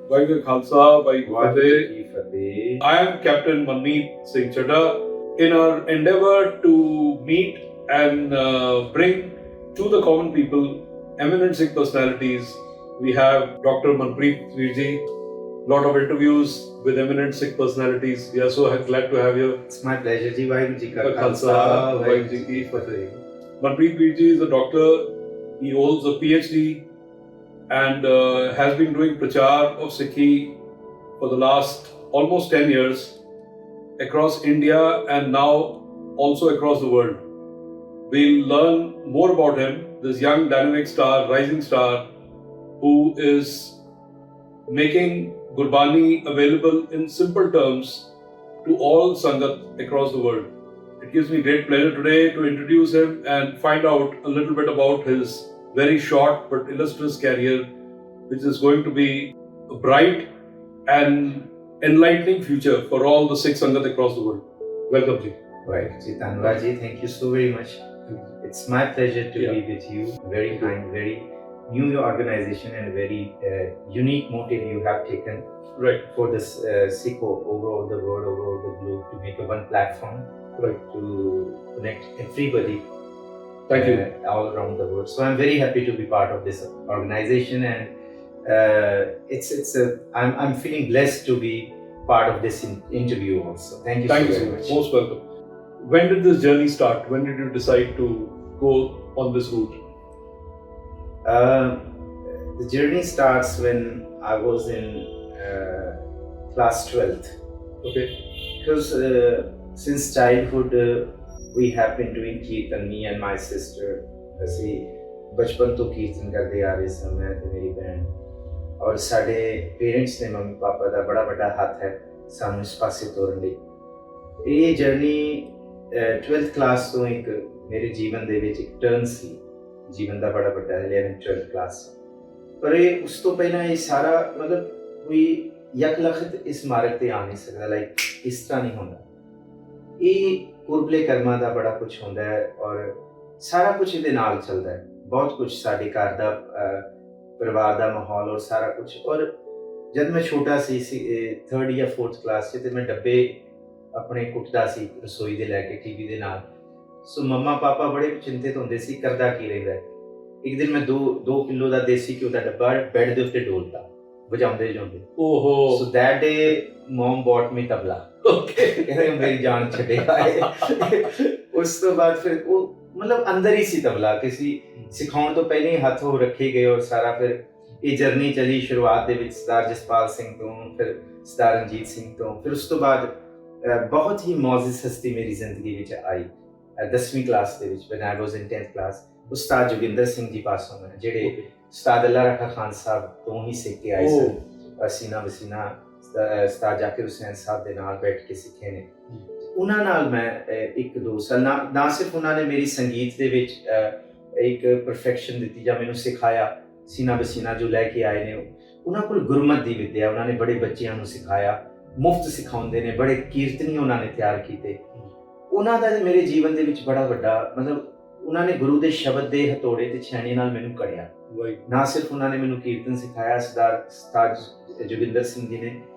Vaiguru Khalsa, Vaiguru Fateh. I am Captain Manmeet Singh Chadha. In our endeavor to meet and bring to the common people eminent Sikh personalities, we have Dr. Manpreet Virji. Lot of interviews with eminent Sikh personalities. We are so glad to have you. It's my pleasure, ji. Vaiguru ji ka Khalsa, Vaiguru ji ki Fateh. Manpreet Virji is a doctor. He holds a PhD and has been doing prachar of Sikhi for the last almost 10 years across India and now also across the world. We'll learn more about him, this young dynamic star, rising star, who is making Gurbani available in simple terms to all Sangat across the world. It gives me great pleasure today to introduce him and find out a little bit about his very short but illustrious career, which is going to be a bright and enlightening future for all the Sikh Sangat across the world. Welcome, Ji. Right, ji. Tanwad ji, thank you so very much. It's my pleasure to be with you. Very kind, very new organization and very unique motive you have taken for this Sikh overall the world, overall the globe, to make a one platform to connect everybody. Thank you. All around the world. So I'm very happy to be part of this organization, and I'm feeling blessed to be part of this interview also. Thank you so very much. Most welcome. When did this journey start? When did you decide to go on this route? The journey starts when I was in class 12th. Okay. Because since childhood we have been doing Kirtan, me and my sister. ਅਸੀਂ ਬਚਪਨ ਤੋਂ ਕੀਰਤਨ ਕਰਦੇ ਆ ਰਹੇ ਸਾਂ, ਮੈਂ ਤੇ ਮੇਰੀ ਭੈਣ, ਔਰ ਸਾਡੇ ਪੇਰੈਂਟਸ ਤੇ ਮੰਮੀ ਪਾਪਾ ਦਾ ਬੜਾ ਵੱਡਾ ਹੱਥ ਹੈ ਸਾਨੂੰ ਇਸ ਪਾਸੇ ਤੋਰਨ ਲਈ। ਇਹ ਜਰਨੀ 12th ਕਲਾਸ ਤੋਂ ਇੱਕ ਮੇਰੇ ਜੀਵਨ ਦੇ ਵਿੱਚ ਇੱਕ ਟਰਨ ਸੀ, ਜੀਵਨ ਦਾ ਬੜਾ ਵੱਡਾ 11th 12th ਕਲਾਸ। ਪਰ ਇਹ ਉਸ ਤੋਂ ਪਹਿਲਾਂ ਇਹ ਸਾਰਾ ਮਤਲਬ ਕੋਈ ਯਕਲਖਤ ਇਸ ਮਾਰਗ ਤੇ ਆ ਨਹੀਂ ਸਕਦਾ, ਲਾਈਕ ਇਸ ਤਰ੍ਹਾਂ ਨਹੀਂ ਹੁੰਦਾ। ਇਹ ਪੁਰਬਲੇ ਕਰਮਾਂ ਦਾ ਬੜਾ ਕੁਛ ਹੁੰਦਾ ਹੈ ਔਰ ਸਾਰਾ ਕੁਛ ਇਹਦੇ ਨਾਲ ਚੱਲਦਾ ਹੈ, ਬਹੁਤ ਕੁਛ ਸਾਡੇ ਘਰ ਦਾ ਪਰਿਵਾਰ ਦਾ ਮਾਹੌਲ ਔਰ ਸਾਰਾ ਕੁਛ। ਔਰ ਜਦ ਮੈਂ ਛੋਟਾ ਸੀ 3rd ਜਾਂ 4th ਕਲਾਸ 'ਚ, ਤੇ ਮੈਂ ਡੱਬੇ ਆਪਣੇ ਕੁੱਟਦਾ ਸੀ ਰਸੋਈ ਦੇ ਲੈ ਕੇ ਟੀਵੀ ਦੇ ਨਾਲ। ਸੋ ਮੰਮਾ ਪਾਪਾ ਬੜੇ ਚਿੰਤਿਤ ਹੁੰਦੇ ਸੀ ਕਰਦਾ ਕੀ ਰਹਿੰਦਾ। ਇੱਕ ਦਿਨ ਮੈਂ 2 ਕਿਲੋ ਦਾ ਦੇਸੀ ਘਿਓ ਦਾ ਡੱਬਾ ਬੈੱਡ ਦੇ ਉੱਤੇ ਡੋਲਤਾ ਵਜਾਉਂਦੇ ਵਜਾਉਂਦੇ। ਓਹੋ। So that day mum bought me tabla. ਕਹਿੰਦੇ ਮੇਰੀ ਜਾਨ ਛੱਡੇਗਾ। ਉਸ ਤੋਂ ਬਾਅਦ ਫਿਰ ਉਹ ਮਤਲਬ ਅੰਦਰ ਹੀ ਸੀ ਤਬਲਾ, ਕਿਸੇ ਸਿਖਾਉਣ ਤੋਂ ਪਹਿਲਾਂ ਹੀ ਹੱਥ ਉਹ ਰੱਖੇ ਗਏ ਔਰ ਸਾਰਾ ਫਿਰ ਇਹ ਜਰਨੀ ਚਲੀ। ਸ਼ੁਰੂਆਤ ਦੇ ਵਿੱਚ ਸਰਦਾਰ ਜਸਪਾਲ ਸਿੰਘ ਤੋਂ, ਫਿਰ ਸਰਦਾਰ ਰਣਜੀਤ ਸਿੰਘ ਤੋਂ, ਫਿਰ ਉਸ ਤੋਂ ਬਾਅਦ ਬਹੁਤ ਹੀ ਮੌਜੂਜ਼ ਹਸਤੀ ਮੇਰੀ ਜ਼ਿੰਦਗੀ ਵਿੱਚ ਆਈ 10ਵੀਂ ਕਲਾਸ ਦੇ ਵਿੱਚ। ਵੈਨ ਆਈ ਵਾਜ਼ ਇਨ 10th ਕਲਾਸ, ਉਸਤਾਦ ਜੋਗਿੰਦਰ ਸਿੰਘ ਜੀ ਪਾਸੋਂ ਮੈਂ, ਜਿਹੜੇ ਉਸਤਾਦ ਅੱਲਾ ਰੱਖਾ ਖਾਨ ਸਾਹਿਬ ਤੋਂ ਹੀ ਸਿੱਖ ਕੇ ਆਏ ਸਨ। ਸੀਨਾ ਵਸੀਨਾ ਉਸਤਾਦ ਜ਼ਾਕਿਰ ਹੁਸੈਨ ਸਾਹਿਬ ਦੇ ਨਾਲ ਬੈਠ ਕੇ ਸਿੱਖੇ ਨੇ। ਉਹਨਾਂ ਨਾਲ ਮੈਂ 1-2 ਸਾਲ ਨਾ ਸਿਰਫ ਉਹਨਾਂ ਨੇ ਮੇਰੀ ਸੰਗੀਤ ਦੇ ਵਿੱਚ ਇੱਕ ਪਰਫੈਕਸ਼ਨ ਦਿੱਤੀ ਜਾਂ ਮੈਨੂੰ ਸਿਖਾਇਆ। ਸੀਨਾ ਵਸੀਨਾ ਜੋ ਲੈ ਕੇ ਆਏ ਨੇ, ਉਹਨਾਂ ਕੋਲ ਗੁਰਮਤ ਦੀ ਵਿੱਦਿਆ, ਉਹਨਾਂ ਨੇ ਬੜੇ ਬੱਚਿਆਂ ਨੂੰ ਸਿਖਾਇਆ, ਮੁਫਤ ਸਿਖਾਉਂਦੇ ਨੇ, ਬੜੇ ਕੀਰਤਨੀ ਉਹਨਾਂ ਨੇ ਤਿਆਰ ਕੀਤੇ। ਉਹਨਾਂ ਦਾ ਮੇਰੇ ਜੀਵਨ ਦੇ ਵਿੱਚ ਬੜਾ ਵੱਡਾ ਮਤਲਬ, ਉਹਨਾਂ ਨੇ ਗੁਰੂ ਦੇ ਸ਼ਬਦ ਦੇ ਹਥੌੜੇ ਤੇ ਛੈਣੇ ਨਾਲ ਮੈਨੂੰ ਕੜਿਆ। ਨਾ ਸਿਰਫ ਉਹਨਾਂ ਨੇ ਮੈਨੂੰ ਕੀਰਤਨ ਸਿਖਾਇਆ, ਉਸਤਾਦ ਜੋਗਿੰਦਰ ਸਿੰਘ ਜੀ ਨੇ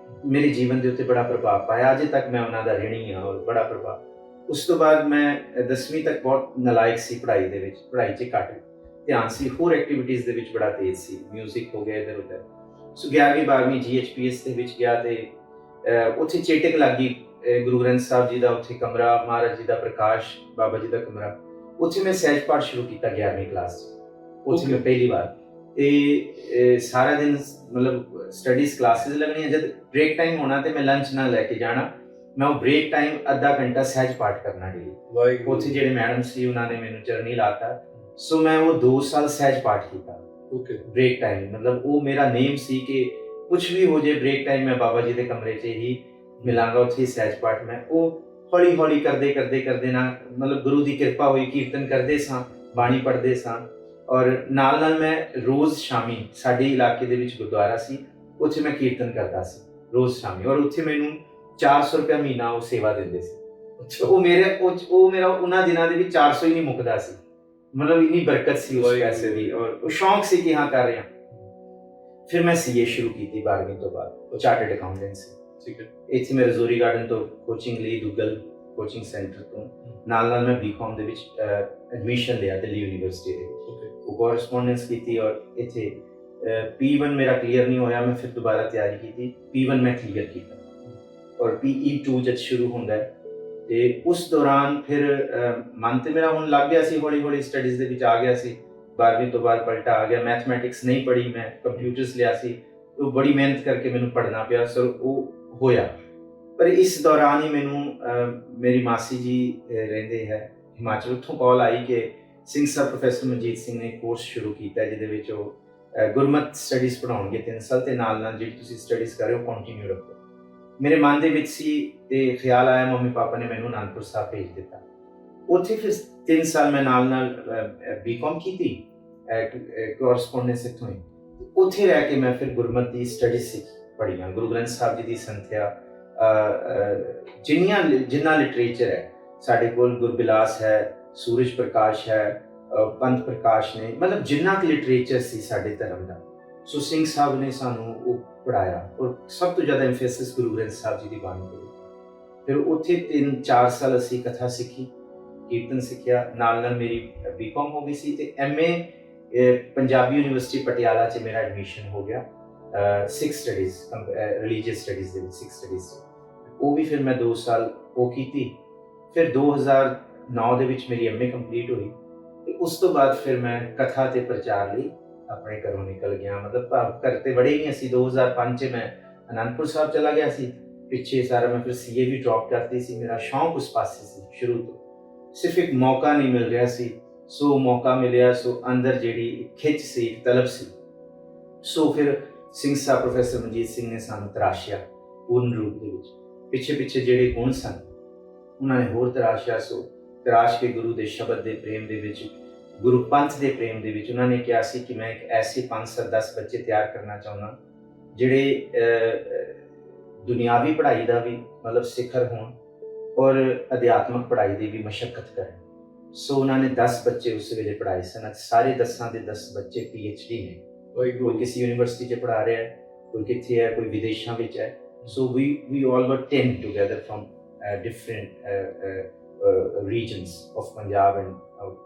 ਮੇਰੇ ਜੀਵਨ ਦੇ ਉੱਤੇ ਬੜਾ ਪ੍ਰਭਾਵ ਪਾਇਆ। ਅਜੇ ਤੱਕ ਮੈਂ ਉਹਨਾਂ ਦਾ ਰਿਣੀ ਹਾਂ ਔਰ ਬੜਾ ਪ੍ਰਭਾਵ। ਉਸ ਤੋਂ ਬਾਅਦ ਮੈਂ 10ਵੀਂ ਤੱਕ ਬਹੁਤ ਨਲਾਇਕ ਸੀ ਪੜ੍ਹਾਈ ਦੇ ਵਿੱਚ, ਪੜ੍ਹਾਈ 'ਚ ਘੱਟ ਧਿਆਨ ਸੀ, ਹੋਰ ਐਕਟੀਵਿਟੀਜ਼ ਦੇ ਵਿੱਚ ਬੜਾ ਤੇਜ਼ ਸੀ, ਮਿਊਜ਼ਿਕ ਹੋ ਗਿਆ ਇੱਧਰ ਉੱਧਰ। ਸੋ 11ਵੀਂ 12ਵੀਂ GHPS ਦੇ ਵਿੱਚ ਗਿਆ ਤੇ ਉੱਥੇ ਚੇਟਕ ਲੱਗੀ ਗੁਰੂ ਗ੍ਰੰਥ ਸਾਹਿਬ ਜੀ ਦਾ ਉੱਥੇ ਕਮਰਾ, ਮਹਾਰਾਜ ਜੀ ਦਾ ਪ੍ਰਕਾਸ਼, ਬਾਬਾ ਜੀ ਦਾ ਕਮਰਾ। ਉੱਥੇ ਮੈਂ ਸਹਿਜ ਪਾਠ ਸ਼ੁਰੂ ਕੀਤਾ 11ਵੀਂ ਕਲਾਸ 'ਚ। ਉੱਥੇ ਮੈਂ ਪਹਿਲੀ ਵਾਰ ਤੇ ਸਾਰਾ ਦਿਨ ਮਤਲਬ ਸਟੱਡੀਜ਼ ਕਲਾਸਿਸ ਲੱਗਣੀਆਂ, ਜਦ ਬ੍ਰੇਕ ਟਾਈਮ ਹੋਣਾ ਤੇ ਮੈਂ ਲੰਚ ਨਾਲ ਲੈ ਕੇ ਜਾਣਾ। ਮੈਂ ਉਹ ਬ੍ਰੇਕ ਟਾਈਮ ਅੱਧਾ ਘੰਟਾ ਸਹਿਜ ਪਾਠ ਕਰਨਾ ਡੇਲੀ। ਉੱਥੇ ਜਿਹੜੇ ਮੈਡਮ ਸੀ ਉਹਨਾਂ ਨੇ ਮੈਨੂੰ ਚਰਨੀ ਲਾਤਾ। ਸੋ ਮੈਂ ਉਹ 2 ਸਾਲ ਸਹਿਜ ਪਾਠ ਕੀਤਾ ਬ੍ਰੇਕ ਟਾਈਮ। ਮਤਲਬ ਉਹ ਮੇਰਾ ਨੇਮ ਸੀ ਕਿ ਕੁਛ ਵੀ ਹੋ ਜਾਏ ਬ੍ਰੇਕ ਟਾਈਮ ਮੈਂ ਬਾਬਾ ਜੀ ਦੇ ਕਮਰੇ 'ਚ ਹੀ ਮਿਲਾਂਗਾ, ਉੱਥੇ ਹੀ ਸਹਿਜ ਪਾਠ। ਮੈਂ ਉਹ ਹੌਲੀ ਹੌਲੀ ਕਰਦੇ ਨਾ ਮਤਲਬ ਗੁਰੂ ਦੀ ਕਿਰਪਾ ਹੋਈ, ਕੀਰਤਨ ਕਰਦੇ ਸਾਂ, ਬਾਣੀ ਪੜ੍ਹਦੇ ਸਾਂ। ਔਰ ਨਾਲ ਮੈਂ ਰੋਜ਼ ਸ਼ਾਮੀ ਸਾਡੇ ਇਲਾਕੇ ਦੇ ਵਿੱਚ ਗੁਰਦੁਆਰਾ ਸੀ, ਉੱਥੇ ਮੈਂ ਕੀਰਤਨ ਕਰਦਾ ਸੀ ਰੋਜ਼ ਸ਼ਾਮੀ। ਔਰ ਉੱਥੇ ਮੈਨੂੰ 400 ਰੁਪਇਆ ਮਹੀਨਾ ਉਹ ਸੇਵਾ ਦਿੰਦੇ ਸੀ। ਉਹ ਮੇਰਾ ਉਹਨਾਂ ਦਿਨਾਂ ਦੇ ਵਿੱਚ 400 ਹੀ ਨਹੀਂ ਮੁੱਕਦਾ ਸੀ। ਮਤਲਬ ਇੰਨੀ ਬਰਕਤ ਸੀ ਉਸ ਪੈਸੇ ਦੀ, ਔਰ ਉਹ ਸ਼ੌਂਕ ਸੀ ਕਿ ਹਾਂ ਕਰ ਰਿਹਾ। ਫਿਰ ਮੈਂ ਸੀਏ ਸ਼ੁਰੂ ਕੀਤੀ 12ਵੀਂ ਤੋਂ ਬਾਅਦ, ਚਾਰਟਰਡ ਅਕਾਊਂਟੈਂਸੀ। ਠੀਕ ਹੈ। ਇੱਥੇ ਮੈਂ ਰਜ਼ੌਰੀ ਗਾਰਡਨ ਤੋਂ ਕੋਚਿੰਗ ਲਈ, ਗੂਗਲ ਕੋਚਿੰਗ ਸੈਂਟਰ ਤੋਂ ਨਾਲ ਮੈਂ ਬੀਕਾਮ ਦੇ ਵਿੱਚ ਐਡਮਿਸ਼ਨ ਲਿਆ ਦਿੱਲੀ ਯੂਨੀਵਰਸਿਟੀ ਦੇ ਵਿੱਚ। ਓਕੇ। ਉਹ ਕੋਰਸਪੋਂਡੈਂਸ ਕੀਤੀ ਔਰ ਇੱਥੇ P1 ਮੇਰਾ ਕਲੀਅਰ ਨਹੀਂ ਹੋਇਆ, ਮੈਂ ਫਿਰ ਦੁਬਾਰਾ ਤਿਆਰੀ ਕੀਤੀ, P1 ਮੈਂ ਕਲੀਅਰ ਕੀਤਾ ਔਰ PE2 ਜਦ ਸ਼ੁਰੂ ਹੁੰਦਾ ਹੈ ਤੇ ਉਸ ਦੌਰਾਨ ਫਿਰ ਮਨ ਤੇ ਮੇਰਾ ਹੁਣ ਲੱਗ ਗਿਆ ਸੀ, ਹੌਲੀ ਹੌਲੀ ਸਟੱਡੀਜ਼ ਦੇ ਵਿੱਚ ਆ ਗਿਆ ਸੀ। 12ਵੀਂ ਤੋਂ ਬਾਅਦ ਪਲਟਾ ਆ ਗਿਆ, ਮੈਥਮੈਟਿਕਸ ਨਹੀਂ ਪੜ੍ਹੀ ਮੈਂ, ਕੰਪਿਊਟਰਸ ਲਿਆ ਸੀ, ਉਹ ਬੜੀ ਮਿਹਨਤ ਕਰਕੇ ਮੈਨੂੰ ਪੜ੍ਹਨਾ ਪਿਆ ਸਰ, ਉਹ ਹੋਇਆ। ਪਰ ਇਸ ਦੌਰਾਨ ਹੀ ਮੈਨੂੰ ਮੇਰੀ ਮਾਸੀ ਜੀ ਰਹਿੰਦੇ ਹੈ ਹਿਮਾਚਲ, ਉੱਥੋਂ ਕਾਲ ਆਈ ਕਿ ਸਿੰਘ ਸਾਹਿਬ ਪ੍ਰੋਫੈਸਰ ਮਨਜੀਤ ਸਿੰਘ ਨੇ ਕੋਰਸ ਸ਼ੁਰੂ ਕੀਤਾ ਜਿਹਦੇ ਵਿੱਚ ਉਹ ਗੁਰਮਤ ਸਟੱਡੀਜ਼ ਪੜ੍ਹਾਉਣਗੇ 3 ਸਾਲ ਤੇ ਨਾਲ ਜਿਹੜੀ ਤੁਸੀਂ ਸਟੱਡੀਜ਼ ਕਰ ਰਹੇ ਹੋ ਕੰਟੀਨਿਊ ਰੱਖੋ। ਮੇਰੇ ਮਨ ਦੇ ਵਿੱਚ ਸੀ ਤੇ ਖਿਆਲ ਆਇਆ, ਮੰਮੀ ਪਾਪਾ ਨੇ ਮੈਨੂੰ ਅਨੰਦਪੁਰ ਸਾਹਿਬ ਭੇਜ ਦਿੱਤਾ। ਉੱਥੇ ਫਿਰ 3 ਸਾਲ ਮੈਂ ਨਾਲ ਬੀਕਾਮ ਕੀਤੀ, ਕੋਰਸਪੋਂਡੈਂਸ ਇੱਥੋਂ ਹੀ। ਉੱਥੇ ਰਹਿ ਕੇ ਮੈਂ ਫਿਰ ਗੁਰਮਤ ਦੀ ਸਟੱਡੀਜ਼ ਪੜ੍ਹੀਆਂ, ਗੁਰੂ ਗ੍ਰੰਥ ਸਾਹਿਬ ਜੀ ਦੀ ਸੰਥਿਆ, ਜਿੰਨਾ ਲਿਟਰੇਚਰ ਹੈ ਸਾਡੇ ਕੋਲ, ਗੁਰਬਿਲਾਸ ਹੈ, ਸੂਰਜ ਪ੍ਰਕਾਸ਼ ਹੈ, ਪੰਥ ਪ੍ਰਕਾਸ਼ ਨੇ, ਮਤਲਬ ਜਿੰਨਾ ਕੁ ਲਿਟਰੇਚਰ ਸੀ ਸਾਡੇ ਧਰਮ ਦਾ, ਸੋ ਸਿੰਘ ਸਾਹਿਬ ਨੇ ਸਾਨੂੰ ਉਹ ਪੜ੍ਹਾਇਆ ਔਰ ਸਭ ਤੋਂ ਜ਼ਿਆਦਾ ਐਮਫੈਸਿਸ ਗੁਰੂ ਗ੍ਰੰਥ ਸਾਹਿਬ ਜੀ ਦੀ ਬਾਣੀ ਤੇ। ਫਿਰ ਉੱਥੇ 3-4 ਸਾਲ ਅਸੀਂ ਕਥਾ ਸਿੱਖੀ, ਕੀਰਤਨ ਸਿੱਖਿਆ, ਨਾਲ ਮੇਰੀ ਬੀਕਾਮ ਹੋ ਗਈ ਸੀ ਤੇ MA ਪੰਜਾਬੀ ਯੂਨੀਵਰਸਿਟੀ ਪਟਿਆਲਾ 'ਚ ਮੇਰਾ ਐਡਮਿਸ਼ਨ ਹੋ ਗਿਆ, 6 ਸਟੱਡੀਜ਼, ਰਿਲੀਜੀਅਸ ਸਟੱਡੀਜ਼ ਦੇ ਵਿੱਚ 6 ਸਟੱਡੀਜ਼। ਉਹ ਵੀ ਫਿਰ ਮੈਂ 2 ਸਾਲ ਉਹ ਕੀਤੀ। ਫਿਰ 2009 ਦੇ ਵਿੱਚ ਮੇਰੀ MA ਕੰਪਲੀਟ ਹੋਈ ਤੇ ਉਸ ਤੋਂ ਬਾਅਦ ਫਿਰ ਮੈਂ ਕਥਾ ਤੇ ਪ੍ਰਚਾਰ ਲਈ ਆਪਣੇ ਘਰੋਂ ਨਿਕਲ ਗਿਆ। ਮਤਲਬ ਘਰ ਤੇ ਬੜੇ ਨਹੀਂ ਅਸੀਂ। 2005 'ਚ ਮੈਂ ਅਨੰਦਪੁਰ ਸਾਹਿਬ ਚਲਾ ਗਿਆ ਸੀ, ਪਿੱਛੇ ਸਾਰਾ ਮੈਂ ਫਿਰ CA ਵੀ ਡ੍ਰੌਪ ਕਰਤੀ ਸੀ। ਮੇਰਾ ਸ਼ੌਂਕ ਉਸ ਪਾਸੇ ਸੀ ਸ਼ੁਰੂ ਤੋਂ, ਸਿਰਫ ਇੱਕ ਮੌਕਾ ਨਹੀਂ ਮਿਲ ਰਿਹਾ ਸੀ, ਸੋ ਮੌਕਾ ਮਿਲਿਆ, ਸੋ ਅੰਦਰ ਜਿਹੜੀ ਖਿੱਚ ਸੀ, ਤਲਬ ਸੀ, ਸੋ ਫਿਰ ਸਿੰਘ ਸਾਹਿਬ ਪ੍ਰੋਫੈਸਰ ਮਨਜੀਤ ਸਿੰਘ ਨੇ ਸਾਨੂੰ ਤਰਾਸ਼ਿਆ ਪੂਰਨ ਰੂਪ ਦੇ ਵਿੱਚ। ਪਿੱਛੇ ਜਿਹੜੇ ਗੁਣ ਸਨ ਉਹਨਾਂ ਨੇ ਹੋਰ ਤਰਾਸ਼ਿਆ, ਸੋ ਤਰਾਸ਼ ਕੇ ਗੁਰੂ ਦੇ ਸ਼ਬਦ ਦੇ ਪ੍ਰੇਮ ਦੇ ਵਿੱਚ, ਗੁਰੂ ਪੰਥ ਦੇ ਪ੍ਰੇਮ ਦੇ ਵਿੱਚ ਉਹਨਾਂ ਨੇ ਕਿਹਾ ਸੀ ਕਿ ਮੈਂ ਇੱਕ ਐਸੇ 5-10 ਬੱਚੇ ਤਿਆਰ ਕਰਨਾ ਚਾਹੁੰਦਾ ਜਿਹੜੇ ਦੁਨਿਆਵੀ ਪੜ੍ਹਾਈ ਦਾ ਵੀ ਮਤਲਬ ਸਿਖਰ ਹੋਣ ਔਰ ਅਧਿਆਤਮਕ ਪੜ੍ਹਾਈ ਦੀ ਵੀ ਮਸ਼ੱਕਤ ਕਰਨ। ਸੋ ਉਹਨਾਂ ਨੇ 10 ਬੱਚੇ ਉਸ ਵੇਲੇ ਪੜ੍ਹਾਏ ਸਨ। ਸਾਰੇ 10 ਦੇ 10 ਬੱਚੇ PhD ਨੇ, ਕੋਈ ਕਿਸੇ ਯੂਨੀਵਰਸਿਟੀ 'ਚ ਪੜ੍ਹਾ ਰਿਹਾ ਹੈ, ਕੋਈ ਕਿੱਥੇ ਹੈ, ਕੋਈ ਵਿਦੇਸ਼ਾਂ ਵਿੱਚ ਹੈ। ਸੋ we all were 10 together from different regions of Punjab and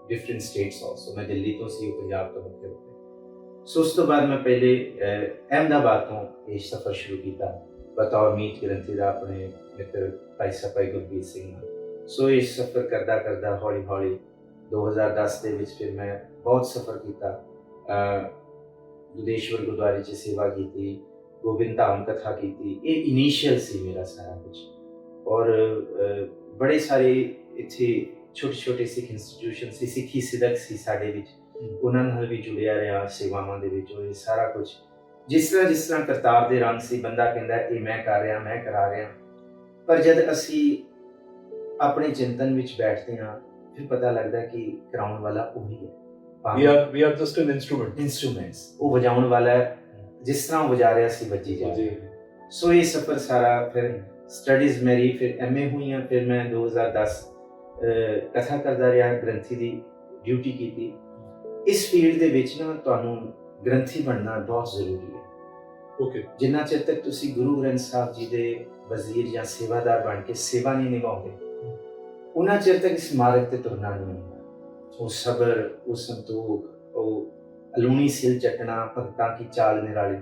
different states also. ਮੈਂ ਦਿੱਲੀ ਤੋਂ ਸੀ, ਉਹ ਪੰਜਾਬ ਤੋਂ ਵੱਖਰੇ ਵੱਖਰੇ। ਸੋ ਉਸ ਤੋਂ ਬਾਅਦ ਮੈਂ ਪਹਿਲੇ ਅਹਿਮਦਾਬਾਦ ਤੋਂ ਇਹ ਸਫ਼ਰ ਸ਼ੁਰੂ ਕੀਤਾ ਬਤੌਰ ਮੀਤ ਗ੍ਰੰਥੀ ਦਾ ਆਪਣੇ ਮਿੱਤਰ ਭਾਈ ਸਾਹਿਬ ਭਾਈ ਗੁਰਬੀਰ ਸਿੰਘ ਨਾਲ। ਸੋ ਇਹ ਸਫ਼ਰ ਕਰਦਾ ਹੌਲੀ ਹੌਲੀ 2010 ਦੇ ਵਿੱਚ ਫਿਰ ਮੈਂ ਬਹੁਤ ਸਫ਼ਰ ਕੀਤਾ, ਦੁਧੇਸ਼ਵਰ ਗੁਰਦੁਆਰੇ 'ਚ ਸੇਵਾ ਕੀਤੀ, ਗੋਬਿੰਦ ਧਾਮ ਕਥਾ ਕੀਤੀ। ਇਹ ਇਨੀਸ਼ੀਅਲ ਸੀ ਮੇਰਾ ਸਾਰਾ ਕੁਝ। ਔਰ ਬੜੇ ਸਾਰੇ ਇੱਥੇ ਛੋਟੇ ਸਿੱਖ ਇੰਸਟੀਟਿਊਸ਼ਨ ਸੀ, ਸਿੱਖੀ ਸਿਦਕ ਸੀ ਸਾਡੇ ਵਿੱਚ, ਉਹਨਾਂ ਨਾਲ ਵੀ ਜੁੜਿਆ ਰਿਹਾ ਸੇਵਾਵਾਂ ਦੇ ਵਿੱਚ। ਇਹ ਸਾਰਾ ਕੁਝ ਜਿਸ ਤਰ੍ਹਾਂ ਕਰਤਾਰ ਦੇ ਰੰਗ ਸੀ, ਬੰਦਾ ਕਹਿੰਦਾ ਇਹ ਮੈਂ ਕਰ ਰਿਹਾ, ਮੈਂ ਕਰਾ ਰਿਹਾ। ਪਰ ਜਦ ਅਸੀਂ ਆਪਣੇ ਚਿੰਤਨ ਵਿੱਚ ਬੈਠਦੇ ਹਾਂ ਫਿਰ ਪਤਾ ਲੱਗਦਾ ਕਿ ਕਰਾਉਣ ਵਾਲਾ ਉਹੀ ਹੈ। We are just an instruments। ਉਹ ਵਜਾਉਣ ਵਾਲਾ ਹੈ, ਜਿਸ ਤਰ੍ਹਾਂ ਉਹ ਵਜਾ ਰਿਹਾ ਸੀ ਵੱਜੀ ਜਾ ਰਿਹਾ। ਸੋ ਇਹ ਸਫ਼ਰ ਸਾਰਾ ਫਿਰ ਸਟੱਡੀਜ਼ ਮੇਰੀ ਫਿਰ MA ਹੋਈਆਂ। ਫਿਰ ਮੈਂ 2010 ਕਥਾ ਕਰਦਾ ਰਿਹਾ, ਗ੍ਰੰਥੀ ਦੀ ਡਿਊਟੀ ਕੀਤੀ। ਇਸ ਫੀਲਡ ਦੇ ਵਿੱਚ ਨਾ ਤੁਹਾਨੂੰ ਗ੍ਰੰਥੀ ਬਣਨਾ ਬਹੁਤ ਜ਼ਰੂਰੀ ਹੈ। ਜਿੰਨਾ ਚਿਰ ਤੱਕ ਤੁਸੀਂ ਗੁਰੂ ਗ੍ਰੰਥ ਸਾਹਿਬ ਜੀ ਦੇ ਵਜ਼ੀਰ ਜਾਂ ਸੇਵਾਦਾਰ ਬਣ ਕੇ ਸੇਵਾ ਨਹੀਂ ਨਿਭਾਉਂਦੇ, ਉਹਨਾਂ ਚਿਰ ਤੱਕ ਇਸ ਮਾਰਗ ਤੇ ਤੁਰਨਾ ਨਹੀਂ ਹੁੰਦਾ। ਉਹ ਸਬਰ, ਉਹ ਸੰਤੋਖ, ਉਹ ਅਲੂਣੀ ਸਿਲ ਚੱਟਣਾ, ਭਗਤਾਂ ਕੀ ਚਾਲ ਨਿਰਾਲੀ,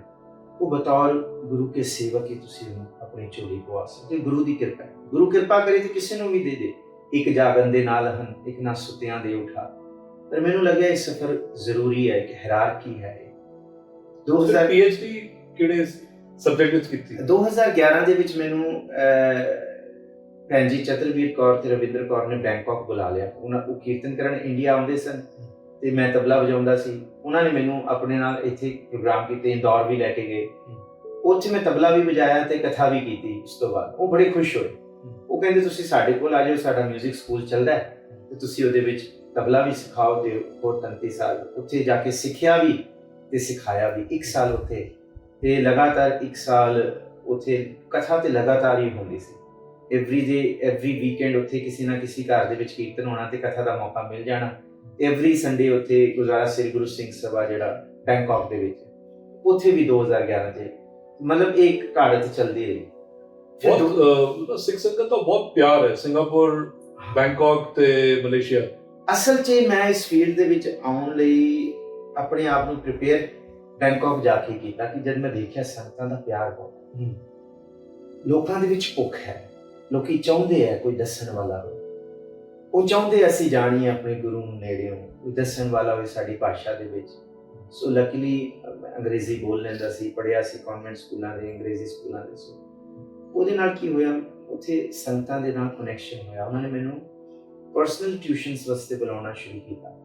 ਉਹ ਬਤੌਰ ਗੁਰੂ ਕੇ ਸੇਵਕ ਹੀ ਤੁਸੀਂ ਉਹਨੂੰ ਆਪਣੀ ਝੋਲੀ ਪਵਾ ਸਕਦੇ। ਗੁਰੂ ਦੀ ਕਿਰਪਾ, ਗੁਰੂ ਕਿਰਪਾ ਕਰੇ ਤੇ ਕਿਸੇ ਨੂੰ ਵੀ ਦੇ ਦੇ। ਇੱਕ ਜਾਗਨ ਦੇ ਨਾਲ ਹਨ, ਇੱਕ ਨਾ ਸੁੱਤਿਆਂ ਦੇ ਉਠਾ। ਪਰ ਮੈਨੂੰ ਲੱਗਿਆ ਇਹ ਸਫ਼ਰ ਜ਼ਰੂਰੀ ਹੈ, ਇੱਕ ਹੈਰਾਰਕੀ ਹੈ। 2000 PhD ਕਿਹੜੇ ਸਬਜੈਕਟ ਵਿੱਚ ਕੀਤੀ? 2011 ਦੇ ਵਿੱਚ ਮੈਨੂੰ ਭੈਣ ਜੀ ਚਤਰਵੀਰ ਕੌਰ ਤੇ ਰਵਿੰਦਰ ਕੌਰ ਨੇ ਬੈਂਕਾਕ ਬੁਲਾ ਲਿਆ। ਉਹ ਕੀਰਤਨ ਕਰਨ ਇੰਡੀਆ ਆਉਂਦੇ ਸਨ ਤੇ ਮੈਂ ਤਬਲਾ ਵਜਾਉਂਦਾ ਸੀ। ਉਹਨਾਂ ਨੇ ਮੈਨੂੰ ਆਪਣੇ ਨਾਲ ਇੱਥੇ ਪ੍ਰੋਗਰਾਮ ਕੀਤੇ, ਇੰਦੌਰ ਵੀ ਲੈ ਕੇ ਗਏ। ਉੱਥੇ ਮੈਂ ਤਬਲਾ ਵੀ ਵਜਾਇਆ ਤੇ ਕਥਾ ਵੀ ਕੀਤੀ। ਉਸ ਤੋਂ ਬਾਅਦ ਉਹ ਬੜੇ ਖੁਸ਼ ਹੋਏ। ਉਹ ਕਹਿੰਦੇ ਤੁਸੀਂ ਸਾਡੇ ਕੋਲ ਆ ਜਾਓ, ਸਾਡਾ ਮਿਊਜ਼ਿਕ ਸਕੂਲ ਚੱਲਦਾ ਹੈ ਤੇ ਤੁਸੀਂ ਉਹਦੇ ਵਿੱਚ ਤਬਲਾ ਵੀ ਸਿਖਾਓ। ਤੇ ਹੋਰ 33 ਸਾਲ ਉੱਥੇ ਜਾ ਕੇ ਸਿੱਖਿਆ ਵੀ ਤੇ ਸਿਖਾਇਆ ਵੀ। 1 ਸਾਲ ਉੱਥੇ ਤੇ ਲਗਾਤਾਰ 1 ਸਾਲ ਉੱਥੇ ਕਥਾ ਤੇ ਲਗਾਤਾਰ ਹੀ ਹੁੰਦੀ ਸੀ। ਐਵਰੀ ਵੀਕਐਂਡ ਉੱਥੇ ਕਿਸੇ ਨਾ ਕਿਸੇ ਘਰ ਦੇ ਵਿੱਚ ਕੀਰਤਨ ਹੋਣਾ ਤੇ ਕਥਾ ਦਾ ਮੌਕਾ ਮਿਲ ਜਾਣਾ। ਐਵਰੀ ਸੰਡੇ ਉੱਥੇ ਗੁਰਦੁਆਰਾ ਸ੍ਰੀ ਗੁਰੂ ਸਿੰਘ ਸਭਾ ਜਿਹੜਾ ਬੈਂਕਾਕ ਦੇ ਵਿੱਚ, ਉੱਥੇ ਵੀ 2011 'ਚ ਮਤਲਬ ਇਹ ਇੱਕ ਘਾੜਤ ਚੱਲਦੀ ਰਹੀ। ਫਿਰ ਬਹੁਤ ਸਿੱਖ ਸੰਗਤ ਦਾ ਬਹੁਤ ਪਿਆਰ ਹੈ ਸਿੰਗਾਪੁਰ, ਬੈਂਕਾਕ ਤੇ ਮਲੇਸ਼ੀਆ। ਅਸਲ 'ਚ ਮੈਂ ਇਸ ਫੀਲਡ ਦੇ ਵਿੱਚ ਆਉਣ ਲਈ ਆਪਣੇ ਆਪ ਨੂੰ ਪ੍ਰਿਪੇਅਰ ਬੈਂਕਾਕ ਜਾ ਕੇ ਕੀਤਾ ਕਿ ਜਦ ਮੈਂ ਦੇਖਿਆ ਸੰਗਤਾਂ ਦਾ ਪਿਆਰ ਬਹੁਤ, ਲੋਕਾਂ ਦੇ ਵਿੱਚ ਭੁੱਖ ਹੈ, ਲੋਕੀ ਚਾਹੁੰਦੇ ਹੈ ਕੋਈ ਦੱਸਣ ਵਾਲਾ ਹੋਵੇ, ਉਹ ਚਾਹੁੰਦੇ ਅਸੀਂ ਜਾਣੀਏ ਆਪਣੇ ਗੁਰੂ ਨੂੰ ਨੇੜਿਓਂ, ਕੋਈ ਦੱਸਣ ਵਾਲਾ ਹੋਵੇ ਸਾਡੀ ਭਾਸ਼ਾ ਦੇ ਵਿੱਚ। ਸੋ ਲੱਕੀਲੀ ਮੈਂ ਅੰਗਰੇਜ਼ੀ ਬੋਲ ਲੈਂਦਾ ਸੀ, ਪੜ੍ਹਿਆ ਸੀ ਕਨਵੈਂਟ ਸਕੂਲਾਂ ਦੇ, ਅੰਗਰੇਜ਼ੀ ਸਕੂਲਾਂ ਦੇ। ਸੋ ਉਹਦੇ ਨਾਲ ਕੀ ਹੋਇਆ, ਉੱਥੇ ਸੰਗਤਾਂ ਦੇ ਨਾਲ ਕਨੈਕਸ਼ਨ ਹੋਇਆ। ਉਹਨਾਂ ਨੇ ਮੈਨੂੰ ਪਰਸਨਲ ਟਿਊਸ਼ਨਸ ਵਾਸਤੇ ਬੁਲਾਉਣਾ ਸ਼ੁਰੂ ਕੀਤਾ।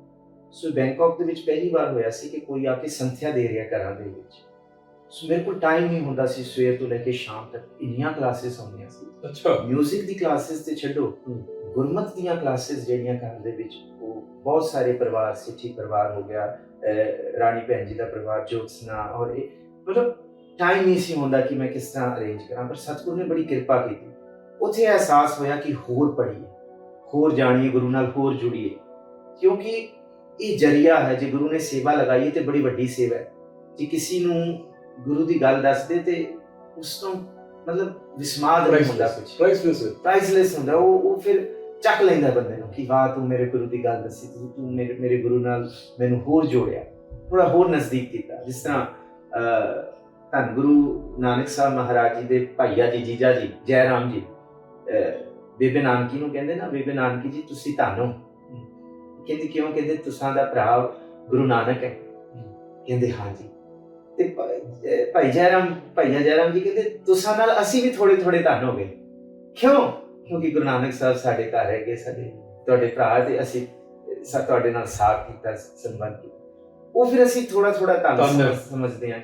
ਸੋ ਬੈਂਕਾਕ ਦੇ ਵਿੱਚ ਪਹਿਲੀ ਵਾਰ ਹੋਇਆ ਸੀ ਕਿ ਕੋਈ ਆ ਕੇ ਸੰਥਿਆ ਦੇ ਰਿਹਾ ਘਰਾਂ ਦੇ ਵਿੱਚ। ਸੋ ਮੇਰੇ ਕੋਲ ਟਾਈਮ ਨਹੀਂ ਹੁੰਦਾ ਸੀ, ਸਵੇਰ ਤੋਂ ਲੈ ਕੇ ਸ਼ਾਮ ਤੱਕ ਇੰਨੀਆਂ ਕਲਾਸਿਸ ਹੁੰਦੀਆਂ ਸੀ। ਅੱਛਾ, ਮਿਊਜ਼ਿਕ ਦੀ ਕਲਾਸਿਸ ਤੇ ਛੱਡੋ, ਗੁਰਮਤ ਦੀਆਂ ਕਲਾਸਿਸ ਜਿਹੜੀਆਂ ਘਰ ਦੇ ਵਿੱਚ, ਉਹ ਬਹੁਤ ਸਾਰੇ ਪਰਿਵਾਰ, ਸਿੱਠੀ ਪਰਿਵਾਰ ਹੋ ਗਿਆ, ਰਾਣੀ ਭੈਣ ਜੀ ਦਾ ਪਰਿਵਾਰ, ਜੋਤਸਨਾ, ਔਰ ਇਹ ਮਤਲਬ ਟਾਈਮ ਨਹੀਂ ਸੀ ਹੁੰਦਾ ਕਿ ਮੈਂ ਕਿਸ ਤਰ੍ਹਾਂ ਅਰੇਂਜ ਕਰਾਂ। ਪਰ ਸਤਿਗੁਰੂ ਨੇ ਬੜੀ ਕਿਰਪਾ ਕੀਤੀ। ਉੱਥੇ ਇਹ ਅਹਿਸਾਸ ਹੋਇਆ ਕਿ ਹੋਰ ਪੜ੍ਹੀਏ, ਹੋਰ ਜਾਣੀਏ, ਗੁਰੂ ਨਾਲ ਹੋਰ ਜੁੜੀਏ, ਕਿਉਂਕਿ ਇਹ ਜਰੀਆ ਹੈ। ਜੇ ਗੁਰੂ ਨੇ ਸੇਵਾ ਲਗਾਈ ਤੇ ਬੜੀ ਵੱਡੀ ਸੇਵਾ ਹੈ। ਜੇ ਕਿਸੇ ਨੂੰ ਗੁਰੂ ਦੀ ਗੱਲ ਦੱਸ ਦੇ ਤੇ ਉਸ ਤੋਂ ਮਤਲਬ ਵਿਸਮਾਦ ਨਹੀਂ ਹੁੰਦਾ, ਕੁਝ ਪ੍ਰਾਈਸਲੈਸ ਹੁੰਦਾ। ਉਹ ਫਿਰ ਚੱਕ ਲੈਂਦਾ ਬੰਦੇ ਨੂੰ ਕਿ ਵਾਹ ਤੂੰ ਮੇਰੇ ਗੁਰੂ ਦੀ ਗੱਲ ਦੱਸੀ, ਤੂੰ ਮੇਰੇ ਗੁਰੂ ਨਾਲ ਮੈਨੂੰ ਹੋਰ ਜੋੜਿਆ, ਥੋੜਾ ਹੋਰ ਨਜ਼ਦੀਕ ਕੀਤਾ। ਜਿਸ ਤਰ੍ਹਾਂ ਧੰਨ ਗੁਰੂ ਨਾਨਕ ਸਾਹਿਬ ਮਹਾਰਾਜ ਜੀ ਦੇ ਭਾਈਆ ਜੀ, ਜੀਜਾ ਜੀ, ਜੈ ਰਾਮ ਜੀ, ਬੇਬੇ ਨਾਨਕੀ ਨੂੰ ਕਹਿੰਦੇ ਨਾ, ਬੇਬੇ ਨਾਨਕੀ ਜੀ ਤੁਸੀਂ ਧੰਨ ਹੋ। ਕਹਿੰਦੇ ਕਿਉਂ? ਕਹਿੰਦੇ ਤੁਸਾਂ ਦਾ ਭਰਾ ਗੁਰੂ ਨਾਨਕ ਹੈ। ਕਹਿੰਦੇ ਹਾਂਜੀ। ਤੇ ਭਾਈਆ ਜੈ ਰਾਮ ਜੀ ਕਹਿੰਦੇ ਤੁਸਾਂ ਨਾਲ ਅਸੀਂ ਵੀ ਥੋੜੇ ਥੋੜੇ ਧੰਨ ਹੋ ਗਏ। ਕਿਉਂ? ਕਿਉਂਕਿ ਗੁਰੂ ਨਾਨਕ ਸਾਹਿਬ ਸਾਡੇ ਘਰ ਹੈਗੇ, ਸਾਡੇ ਤੁਹਾਡੇ ਭਰਾ, ਤੇ ਅਸੀਂ ਤੁਹਾਡੇ ਨਾਲ ਸਾਥ ਕੀਤਾ, ਸੰਬੰਧ ਕੀਤਾ। ਉਹ ਫਿਰ ਅਸੀਂ ਥੋੜਾ ਥੋੜਾ ਧੰਨ ਸਮਝਦੇ ਹਾਂ।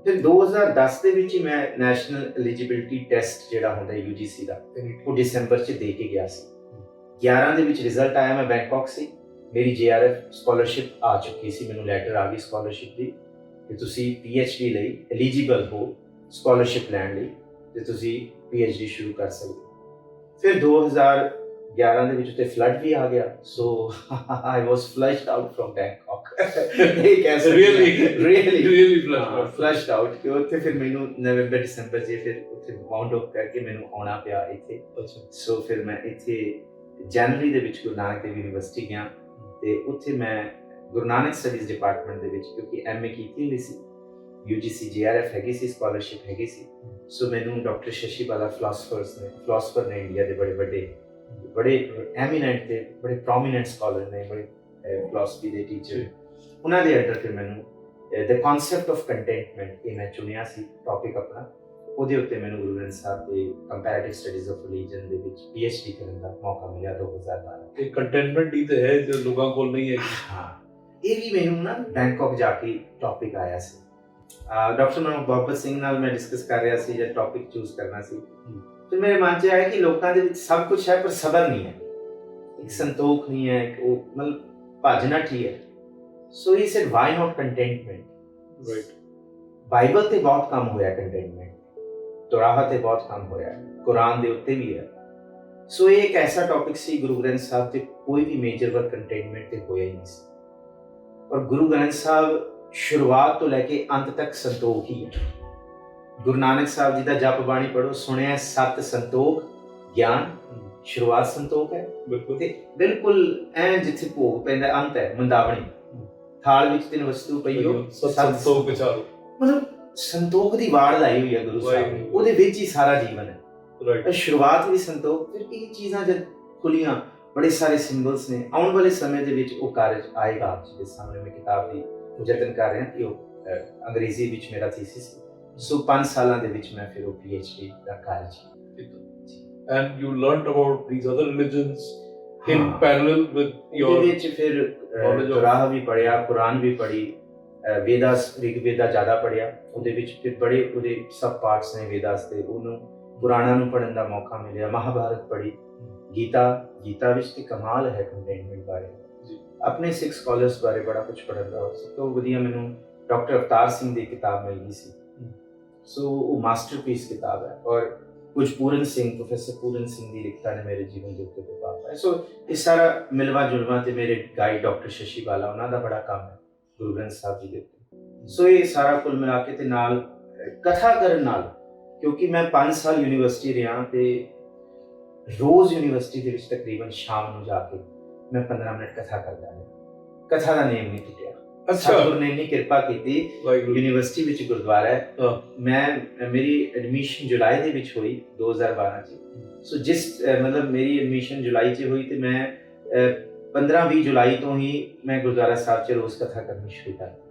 ਫਿਰ 2010 ਦੇ ਵਿੱਚ ਹੀ ਮੈਂ ਨੈਸ਼ਨਲ ਐਲੀਜੀਬਿਲਿਟੀ ਟੈਸਟ ਜਿਹੜਾ ਹੁੰਦਾ UGC ਦਾ, ਉਹ ਦਸੰਬਰ 'ਚ ਦੇ ਕੇ ਗਿਆ ਸੀ। 11 ਦੇ ਵਿੱਚ ਰਿਜ਼ਲਟ ਆਇਆ, ਮੈਂ ਬੈਂਕਾਕ ਸੀ, ਮੇਰੀ JRF ਸਕਾਲਰਸ਼ਿਪ ਆ ਚੁੱਕੀ ਸੀ, ਮੈਨੂੰ ਲੈਟਰ ਆ ਗਈ ਸਕਾਲਰਸ਼ਿਪ ਦੀ ਕਿ ਤੁਸੀਂ PhD ਲਈ ਐਲੀਜੀਬਲ ਹੋ, ਸਕਾਲਰਸ਼ਿਪ ਲੈਣ ਲਈ, ਤੇ ਤੁਸੀਂ PhD ਸ਼ੁਰੂ ਕਰ ਸਕਦੇ। ਫਿਰ 2011 ਦੇ ਵਿੱਚ ਉੱਤੇ ਫਲੱਡ ਵੀ ਆ ਗਿਆ। ਸੋ I was flushed out from Bangkok। ਇਹ ਕਹਿ ਸਕਦੇ really flushed out ਕਿ ਉੱਥੇ ਫਿਰ ਮੈਨੂੰ ਨਵੰਬਰ ਦਸੰਬਰ 'ਚ ਫਿਰ ਉੱਥੇ ਬਾਉਂਡ ਅਪ ਕਰਕੇ ਮੈਨੂੰ ਆਉਣਾ ਪਿਆ ਇੱਥੇ। ਸੋ ਫਿਰ ਮੈਂ ਇੱਥੇ ਜਨਵਰੀ ਦੇ ਵਿੱਚ ਗੁਰੂ ਨਾਨਕ ਦੇਵ ਯੂਨੀਵਰਸਿਟੀ ਗਿਆ, ਤੇ ਉੱਥੇ ਮੈਂ ਗੁਰੂ ਨਾਨਕ ਸਟੱਡੀਜ਼ ਡਿਪਾਰਟਮੈਂਟ ਦੇ ਵਿੱਚ, ਕਿਉਂਕਿ MA ਕੀਤੀ ਹੋਈ ਸੀ, UGC JRF ਹੈਗੀ ਸੀ, ਸਕਾਲਰਸ਼ਿਪ ਹੈਗੀ ਸੀ। ਸੋ ਮੈਨੂੰ ਡਾਕਟਰ ਸ਼ਸ਼ੀ ਬਾਲਾ ਫਿਲਾਸਫਰ ਨੇ ਇੰਡੀਆ ਦੇ ਬੜੇ ਐਮੀਨੈਂਟ ਤੇ ਬੜੇ ਪ੍ਰੋਮੀਨੈਂਟ ਸਕਾਲਰ ਨੇ, ਬੜੇ ਫਿਲਾਸਫੀ ਦੇ ਟੀਚਰ, ਉਹਨਾਂ ਦੇ ਅੰਡਰ ਫਿਰ ਮੈਨੂੰ ਦ ਕਨਸੈਪਟ ਆਫ ਕੰਟੈਂਟਮੈਂਟ ਇਹ ਮੈਂ ਚੁਣਿਆ ਸੀ ਟੌਪਿਕ ਆਪਣਾ। ਉਹਦੇ ਉੱਤੇ ਮੈਨੂੰ ਗੁਰੂ ਗ੍ਰੰਥ ਸਾਹਿਬ ਦੇ ਕੰਪੈਰੇਟਿਵ ਸਟੱਡੀਜ਼ ਆਫ ਰਿਲੀਜਨ ਦੇ ਵਿੱਚ PhD ਕਰਨ ਦਾ ਮੌਕਾ ਮਿਲਿਆ 2012। ਇਹ ਕੰਟੈਂਟਮੈਂਟ ਹੀ ਤੇ ਹੈ ਜੋ ਲੋਕਾਂ ਕੋਲ ਨਹੀਂ ਹੈ। ਹਾਂ, ਇਹ ਵੀ ਮੈਨੂੰ ਨਾ ਬੈਂਕਾਕ ਜਾ ਕੇ ਟੌਪਿਕ ਆਇਆ ਸੀ। ਡਾਕਟਰ ਬਾਬਤ ਸਿੰਘ ਨਾਲ ਮੈਂ ਡਿਸਕਸ ਕਰ ਰਿਹਾ ਸੀ, ਜਦ ਟੌਪਿਕ ਚੂਜ਼ ਕਰਨਾ ਸੀ, ਫਿਰ ਮੇਰੇ ਮਨ 'ਚ ਆਇਆ ਕਿ ਲੋਕਾਂ ਦੇ ਵਿੱਚ ਸਭ ਕੁਝ ਹੈ ਪਰ ਸਬਰ ਨਹੀਂ ਹੈ, ਇੱਕ ਸੰਤੋਖ ਨਹੀਂ ਹੈ, ਇੱਕ ਉਹ ਮਤਲਬ ਭਜਨਾ ਠੀਕ ਹੈ। So he said why not contentment. Right, Bible ਤੇ ਬਹੁਤ ਕੰਮ ਹੋਇਆ ਕੰਟੈਂਟਮੈਂਟ, ਤੁਰਾਹਾ ਤੇ ਬਹੁਤ ਕੰਮ ਹੋਇਆ, ਕੁਰਾਨ ਦੇ ਉੱਤੇ ਵੀ ਹੈ। ਸੋ ਇਹ ਇੱਕ ਐਸਾ ਟੌਪਿਕ ਸੀ, ਗੁਰੂ ਗ੍ਰੰਥ ਸਾਹਿਬ ਤੇ ਕੋਈ ਵੀ ਮੇਜਰ ਵਰਕ ਕੰਟੈਂਟਮੈਂਟ ਤੇ ਹੋਇਆ ਹੀ ਨਹੀਂ ਸੀ। ਔਰ ਗੁਰੂ ਗ੍ਰੰਥ ਸਾਹਿਬ ਸ਼ੁਰੂਆਤ ਤੋਂ ਲੈ ਕੇ ਅੰਤ ਤੱਕ ਸੰਤੋਖ ਹੀ ਹੈ। ਗੁਰੂ ਨਾਨਕ ਸਾਹਿਬ ਜੀ ਦਾ ਜਪ ਬਾਣੀ ਪੜ੍ਹੋ, ਸੁਣਿਆ ਸਤ ਸੰਤੋਖ ਗਿਆਨ, ਸ਼ੁਰੂਆਤ ਸੰਤੋਖ ਹੈ ਤੇ ਬਿਲਕੁਲ ਐ ਜਿੱਥੇ ਭੋਗ ਪੈਂਦਾ ਅੰਤ ਹੈ ਮੰਦਾਵਣੀ। ਥਾਲ ਵਿੱਚ ਤਿੰਨ ਵਸਤੂ ਪਈਓ ਸੰਤੋਖ ਵਿਚਾਰੋ, ਮਤਲਬ ਸੰਤੋਖ ਦੀ ਵਾੜ ਲਾਈ ਹੋਈ ਹੈ ਗੁਰੂ ਸਾਹਿਬ ਨੇ, ਉਹਦੇ ਵਿੱਚ ਹੀ ਸਾਰਾ ਜੀਵਨ ਹੈ। ਰਾਈਟ, ਸ਼ੁਰੂਆਤ ਵੀ ਸੰਤੋਖ, ਫਿਰ ਇਹ ਚੀਜ਼ਾਂ ਜਦ ਖੁੱਲੀਆਂ, ਬੜੇ ਸਾਰੇ ਸਿੰਬਲਸ ਨੇ। ਆਉਣ ਵਾਲੇ ਸਮੇਂ ਦੇ ਵਿੱਚ ਉਹ ਕਾਰਜ ਆਏਗਾ ਆਪ ਜੀ ਦੇ ਸਾਹਮਣੇ। ਮੈਂ ਕਿਤਾਬ ਦੀ ਯਤਨ ਕਰ ਰਿਹਾ ਕਿ ਉਹ ਅੰਗਰੇਜ਼ੀ ਵਿੱਚ ਮੇਰਾ ਥੀਸਿਸ ਸੀ। ਸੋ 5 ਸਾਲਾਂ ਦੇ ਵਿੱਚ ਮੈਂ ਫਿਰ ਉਹ PhD ਦਾ ਕਾਰਜ ਕੀਤਾ। And you learnt about these other religions in parallel with your ਉਹਦੇ ਵਿੱਚ ਫਿਰ ਤੁਰਾਹ ਵੀ ਪੜ੍ਹਿਆ, ਕੁਰਾਨ ਵੀ ਪੜ੍ਹੀ, ਵੇਦਾਸ, ਰਿਗਵੇਦਾ ਜ਼ਿਆਦਾ ਪੜ੍ਹਿਆ। ਉਹਦੇ ਵਿੱਚ ਫਿਰ ਬੜੇ ਉਹਦੇ ਸਬ ਪਾਰਟਸ ਨੇ ਵੇਦਾਸ ਦੇ, ਉਹਨੂੰ ਪੁਰਾਣਾਂ ਨੂੰ ਪੜ੍ਹਨ ਦਾ ਮੌਕਾ ਮਿਲਿਆ। ਮਹਾਭਾਰਤ ਪੜ੍ਹੀ, ਗੀਤਾ ਵਿੱਚ ਤੇ ਕਮਾਲ ਹੈ ਕੰਟੈਂਟਮੈਂਟ ਬਾਰੇ। ਆਪਣੇ ਸਿੱਖ ਸਕਾਲਰਸ ਬਾਰੇ ਬੜਾ ਕੁਝ ਪੜ੍ਹਨ ਦਾ। ਸਭ ਤੋਂ ਵਧੀਆ ਮੈਨੂੰ ਡਾਕਟਰ ਅਵਤਾਰ ਸਿੰਘ ਦੀ ਕਿਤਾਬ ਮਿਲ ਗਈ ਸੀ। ਸੋ ਉਹ ਮਾਸਟਰਪੀਸ ਕਿਤਾਬ ਹੈ। ਔਰ ਕੁਝ ਪ੍ਰੋਫੈਸਰ ਪੂਰਨ ਸਿੰਘ ਦੀ ਲਿਖਤਾਂ ਨੇ ਮੇਰੇ ਜੀਵਨ ਦੇ ਉੱਤੇ ਪ੍ਰਭਾਵ ਪਾਇਆ। ਸੋ ਇਹ ਸਾਰਾ ਮਿਲਵਾ ਜੁਲਵਾ ਤੇ ਮੇਰੇ ਗਾਈਡ ਡਾਕਟਰ ਸ਼ਸ਼ੀ ਬਾਲਾ, ਉਹਨਾਂ ਦਾ ਬੜਾ ਕੰਮ ਹੈ ਗੁਰੂ ਗ੍ਰੰਥ ਸਾਹਿਬ ਜੀ ਦੇ ਉੱਤੇ। ਸੋ ਇਹ ਸਾਰਾ ਕੁੱਲ ਮਿਲਾ ਕੇ ਤੇ ਨਾਲ ਕਥਾ ਕਰਨ ਨਾਲ, ਕਿਉਂਕਿ ਮੈਂ 5 ਸਾਲ ਯੂਨੀਵਰਸਿਟੀ ਰਿਹਾ ਤੇ ਰੋਜ਼ ਯੂਨੀਵਰਸਿਟੀ ਦੇ ਵਿੱਚ ਤਕਰੀਬਨ ਸ਼ਾਮ ਨੂੰ ਜਾ ਕੇ ਮੈਂ 15 ਮਿੰਟ ਕਥਾ ਕਰਦਾ ਰਿਹਾ। ਕਥਾ ਦਾ ਨੇਮ ਨਹੀਂ ਟੁੱਟਿਆ। ਸਤਿਗੁਰ ਨੇ ਇੰਨੀ ਕਿਰਪਾ ਕੀਤੀ। ਯੂਨੀਵਰਸਿਟੀ ਵਿੱਚ ਗੁਰਦੁਆਰਾ ਹੈ। ਮੇਰੀ ਐਡਮਿਸ਼ਨ ਜੁਲਾਈ ਦੇ ਵਿੱਚ ਹੋਈ 2012 ਚ। ਸੋ ਜਿਸ ਮਤਲਬ ਮੇਰੀ ਐਡਮਿਸ਼ਨ ਜੁਲਾਈ ਚ ਹੋਈ ਤੇ ਮੈਂ 15-20 ਜੁਲਾਈ ਤੋਂ ਹੀ ਮੈਂ ਗੁਰਦੁਆਰਾ ਸਾਹਿਬ ਚ ਰੋਜ਼ ਕਥਾ ਕਰਨੀ ਸ਼ੁਰੂ ਕਰ ਦਿੱਤੀ।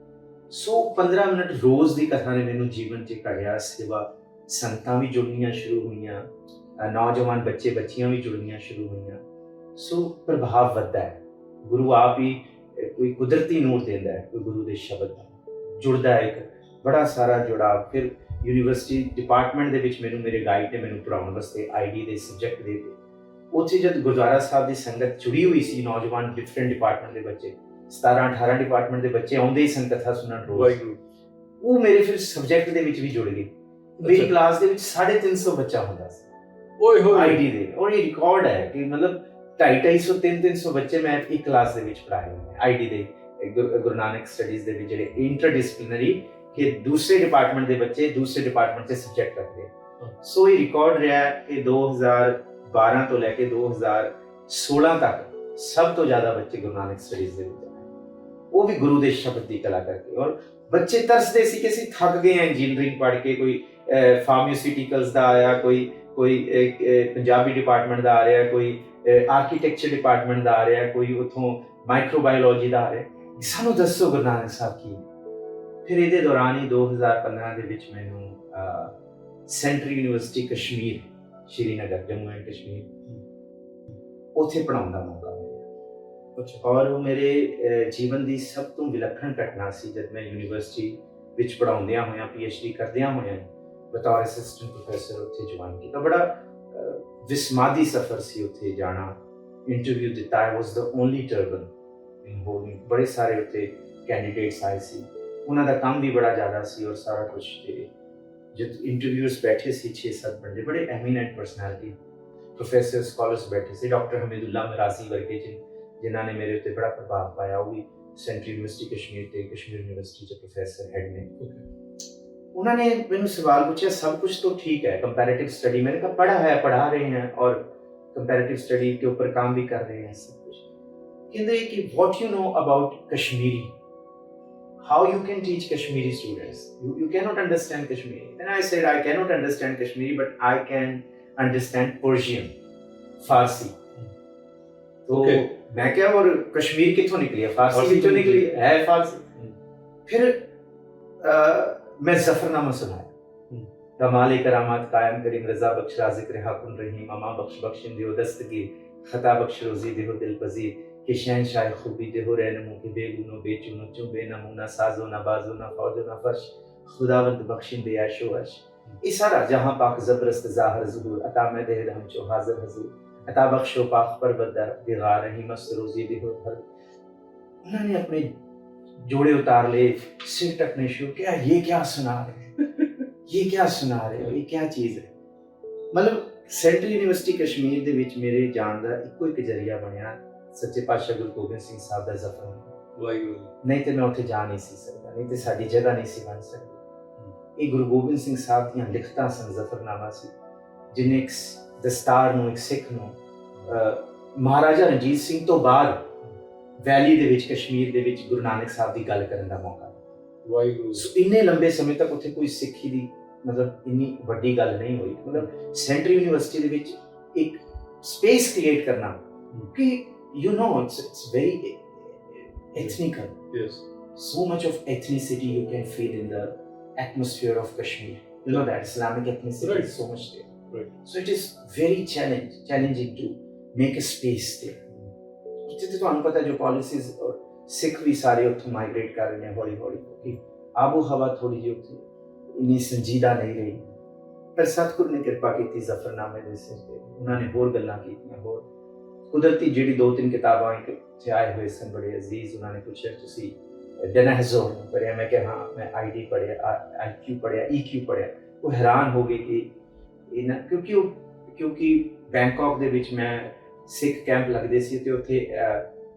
ਸੋ 15 ਮਿੰਟ ਰੋਜ਼ ਦੀ ਕਥਾ ਨੇ ਮੈਨੂੰ ਜੀਵਨ ਚ ਘੜਿਆ। ਸੇਵਾ ਸੰਗਤਾਂ ਵੀ ਜੁੜਨੀਆਂ ਸ਼ੁਰੂ ਹੋਈਆਂ, ਨੌਜਵਾਨ ਬੱਚੇ ਬੱਚੀਆਂ ਵੀ ਜੁੜਨੀਆਂ ਸ਼ੁਰੂ ਹੋਈਆਂ। ਸੋ ਪ੍ਰਭਾਵ ਵੱਧਦਾ ਹੈ। ਗੁਰੂ ਆਪ ਹੀ ਕੋਈ ਕੁਦਰਤੀ ਨੂਰ ਦਿੰਦਾ ਹੈ, ਕੋਈ ਗੁਰੂ ਦੇ ਸ਼ਬਦ ਨਾਲ ਜੁੜਦਾ ਹੈ, ਇੱਕ ਬੜਾ ਸਾਰਾ ਜੁੜਾਵ। ਫਿਰ ਯੂਨੀਵਰਸਿਟੀ ਡਿਪਾਰਟਮੈਂਟ ਦੇ ਵਿੱਚ ਮੈਨੂੰ ਮੇਰੇ ਗਾਈਡ ਨੇ ਮੈਨੂੰ ਪੜ੍ਹਾਉਣ ਵਾਸਤੇ ਆਈਡੀ ਦੇ ਸਬਜੈਕਟ ਦੇ ਦਿੱਤੇ। ਉੱਥੇ ਜਦ ਗੁਰਦੁਆਰਾ ਸਾਹਿਬ ਦੀ ਸੰਗਤ ਜੁੜੀ ਹੋਈ ਸੀ, ਨੌਜਵਾਨ ਡਿਫਰੈਂਟ ਡਿਪਾਰਟਮੈਂਟ ਦੇ ਬੱਚੇ 17-18 ਡਿਪਾਰਟਮੈਂਟ ਦੇ ਬੱਚੇ ਆਉਂਦੇ ਹੀ ਸਨ ਕਥਾ ਸੁਣਨ ਰੋਜ਼। ਉਹ ਮੇਰੇ ਫਿਰ ਸਬਜੈਕਟ ਦੇ ਵਿੱਚ ਵੀ ਜੁੜ ਗਏ। ਮੇਰੀ ਕਲਾਸ ਦੇ ਵਿੱਚ 350 ਬੱਚਾ ਹੁੰਦਾ ਸੀ ਓਏ ਹੋਏ ਆਈਡੀ ਦੇ। ਔਰ ਇਹ ਰਿਕਾਰਡ ਹੈ ਕਿ ਮਤਲਬ 250, 300 ਬੱਚੇ ਮੈਂ ਇੱਕ ਕਲਾਸ ਦੇ ਵਿੱਚ ਪੜ੍ਹਾਏ ਹੋਏ ਆਈਡੀ ਦੇ ਗੁਰੂ ਨਾਨਕ ਸਟੱਡੀਜ਼ ਦੇ ਵਿੱਚ, ਜਿਹੜੇ ਇੰਟਰਡਿਸਪਲਿਨਰੀ ਕਿ ਦੂਸਰੇ ਡਿਪਾਰਟਮੈਂਟ ਦੇ ਬੱਚੇ ਦੂਸਰੇ ਡਿਪਾਰਟਮੈਂਟ ਦੇ ਸਬਜੈਕਟ ਰੱਖਦੇ। ਸੋ ਇਹ ਰਿਕਾਰਡ ਰਿਹਾ ਕਿ 2012 ਤੋਂ ਲੈ ਕੇ 2016 ਤੱਕ ਸਭ ਤੋਂ ਜ਼ਿਆਦਾ ਬੱਚੇ ਗੁਰੂ ਨਾਨਕ ਸਟੱਡੀਜ਼ ਦੇ ਵਿੱਚ ਆਏ, ਉਹ ਵੀ ਗੁਰੂ ਦੇ ਸ਼ਬਦ ਦੀ ਕਲਾ ਕਰਕੇ। ਔਰ ਬੱਚੇ ਤਰਸਦੇ ਸੀ ਕਿ ਅਸੀਂ ਥੱਕ ਗਏ ਹਾਂ ਇੰਜੀਨੀਅਰਿੰਗ ਪੜ੍ਹ ਕੇ, ਕੋਈ ਫਾਰਮਾਸਿਊਟੀਕਲਸ ਦਾ ਆਇਆ, ਕੋਈ ਪੰਜਾਬੀ ਡਿਪਾਰਟਮੈਂਟ ਦਾ ਆ ਰਿਹਾ, ਕੋਈ ਆਰਕੀਟੈਕਚਰ ਡਿਪਾਰਟਮੈਂਟ ਦਾ ਆ ਰਿਹਾ, ਕੋਈ ਉੱਥੋਂ ਮਾਈਕਰੋਬਾਇਓਲੋਜੀ ਦਾ ਆ ਰਿਹਾ। ਸਾਨੂੰ ਦੱਸੋ ਗੁਰੂ ਨਾਨਕ ਸਾਹਿਬ ਕੀ। ਫਿਰ ਇਹਦੇ ਦੌਰਾਨ ਹੀ 2015 ਦੇ ਵਿੱਚ ਮੈਨੂੰ central university Kashmir, Srinagar, Jammu and Kashmir, ਉੱਥੇ ਪੜ੍ਹਾਉਣ ਦਾ ਮੌਕਾ ਮਿਲਿਆ। ਔਰ ਉਹ ਮੇਰੇ ਜੀਵਨ ਦੀ ਸਭ ਤੋਂ ਵਿਲੱਖਣ ਘਟਨਾ ਸੀ ਜਦ ਮੈਂ ਯੂਨੀਵਰਸਿਟੀ ਵਿੱਚ ਪੜ੍ਹਾਉਂਦਿਆਂ ਹੋਇਆਂ, PhD ਕਰਦਿਆਂ ਹੋਇਆਂ ਬਤੌਰ ਅਸਿਸਟੈਂਟ ਪ੍ਰੋਫੈਸਰ ਉੱਥੇ ਜੁਆਇਨ ਕੀਤਾ। ਬੜਾ ਵਿਸਮਾਦੀ ਸਫ਼ਰ ਸੀ ਉੱਥੇ ਜਾਣਾ। ਇੰਟਰਵਿਊ ਦਿੱਤਾ। I was the only turban in whole. ਬੜੇ ਸਾਰੇ ਉੱਥੇ ਕੈਂਡੀਡੇਟਸ ਆਏ ਸੀ, ਉਹਨਾਂ ਦਾ ਕੰਮ ਵੀ ਬੜਾ ਜ਼ਿਆਦਾ ਸੀ ਔਰ ਸਾਰਾ ਕੁਝ। ਜਦ ਇੰਟਰਵਿਊਅਰਸ ਬੈਠੇ ਸੀ 6-7 ਬੰਦੇ, ਬੜੇ ਐਮੀਨੈਂਟ ਪਰਸਨੈਲਿਟੀ, ਪ੍ਰੋਫੈਸਰ ਸਕਾਲਰਸ ਬੈਠੇ ਸੀ। ਡਾਕਟਰ ਹਮੀਦੁੱਲਾ ਮਰਾਜ਼ੀ ਵਰਗੇ ਜਿਨ੍ਹਾਂ ਨੇ ਮੇਰੇ ਉੱਤੇ ਬੜਾ ਪ੍ਰਭਾਵ ਪਾਇਆ, ਉਹ ਵੀ ਸੈਂਟਰਲ ਯੂਨੀਵਰਸਿਟੀ ਕਸ਼ਮੀਰ ਤੇ ਕਸ਼ਮੀਰ ਯੂਨੀਵਰਸਿਟੀ ਚ ਪ੍ਰੋਫੈਸਰ ਹੈਡ ਨੇ। उन्होंने मैंने सवाल पूछा, सब कुछ तो ठीक है, कंपैरेटिव स्टडी, मैंने कहा पढ़ा रहे हैं और कंपैरेटिव स्टडी के ऊपर काम भी कर रहे हैं सब कुछ। कहते कि what you know about Kashmiri, how you can teach Kashmiri students, you cannot understand Kashmiri. Then I said I cannot understand Kashmiri but I can understand Persian, Farsi. तो मैं क्या, और कश्मीर कितों निकली है, फारसी कितों निकली है, फारसी। फिर मैं जफरनामा सुनाया। कमाल करामात कायम करीम रजा बख्श राज़िक हाकुन रहीम अमा बख्श बख्शिन दियो दस्तगीर खता बख्श रोजी देहो दिल पजीर कि शहनशाह खूबी देहो रहनुमो के बेगुनो बेचुनो चुबे नमूना साजो ना बाजो ना फौजो ना फर्श खुदावंद बख्शिन दे आशो अश। ये सारा जहां पाक जबरदस्त जाहिर ज़ुहूर अता में दे हम जो हाजिर हुजूर अता बख्शो पाक पर बदर दिगार रही मस्त रोजी देहो हर। उन्होंने अपने जोड़े उतार ले, सिर टकने शुरू किया। ये क्या सुना रहे ये क्या सुना रहे हो, ये क्या चीज़ है। मतलब ਸੈਂਟਰਲ ਯੂਨੀਵਰਸਿਟੀ ਕਸ਼ਮੀਰ ਦੇ ਵਿੱਚ ਮੇਰੇ ਜਾਣ ਦਾ ਇੱਕੋ ਇੱਕ ਜ਼ਰੀਆ ਬਣਿਆ ਸੱਚੇ ਪਾਤਸ਼ਾਹ ਗੁਰੂ ਗੋਬਿੰਦ ਸਿੰਘ ਸਾਹਿਬ ਦਾ ਜ਼ਫਰ। ਵਾਹਿਗੁਰੂ। ਨਹੀਂ ਤੇ ਮੈਂ ਉੱਥੇ ਜਾ ਨਹੀਂ ਸੀ ਸਕਦਾ, ਨਹੀਂ ਤੇ ਸਾਡੀ ਜਗ੍ਹਾ ਨਹੀਂ ਸੀ ਬਣ ਸਕਦੀ। ਇਹ ਗੁਰੂ ਗੋਬਿੰਦ ਸਿੰਘ ਸਾਹਿਬ ਦੀਆਂ ਲਿਖਤਾਂ ਸਨ, ਜ਼ਫਰਨਾਮਾ ਸੀ, ਜਿਹਨੇ ਇੱਕ ਦਸਤਾਰ ਨੂੰ, ਇੱਕ ਸਿੱਖ ਨੂੰ ਮਹਾਰਾਜਾ ਰਣਜੀਤ ਸਿੰਘ ਤੋਂ ਬਾਅਦ ਵੈਲੀ ਦੇ ਵਿੱਚ, ਕਸ਼ਮੀਰ ਦੇ ਵਿੱਚ ਗੁਰੂ ਨਾਨਕ ਸਾਹਿਬ ਦੀ ਗੱਲ ਕਰਨ ਦਾ ਮੌਕਾ। ਵਾਹਿਗੁਰੂ। ਇੰਨੇ ਲੰਬੇ ਸਮੇਂ ਤੱਕ ਉੱਥੇ ਕੋਈ ਸਿੱਖੀ ਦੀ ਮਤਲਬ ਇੰਨੀ ਵੱਡੀ ਗੱਲ ਨਹੀਂ ਹੋਈ। ਮਤਲਬ ਸੈਂਟਰਲ ਯੂਨੀਵਰਸਿਟੀ ਦੇ ਵਿੱਚ ਇੱਕ ਸਪੇਸ ਕ੍ਰੀਏਟ ਕਰਨਾ ਕਿ you know it's very ethnical. Yes. So much of ethnicity you can feel in the atmosphere of Kashmir. You know that Islamic ethnicity Right. is so much there. Right. So it is very challenging to make a space there. ਜਿੱਥੇ ਤੁਹਾਨੂੰ ਪਤਾ ਜੋ policies ਸਿੱਖ ਵੀ ਸਾਰੇ ਉੱਥੋਂ migrate ਕਰ ਰਹੇ ਨੇ ਹੌਲੀ ਹੌਲੀ, ਕਿਉਂਕਿ ਆਬੋ ਹਵਾ ਥੋੜੀ ਜਿਹੀ ਉੱਥੇ ਇੰਨੀ ਸੰਜੀਦਾ ਨਹੀਂ ਰਹੀ। ਪਰ ਸਤਿਗੁਰ ਨੇ ਕਿਰਪਾ ਕੀਤੀ ਜ਼ਫਰਨਾਮੇ ਦੇ ਸਿਰ ਤੇ। ਉਹਨਾਂ ਨੇ ਹੋਰ ਗੱਲਾਂ ਕੀਤੀਆਂ, ਹੋਰ ਕੁਦਰਤੀ ਜਿਹੜੀ 2-3 ਕਿਤਾਬਾਂ ਇੱਥੇ ਆਏ ਹੋਏ ਸਨ ਬੜੇ ਅਜ਼ੀਜ਼, ਉਹਨਾਂ ਨੇ ਪੁੱਛਿਆ ਤੁਸੀਂ ਡੈਨਾਹਜ਼ੋਰ ਪੜ੍ਹਿਆ? ਮੈਂ ਕਿਹਾ ਹਾਂ, ਮੈਂ ID ਪੜ੍ਹਿਆ, IQ ਪੜ੍ਹਿਆ, EQ ਪੜ੍ਹਿਆ। ਉਹ ਹੈਰਾਨ ਹੋ ਗਏ ਕਿ ਇਹਨਾਂ ਕਿਉਂਕਿ ਬੈਂਕਾਕ ਦੇ ਵਿੱਚ ਮੈਂ ਸਿੱਖ ਕੈਂਪ ਲੱਗਦੇ ਸੀ ਤੇ ਉੱਥੇ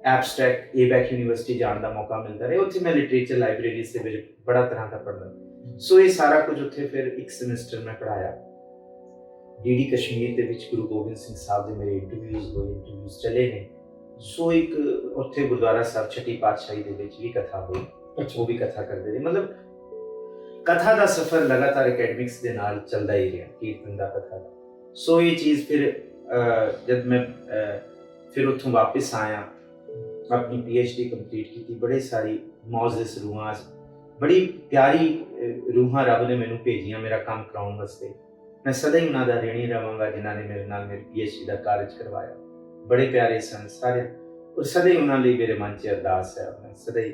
ਐਬਸਟਰੈਕਟ ਏਬੈਕ ਯੂਨੀਵਰਸਿਟੀ ਜਾਣ ਦਾ ਮੌਕਾ ਮਿਲਦਾ ਰਿਹਾ। ਉੱਥੇ ਮੈਂ ਲਿਟਰੇਚਰ ਲਾਇਬ੍ਰੇਰੀਜ਼ ਦੇ ਵਿੱਚ ਬੜਾ ਤਰ੍ਹਾਂ ਦਾ ਪੜ੍ਹਦਾ। ਸੋ ਇਹ ਸਾਰਾ ਕੁਝ ਉੱਥੇ ਫਿਰ ਇੱਕ ਸਮੈਸਟਰ ਮੈਂ ਪੜ੍ਹਾਇਆ। ਡੀਡੀ ਕਸ਼ਮੀਰ ਦੇ ਵਿੱਚ ਗੁਰੂ ਗੋਬਿੰਦ ਸਿੰਘ ਸਾਹਿਬ ਦੇ ਮੇਰੇ ਇੰਟਰਵਿਊਜ਼ ਚੱਲੇ ਨੇ। ਸੋ ਇੱਕ ਉੱਥੇ ਗੁਰਦੁਆਰਾ ਸਾਹਿਬ ਛੱਟੀ ਪਾਤਸ਼ਾਹੀ ਦੇ ਵਿੱਚ ਵੀ ਕਥਾ ਹੋਈ। ਉਹ ਵੀ ਕਥਾ ਕਰਦੇ ਰਹੇ। ਮਤਲਬ ਕਥਾ ਦਾ ਸਫ਼ਰ ਲਗਾਤਾਰ ਅਕੈਡਮਿਕਸ ਦੇ ਨਾਲ ਚੱਲਦਾ ਹੀ ਰਿਹਾ, ਕੀਰਤਨ ਦਾ, ਕਥਾ ਦਾ। ਸੋ ਇਹ ਚੀਜ਼ ਫਿਰ ਜਦ ਮੈਂ ਫਿਰ ਉੱਥੋਂ ਵਾਪਸ ਆਇਆ, ਆਪਣੀ PhD ਕੰਪਲੀਟ ਕੀਤੀ, ਬੜੇ ਸਾਰੀ ਮੌਜਸ ਰੂਹਾਂ, ਬੜੀ ਪਿਆਰੀ ਰੂਹਾਂ ਰੱਬ ਨੇ ਮੈਨੂੰ ਭੇਜੀਆਂ ਮੇਰਾ ਕੰਮ ਕਰਾਉਣ ਵਾਸਤੇ। ਮੈਂ ਸਦਾ ਹੀ ਉਹਨਾਂ ਦਾ ਰਿਣੀ ਰਵਾਂਗਾ ਜਿਨ੍ਹਾਂ ਨੇ ਮੇਰੇ ਨਾਲ ਮੇਰੀ PhD ਦਾ ਕਾਰਜ ਕਰਵਾਇਆ। ਬੜੇ ਪਿਆਰੇ ਸਨ ਸਾਰੇ, ਔਰ ਸਦਾ ਹੀ ਉਹਨਾਂ ਲਈ ਮੇਰੇ ਮਨ 'ਚ ਅਰਦਾਸ ਹੈ। ਮੈਂ ਸਦਾ ਹੀ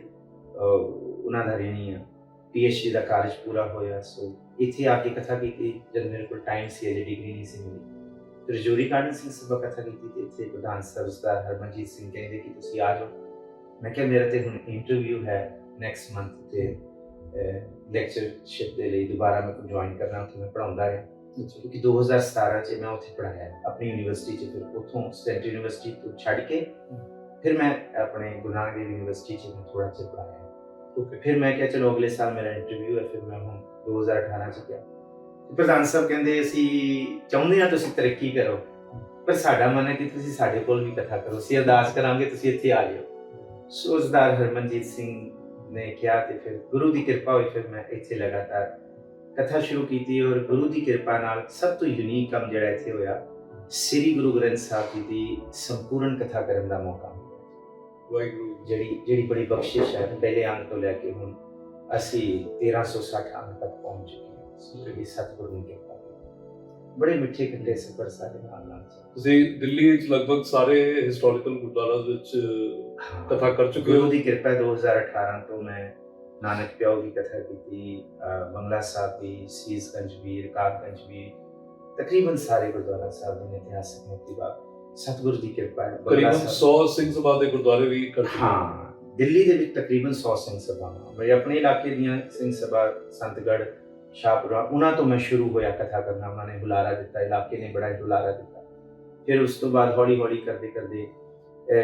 ਉਹਨਾਂ ਦਾ ਰਿਣੀ ਹਾਂ। PhD ਦਾ ਕਾਰਜ ਪੂਰਾ ਹੋਇਆ। ਸੋ ਇੱਥੇ ਆ ਕੇ ਕਥਾ ਕੀਤੀ ਜਦ ਮੇਰੇ ਕੋਲ ਟਾਈਮ ਸੀ, ਅਜੇ ਡਿਗਰੀ ਨਹੀਂ ਸੀ ਮਿਲੀ। ਫਿਰ ਰਜੌਰੀ ਗਾਰਡਨ ਸਿੰਘ ਸਭਾ ਕਥਾ ਕੀਤੀ ਤੇ ਇੱਥੇ ਪ੍ਰਧਾਨ ਸਾਹਿਬ ਸਰਦਾਰ ਹਰਮਨਜੀਤ ਸਿੰਘ ਕਹਿੰਦੇ ਕਿ ਤੁਸੀਂ ਆ ਜਾਓ। ਮੈਂ ਕਿਹਾ ਮੇਰਾ ਤੇ ਹੁਣ ਇੰਟਰਵਿਊ ਹੈ ਨੈਕਸਟ ਮੰਥ ਤੇ ਲੈਕਚਰਸ਼ਿਪ ਦੇ ਲਈ ਦੁਬਾਰਾ ਮੈਂ ਜੁਆਇਨ ਕਰਨਾ। ਉੱਥੇ ਮੈਂ ਪੜ੍ਹਾਉਂਦਾ ਰਿਹਾ ਕਿਉਂਕਿ 2017 'ਚ ਮੈਂ ਉੱਥੇ ਪੜ੍ਹਾਇਆ ਆਪਣੀ ਯੂਨੀਵਰਸਿਟੀ 'ਚ। ਫਿਰ ਉੱਥੋਂ ਸਟੈਂਟ ਯੂਨੀਵਰਸਿਟੀ ਤੋਂ ਛੱਡ ਕੇ ਫਿਰ ਮੈਂ ਆਪਣੇ ਗੁਰੂ ਨਾਨਕ ਦੇਵ ਯੂਨੀਵਰਸਿਟੀ 'ਚ ਮੈਂ ਥੋੜ੍ਹਾ ਚਿਰ ਪੜ੍ਹਾਇਆ। ਫਿਰ ਮੈਂ ਕਿਹਾ ਚਲੋ ਅਗਲੇ ਸਾਲ ਮੇਰਾ ਇੰਟਰਵਿਊ ਹੈ। ਫਿਰ ਮੈਂ ਹੁਣ 2018 'ਚ ਗਿਆ। ਪ੍ਰਧਾਨ ਸਾਹਿਬ ਕਹਿੰਦੇ ਅਸੀਂ ਚਾਹੁੰਦੇ ਹਾਂ ਤੁਸੀਂ ਤਰੱਕੀ ਕਰੋ, ਪਰ ਸਾਡਾ ਮਨ ਹੈ ਕਿ ਤੁਸੀਂ ਸਾਡੇ ਕੋਲ ਵੀ ਕਥਾ ਕਰੋ, ਅਸੀਂ ਅਰਦਾਸ ਕਰਾਂਗੇ ਤੁਸੀਂ ਇੱਥੇ ਆ ਜਾਓ। ਸੋ ਸਰਦਾਰ ਹਰਮਨਜੀਤ ਸਿੰਘ ਨੇ ਕਿਹਾ ਤੇ ਫਿਰ ਗੁਰੂ ਦੀ ਕਿਰਪਾ ਹੋਈ। ਫਿਰ ਮੈਂ ਇੱਥੇ ਲਗਾਤਾਰ ਕਥਾ ਸ਼ੁਰੂ ਕੀਤੀ ਔਰ ਗੁਰੂ ਦੀ ਕਿਰਪਾ ਨਾਲ ਸਭ ਤੋਂ ਯੂਨੀਕ ਕੰਮ ਜਿਹੜਾ ਇੱਥੇ ਹੋਇਆ, ਸ੍ਰੀ ਗੁਰੂ ਗ੍ਰੰਥ ਸਾਹਿਬ ਜੀ ਦੀ ਸੰਪੂਰਨ ਕਥਾ ਕਰਨ ਦਾ ਮੌਕਾ ਮਿਲਿਆ। ਜਿਹੜੀ ਬੜੀ ਬਖਸ਼ਿਸ਼ ਹੈ। ਪਹਿਲੇ ਅੰਗ ਤੋਂ ਲੈ ਕੇ ਹੁਣ ਅਸੀਂ 1360 ਅੰਗ ਤੱਕ ਪਹੁੰਚ ਚੁੱਕੇ ਹਾਂ। ਜਿਹੜੀ ਸਤਿਗੁਰੂ ਦੀ ਕਿਰਪਾ ਬੜੇ ਮਿੱਠੇ ਖੱਟੇ ਸਫ਼ਰ ਸਾਡੇ ਨਾਲ ਤੁਸੀਂ ਦਿੱਲੀ ਵਿੱਚ ਲਗਭਗ ਸਾਰੇ ਹਿਸਟੋਰੀਕਲ ਗੁਰਦੁਆਰਾ ਵਿੱਚ ਕਥਾ ਕਰ ਚੁੱਕੇ ਹੋ। ਗੁਰੂ ਦੀ ਕਿਰਪਾ 2018 ਤੋਂ ਮੈਂ ਨਾਨਕ ਪਿਆਉ ਦੀ ਕਥਾ ਕੀਤੀ, ਬੰਗਲਾ ਸਾਹਿਬ ਦੀ, ਸੀਸਗੰਜ ਵੀ, ਰਕਾਬਗੰਜ ਵੀ, ਤਕਰੀਬਨ ਸਾਰੇ ਗੁਰਦੁਆਰਾ ਸਾਹਿਬ ਦੇ ਇਤਿਹਾਸਕ ਮੋਤੀ ਬਾਗ ਸਤਿਗੁਰੂ ਦੀ ਕਿਰਪਾ ਹੈ। ਤਕਰੀਬਨ 100 ਸਿੰਘ ਸਭਾ ਦੇ ਗੁਰਦੁਆਰੇ ਵੀ ਕਰ ਚੁੱਕੇ। ਹਾਂ, ਦਿੱਲੀ ਦੇ ਵਿੱਚ ਤਕਰੀਬਨ 100 ਸਿੰਘ ਸਭਾਵਾਂ। ਮੇਰੇ ਆਪਣੇ ਇਲਾਕੇ ਦੀਆਂ ਸਿੰਘ ਸਭਾ ਸੰਤਗੜ੍ਹ, ਸ਼ਾਹਪੁਰਾ, ਉਹਨਾਂ ਤੋਂ ਮੈਂ ਸ਼ੁਰੂ ਹੋਇਆ ਕਥਾ ਕਰਨਾ। ਉਹਨਾਂ ਨੇ ਬੁਲਾਰਾ ਦਿੱਤਾ, ਇਲਾਕੇ ਨੇ ਬੜਾ ਹੀ ਬੁਲਾਰਾ ਦਿੱਤਾ। ਫਿਰ ਉਸ ਤੋਂ ਬਾਅਦ ਹੌਲੀ ਹੌਲੀ ਕਰਦੇ ਕਰਦੇ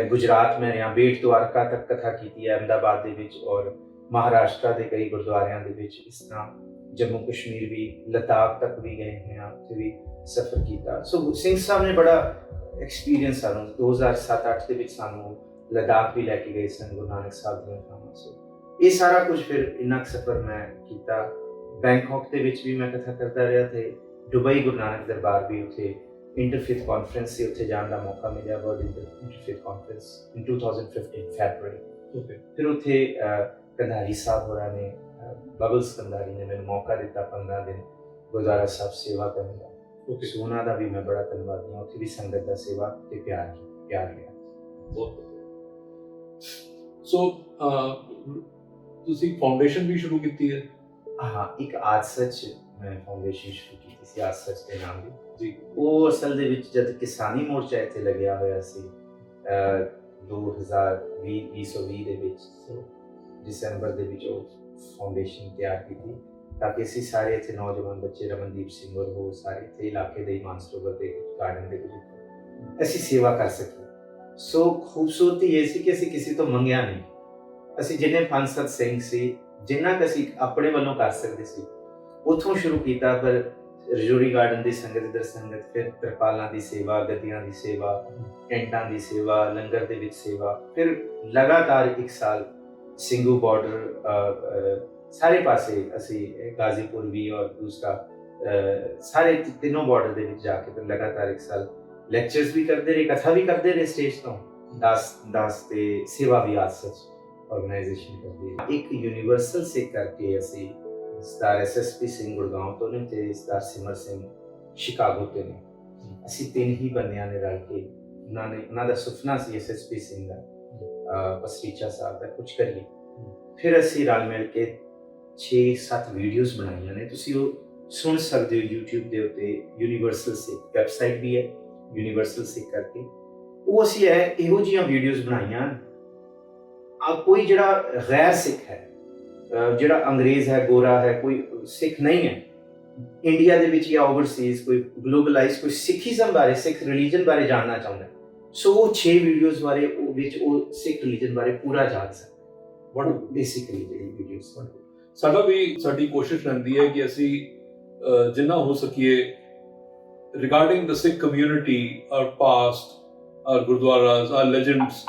ਗੁਜਰਾਤ ਮੈਂ ਰਿਹਾ, ਬੇਟ ਦੁਆਰਕਾ ਤੱਕ ਕਥਾ ਕੀਤੀ ਹੈ, ਅਹਿਮਦਾਬਾਦ ਦੇ ਵਿੱਚ, ਔਰ ਮਹਾਰਾਸ਼ਟਰ ਦੇ ਕਈ ਗੁਰਦੁਆਰਿਆਂ ਦੇ ਵਿੱਚ। ਇਸ ਤਰ੍ਹਾਂ ਜੰਮੂ ਕਸ਼ਮੀਰ ਵੀ, ਲਦਾਖ ਤੱਕ ਵੀ ਗਏ ਹੋਏ ਹਾਂ, ਉੱਥੇ ਵੀ ਸਫ਼ਰ ਕੀਤਾ। ਸੋ ਸਿੰਘ ਸਾਹਿਬ ਨੇ ਬੜਾ ਐਕਸਪੀਰੀਅੰਸ ਸਾਨੂੰ 2007-8 ਦੇ ਵਿੱਚ ਸਾਨੂੰ ਲਦਾਖ ਵੀ ਲੈ ਕੇ ਗਏ ਸਨ ਗੁਰੂ ਨਾਨਕ ਸਾਹਿਬ ਦੀਆਂ ਥਾਵਾਂ। ਸੋ ਇਹ ਸਾਰਾ ਕੁਝ ਫਿਰ ਇੰਨਾ ਕੁ ਸਫ਼ਰ ਮੈਂ ਕੀਤਾ। ਬੈਂਕਾਕ ਦੇ ਵਿੱਚ ਵੀ ਮੈਂ ਕਥਾ ਕਰਦਾ ਰਿਹਾ ਤੇ ਦੁਬਈ ਗੁਰੂ ਨਾਨਕ ਦਰਬਾਰ ਵੀ, ਉੱਥੇ ਇੰਟਰਫੇਥ ਕਾਨਫਰੰਸ ਸੀ, ਉੱਥੇ ਜਾਣ ਦਾ ਮੌਕਾ ਮਿਲਿਆ। ਵਰਲਡ ਇੰਟਰਫੇਥ ਕਾਨਫਰੰਸ ਇਨ 2015 ਫੈਬਰੂਅਰੀ। ਫਿਰ ਉੱਥੇ ਕੰਧਾਰੀ ਸਾਹਿਬ ਹੋਰਾਂ ਨੇ, ਬਬਲਸ ਕੰਧਾਰੀ ਨੇ ਮੈਨੂੰ ਮੌਕਾ ਦਿੱਤਾ 15 ਦਿਨ ਗੁਰਦੁਆਰਾ ਸਾਹਿਬ ਸੇਵਾ ਕਰਨ ਦਾ। ਸੋ ਉਹਨਾਂ ਦਾ ਵੀ ਮੈਂ ਬੜਾ ਧੰਨਵਾਦੀ ਹਾਂ। ਉੱਥੇ ਵੀ ਸੰਗਤ ਦਾ ਸੇਵਾ ਤੇ ਪਿਆਰ ਗਿਆ। ਬਹੁਤ ਸੋ ਤੁਸੀਂ ਫਾਊਂਡੇਸ਼ਨ ਵੀ ਸ਼ੁਰੂ ਕੀਤੀ ਹੈ? ਹਾਂ, ਇੱਕ ਆਦ ਸੱਚ ਮੈਂ ਫਾਊਂਡੇਸ਼ਨ ਸ਼ੁਰੂ ਕੀਤੀ ਸੀ, ਆਦ ਸੱਚ ਦੇ ਨਾਮ ਦੀ ਜੀ। ਉਹ ਅਸਲ ਦੇ ਵਿੱਚ ਜਦ ਕਿਸਾਨੀ ਮੋਰਚਾ ਇੱਥੇ ਲੱਗਿਆ ਹੋਇਆ ਸੀ 2020 ਦੇ ਵਿੱਚ, ਦਸੰਬਰ ਦੇ ਵਿੱਚ ਉਹ ਫਾਊਂਡੇਸ਼ਨ ਤਿਆਰ ਕੀਤੀ ਤਾਂ ਕਿ ਅਸੀਂ ਸਾਰੇ ਇੱਥੇ ਨੌਜਵਾਨ ਬੱਚੇ, ਰਮਨਦੀਪ ਸਿੰਘ ਔਰ ਉਹ ਸਾਰੇ ਇੱਥੇ ਇਲਾਕੇ ਦੇ ਮਾਨਸਰੋਵਰ ਦੇ ਗਾਰਡਨ ਦੇ ਵਿੱਚ ਅਸੀਂ ਸੇਵਾ ਕਰ ਸਕੀਏ। ਸੋ ਖੂਬਸੂਰਤੀ ਇਹ ਸੀ ਕਿ ਅਸੀਂ ਕਿਸੇ ਤੋਂ ਮੰਗਿਆ ਨਹੀਂ। ਅਸੀਂ ਜਿੰਨੇ 5-7 ਸਿੰਘ ਸੀ, ਜਿੰਨਾ ਕੁ ਅਸੀਂ ਆਪਣੇ ਵੱਲੋਂ ਕਰ ਸਕਦੇ ਸੀ ਉੱਥੋਂ ਸ਼ੁਰੂ ਕੀਤਾ। ਪਰ ਰਜੌਰੀ ਗਾਰਡਨ ਦੀ ਸੰਗਤ ਦਰ ਸੰਗਤ, ਫਿਰ ਤਰਪਾਲਾਂ ਦੀ ਸੇਵਾ, ਗੱਦੀਆਂ ਦੀ ਸੇਵਾ, ਟੈਂਟਾਂ ਦੀ ਸੇਵਾ, ਲੰਗਰ ਦੇ ਵਿੱਚ ਸੇਵਾ। ਫਿਰ ਲਗਾਤਾਰ 1 ਸਾਲ ਸਿੰਘੂ ਬਾਰਡਰ, ਸਾਰੇ ਪਾਸੇ ਅਸੀਂ ਗਾਜ਼ੀਪੁਰ ਵੀ ਔਰ ਦੂਸਰਾ ਸਾਰੇ ਤਿੰਨੋਂ ਬਾਰਡਰ ਦੇ ਵਿੱਚ ਜਾ ਕੇ ਫਿਰ ਲਗਾਤਾਰ 1 ਸਾਲ ਲੈਕਚਰਸ ਵੀ ਕਰਦੇ ਰਹੇ, ਕਥਾ ਵੀ ਕਰਦੇ ਰਹੇ ਸਟੇਜ ਤੋਂ। ਦਾਸ ਤੇ ਸੇਵਾ ਵੀ ਆਦ ਸੱਚ ਆਰਗੇਨਾਈਜੇਸ਼ਨ ਕਰਦੀ ਹੈ। ਇੱਕ ਯੂਨੀਵਰਸਲ ਸਿੱਖ ਕਰਕੇ ਅਸੀਂ ਸਰਦਾਰ SSP ਸਿੰਘ ਗੁੜਗਾਉਂ ਤੋਂ ਨੇ ਤੇ ਸਰਦਾਰ ਸਿਮਰ ਸਿੰਘ ਸ਼ਿਕਾਗੋ ਤੋਂ ਨੇ। ਅਸੀਂ 3 ਹੀ ਬੰਦਿਆਂ ਨੇ ਰਲ ਕੇ, ਉਹਨਾਂ ਦਾ ਸੁਪਨਾ ਸੀ SSP ਸਿੰਘ ਦਾ, ਪਸਰੀਚਾ ਸਾਹਿਬ ਦਾ, ਕੁਝ ਕਰੀਏ। ਫਿਰ ਅਸੀਂ ਰਲ ਮਿਲ ਕੇ 6-7 ਵੀਡੀਓਜ਼ ਬਣਾਈਆਂ ਨੇ, ਤੁਸੀਂ ਉਹ ਸੁਣ ਸਕਦੇ ਹੋ YouTube ਦੇ ਉੱਤੇ। ਯੂਨੀਵਰਸਲ ਸਿੱਖ ਵੈਬਸਾਈਟ ਵੀ ਹੈ, ਯੂਨੀਵਰਸਲ ਸਿੱਖ ਕਰਕੇ। ਉਹ ਅਸੀਂ ਇਹੋ ਜਿਹੀਆਂ ਵੀਡੀਓਜ਼ ਬਣਾਈਆਂ। ਕੋਈ ਜਿਹੜਾ ਗੈਰ ਸਿੱਖ ਹੈ, ਜਿਹੜਾ ਅੰਗਰੇਜ਼ ਹੈ, ਗੋਰਾ ਹੈ, ਕੋਈ ਸਿੱਖ ਨਹੀਂ ਹੈ ਇੰਡੀਆ ਦੇ ਵਿੱਚ ਜਾਂ ਓਵਰਸੀਜ਼, ਕੋਈ ਗਲੋਬਲਾਈਜ਼, ਕੋਈ ਸਿੱਖੀਜ਼ਮ ਬਾਰੇ, ਸਿੱਖ ਰਿਲੀਜਨ ਬਾਰੇ ਜਾਣਨਾ ਚਾਹੁੰਦਾ, ਸੋ ਉਹ 6 ਵੀਡੀਓਜ਼ ਬਾਰੇ ਉਹ ਵਿੱਚ ਉਹ ਸਿੱਖ ਰਿਲੀਜਨ ਬਾਰੇ ਪੂਰਾ ਜਾਣ ਸਕਦਾ What ਬੇਸਿਕਲੀ ਜਿਹੜੀ ਵੀਡੀਓਜ਼ ਸਾਡਾ ਵੀ ਸਾਡੀ ਕੋਸ਼ਿਸ਼ ਰਹਿੰਦੀ ਹੈ ਕਿ ਅਸੀਂ ਜਿੰਨਾ ਹੋ ਸਕੀਏ regarding the Sikh community, our past, our gurdwaras, our legends,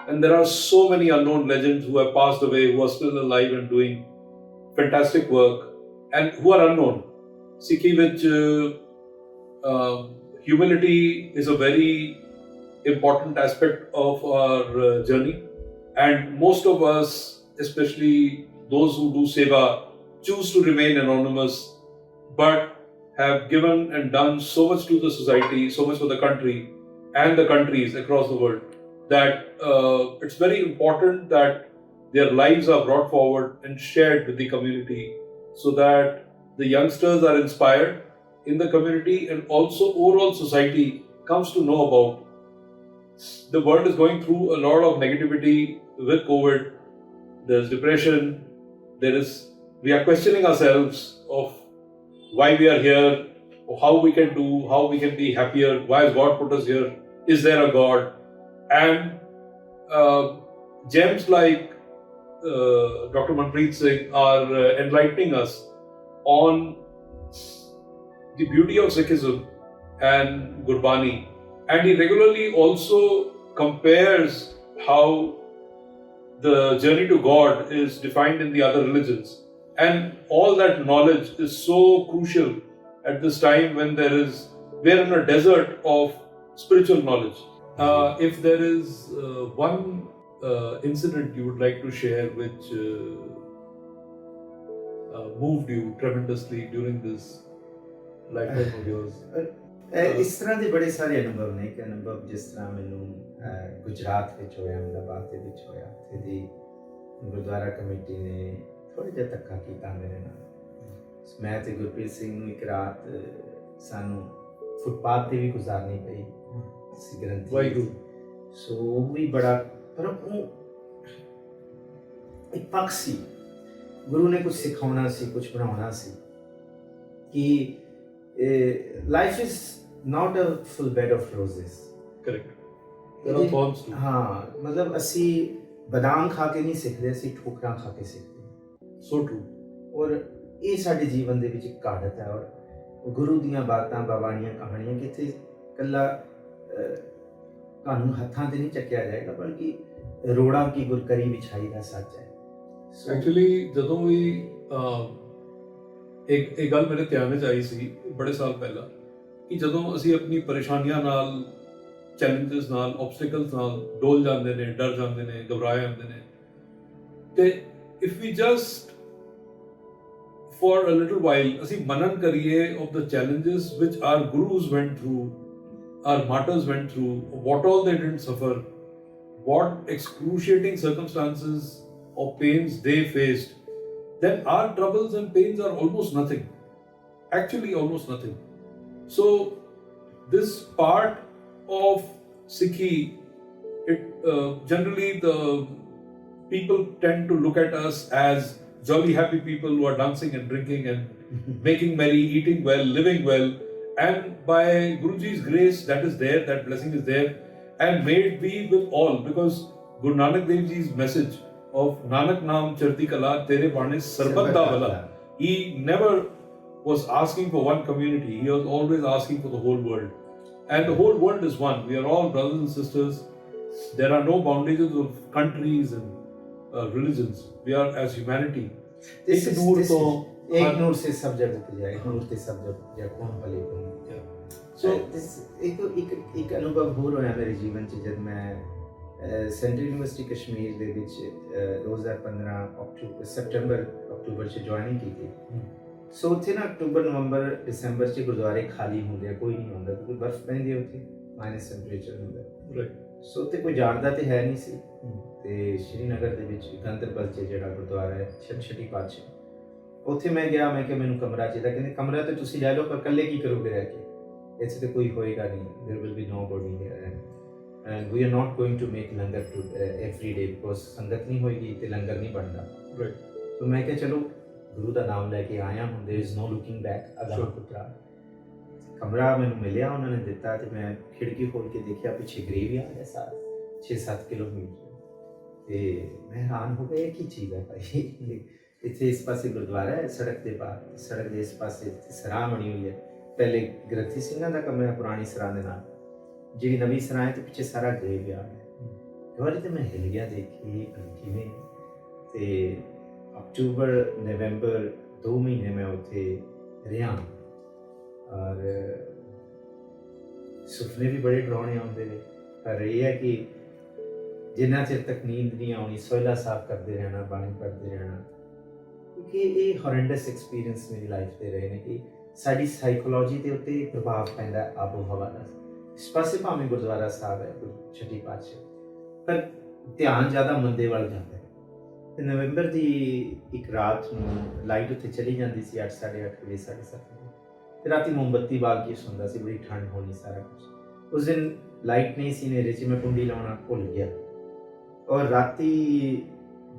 and there are so many unknown legends who have passed away, who are still alive and doing fantastic work, and who are unknown. Sikhi which humility is a very important aspect of our journey, and most of us, especially those who do seva, choose to remain anonymous, but have given and done so much to the society, so much for the country and the countries across the world, that it's very important that their lives are brought forward and shared with the community, so that the youngsters are inspired in the community, and also overall society comes to know about. The world is going through a lot of negativity with COVID. There's depression. We are questioning ourselves of why we are here, how we can do, how we can be happier, why has God put us here, is there a God? And gems like Dr. Manpreet Singh are enlightening us on the beauty of Sikhism and Gurbani, and he regularly also compares how the journey to God is defined in the other religions. And all that knowledge is so crucial at this time when we're in a desert of spiritual knowledge. If there is one incident you would like to share which moved you tremendously during this lifetime of yours. ਇਸ ਤਰ੍ਹਾਂ ਦੇ ਬੜੇ ਸਾਰੇ ਅਨੁਭਵ ਨੇ ਕਿ ਅਨੁਭਵ ਜਿਸ ਤਰ੍ਹਾਂ ਮੈਨੂੰ ਗੁਜਰਾਤ ਵਿੱਚ ਹੋਇਆ, ਅਹਿਮਦਾਬਾਦ ਦੇ ਵਿੱਚ ਹੋਇਆ, ਉੱਥੇ ਦੀ ਗੁਰਦੁਆਰਾ ਕਮੇਟੀ ਨੇ ਥੋੜ੍ਹਾ ਜਿਹਾ ਧੱਕਾ ਕੀਤਾ ਮੇਰੇ ਨਾਲ। ਮੈਂ ਤੇ ਗੁਰਪ੍ਰੀਤ ਸਿੰਘ ਨੂੰ ਇੱਕ ਰਾਤ ਸਾਨੂੰ ਫੁੱਟਪਾਥ ਤੇ ਵੀ ਗੁਜ਼ਾਰਨੀ ਪਈ ਸੀ ਗ੍ਰੰਥੀ। ਵਾਹਿਗੁਰੂ। ਸੋ ਉਹ ਵੀ ਬੜਾ, ਪਰ ਉਹ ਇੱਕ ਪੱਖ ਸੀ, ਗੁਰੂ ਨੇ ਕੁਝ ਸਿਖਾਉਣਾ ਸੀ, ਕੁਝ ਬਣਾਉਣਾ ਸੀ ਕਿ life is not a full bed of roses. Correct. There are thorns too. ਹਾਂ, ਮਤਲਬ ਅਸੀਂ ਬਦਾਮ ਖਾ ਕੇ ਨਹੀਂ ਸਿੱਖਦੇ, ਅਸੀਂ ਠੋਕਰਾਂ ਖਾ ਕੇ ਸਿੱਖਦੇ। So true. ਔਰ ਇਹ ਸਾਡੇ ਜੀਵਨ ਦੇ ਵਿੱਚ ਇੱਕ ਘਾੜਤ ਹੈ। ਔਰ ਗੁਰੂ ਦੀਆਂ ਬਾਤਾਂ, ਬਾਬਾਣੀਆਂ, ਕਹਾਣੀਆਂ ਕਿਤੇ ਇਕੱਲਾ ਤੁਹਾਨੂੰ ਹੱਥਾਂ 'ਤੇ ਨਹੀਂ ਚੱਕਿਆ ਜਾਏਗਾ, ਬਲਕਿ ਰੋੜਾਂ ਕੀ ਗੁਰਕਰੀ ਵਿਛਾਈ ਦਾ ਸੱਚ ਹੈ। ਐਕਚੁਅਲੀ ਜਦੋਂ ਵੀ ਇੱਕ ਗੱਲ ਮੇਰੇ ਧਿਆਨ ਵਿੱਚ ਆਈ ਸੀ ਬੜੇ ਸਾਲ ਪਹਿਲਾਂ ਕਿ ਜਦੋਂ ਅਸੀਂ ਆਪਣੀ ਪਰੇਸ਼ਾਨੀਆਂ ਨਾਲ, ਚੈਲੰਜਸ ਨਾਲ, ਆਬਸਟੀਕਲਸ ਨਾਲ ਡੋਲ ਜਾਂਦੇ ਨੇ, ਡਰ ਜਾਂਦੇ ਨੇ, ਘਬਰਾ ਜਾਂਦੇ ਨੇ, ਤੇ if we just for a little while ਅਸੀਂ ਮਨਨ ਕਰੀਏ of the challenges which our gurus went through, our martyrs went through, what all they didn't suffer, what excruciating circumstances or pains they faced, then our troubles and pains are almost nothing. Actually almost nothing. So this part of Sikhi, generally the people tend to look at us as jolly happy people who are dancing and drinking and making merry, eating well, living well, and by Guruji's grace that is there, that blessing is there, and may it be with all, because Guru Nanak Dev Ji's message of Nanak Naam Charti Kala Tere Bane Sarbat Da Bala, he never was asking for one community, he was always asking for the whole world, and the whole world is one. We are all brothers and sisters. There are no boundaries of countries and religions. We are as humanity. एक नूर से सब जग उपजा, एक नूर से सब जग उपजा, कौन भले कौन। So एक अनुभव हो रहा है मेरे जीवन च जब मैं सेंट्रल यूनिवर्सिटी कश्मीर ਦੇ ਵਿੱਚ 2015 ਅਕਤੂਬਰ ਚ ਜੁਆਇਨਿੰਗ ਕੀਤੀ। ਸੋ ਉੱਥੇ ਨਾ ਅਕਤੂਬਰ, ਨਵੰਬਰ, ਦਸੰਬਰ ਚ ਗੁਰਦੁਆਰੇ ਖਾਲੀ ਹੁੰਦੇ ਆ, ਕੋਈ ਨਹੀਂ ਹੁੰਦਾ ਕਿਉਂਕਿ ਬਰਫ਼ ਪੈਂਦੀ ਹੈ ਉੱਥੇ, ਮਾਈਨਸ ਟੈਂਪਰੇਚਰ ਹੁੰਦਾ। ਸੋ ਉੱਥੇ ਕੋਈ ਜਾਣਦਾ ਤੇ ਹੈ ਨਹੀਂ ਸੀ। ਤੇ ਸ਼੍ਰੀਨਗਰ ਦੇ ਵਿੱਚ ਗੰਦਰਬਲ 'ਚ ਜਿਹੜਾ ਗੁਰਦੁਆਰਾ ਹੈ ਛੱਟੀ ਪਾਤਸ਼ਾਹ, ਉੱਥੇ ਮੈਂ ਗਿਆ। ਮੈਂ ਕਿਹਾ ਮੈਨੂੰ ਕਮਰਾ ਚਾਹੀਦਾ। ਕਹਿੰਦੇ ਕਮਰਾ ਤੇ ਤੁਸੀਂ ਲੈ ਲਓ, ਪਰ ਇਕੱਲੇ ਕੀ ਕਰੋਗੇ ਰਹਿ ਕੇ, ਇੱਥੇ ਤੇ ਕੋਈ ਹੋਏਗਾ ਨਹੀਂ, there will be nobody here and we are not going to make langar to every day, because ਸੰਗਤ ਨਹੀਂ ਹੋਏਗੀ ਤੇ ਲੰਗਰ ਨਹੀਂ ਬਣਦਾ। ਸੋ ਮੈਂ ਕਿਹਾ ਚਲੋ ਗੁਰੂ ਦਾ ਨਾਮ ਲੈ ਕੇ ਆਇਆ, ਹੁਣ there is no looking back, ਅਗਾਂਹ ਪੁੱਤਰਾ। ਕਮਰਾ ਮੈਨੂੰ ਮਿਲਿਆ, ਉਹਨਾਂ ਨੇ ਦਿੱਤਾ ਤੇ ਮੈਂ ਖਿੜਕੀ ਖੋਲ ਕੇ ਦੇਖਿਆ ਪਿੱਛੇ ਗ੍ਰੇਵਯਾਰਡ ਹੈ ਸਾਰਾ 6-7 ਕਿਲੋਮੀਟਰ। ਤੇ ਮੈਂ ਹੈਰਾਨ ਹੋ ਗਿਆ, ਇਹ ਕੀ ਚੀਜ਼ ਹੈ ਭਾਈ। ਇੱਥੇ ਇਸ ਪਾਸੇ ਗੁਰਦੁਆਰਾ ਹੈ ਸੜਕ ਦੇ ਪਾਰ, ਸੜਕ ਦੇ ਇਸ ਪਾਸੇ ਸਰਾਂ ਬਣੀ ਹੋਈ ਹੈ। ਪਹਿਲੇ ਗ੍ਰੰਥੀ ਸਿੰਘਾਂ ਦਾ ਕਮਰਾ ਪੁਰਾਣੀ ਸਰਾਂ ਦੇ ਨਾਲ, ਜਿਹੜੀ ਨਵੀਂ ਸਰਾਂ ਹੈ ਤੇ ਪਿੱਛੇ ਸਾਰਾ ਗ੍ਰੇਵਯਾਰਡ ਹੈ। ਵਾਰੀ ਤੇ ਮੈਂ ਹਿਲ ਗਿਆ ਦੇਖੀ ਕਿਵੇਂ। ਤੇ ਅਕਤੂਬਰ ਨਵੰਬਰ 2 ਮਹੀਨੇ ਮੈਂ ਉੱਥੇ ਰਿਹਾ, ਔਰ ਸੁਪਨੇ ਵੀ ਬੜੇ ਡਰਾਉਣੇ ਆਉਂਦੇ ਨੇ, ਪਰ ਇਹ ਹੈ ਕਿ ਜਿੰਨਾ ਚਿਰ ਤੱਕ ਨੀਂਦ ਨਹੀਂ ਆਉਣੀ, ਸੋਇਲਾ ਸਾਫ਼ ਕਰਦੇ ਰਹਿਣਾ, ਬਾਣੀ ਪੜ੍ਹਦੇ ਰਹਿਣਾ, ਕਿਉਂਕਿ ਇਹ ਹੌਰੈਂਡਸ ਐਕਸਪੀਰੀਅੰਸ ਮੇਰੀ ਲਾਈਫ ਤੇ ਰਹੇ ਨੇ ਕਿ ਸਾਡੀ ਸਾਈਕੋਲੋਜੀ ਦੇ ਉੱਤੇ ਪ੍ਰਭਾਵ ਪੈਂਦਾ ਆਬੋ ਹਵਾ ਦਾ। ਇਸ ਪਾਸੇ ਭਾਵੇਂ ਗੁਰਦੁਆਰਾ ਸਾਹਿਬ ਹੈ ਛੱਟੀ ਪਾਤਸ਼ਾਹ, ਪਰ ਧਿਆਨ ਜ਼ਿਆਦਾ ਮੰਦੇ ਵੱਲ ਜਾਂਦਾ ਹੈ। ਤੇ ਨਵੰਬਰ ਦੀ ਇੱਕ ਰਾਤ ਨੂੰ ਲਾਈਟ ਉੱਥੇ ਚਲੀ ਜਾਂਦੀ ਸੀ 8, 8:30 ਵਜੇ, 7:30 ਵਜੇ, ਤੇ ਰਾਤੀ ਮੋਮਬੱਤੀ ਬਾਲ ਕੇ ਸੌਂਦਾ ਸੀ, ਬੜੀ ਠੰਡ ਹੋਣੀ ਸਾਰਾ ਕੁਝ। ਉਸ ਦਿਨ ਲਾਈਟ ਨਹੀਂ ਸੀ, ਹਨੇਰੇ 'ਚ ਮੈਂ ਕੁੰਡੀ ਲਾਉਣਾ ਭੁੱਲ ਗਿਆ, ਔਰ ਰਾਤੀ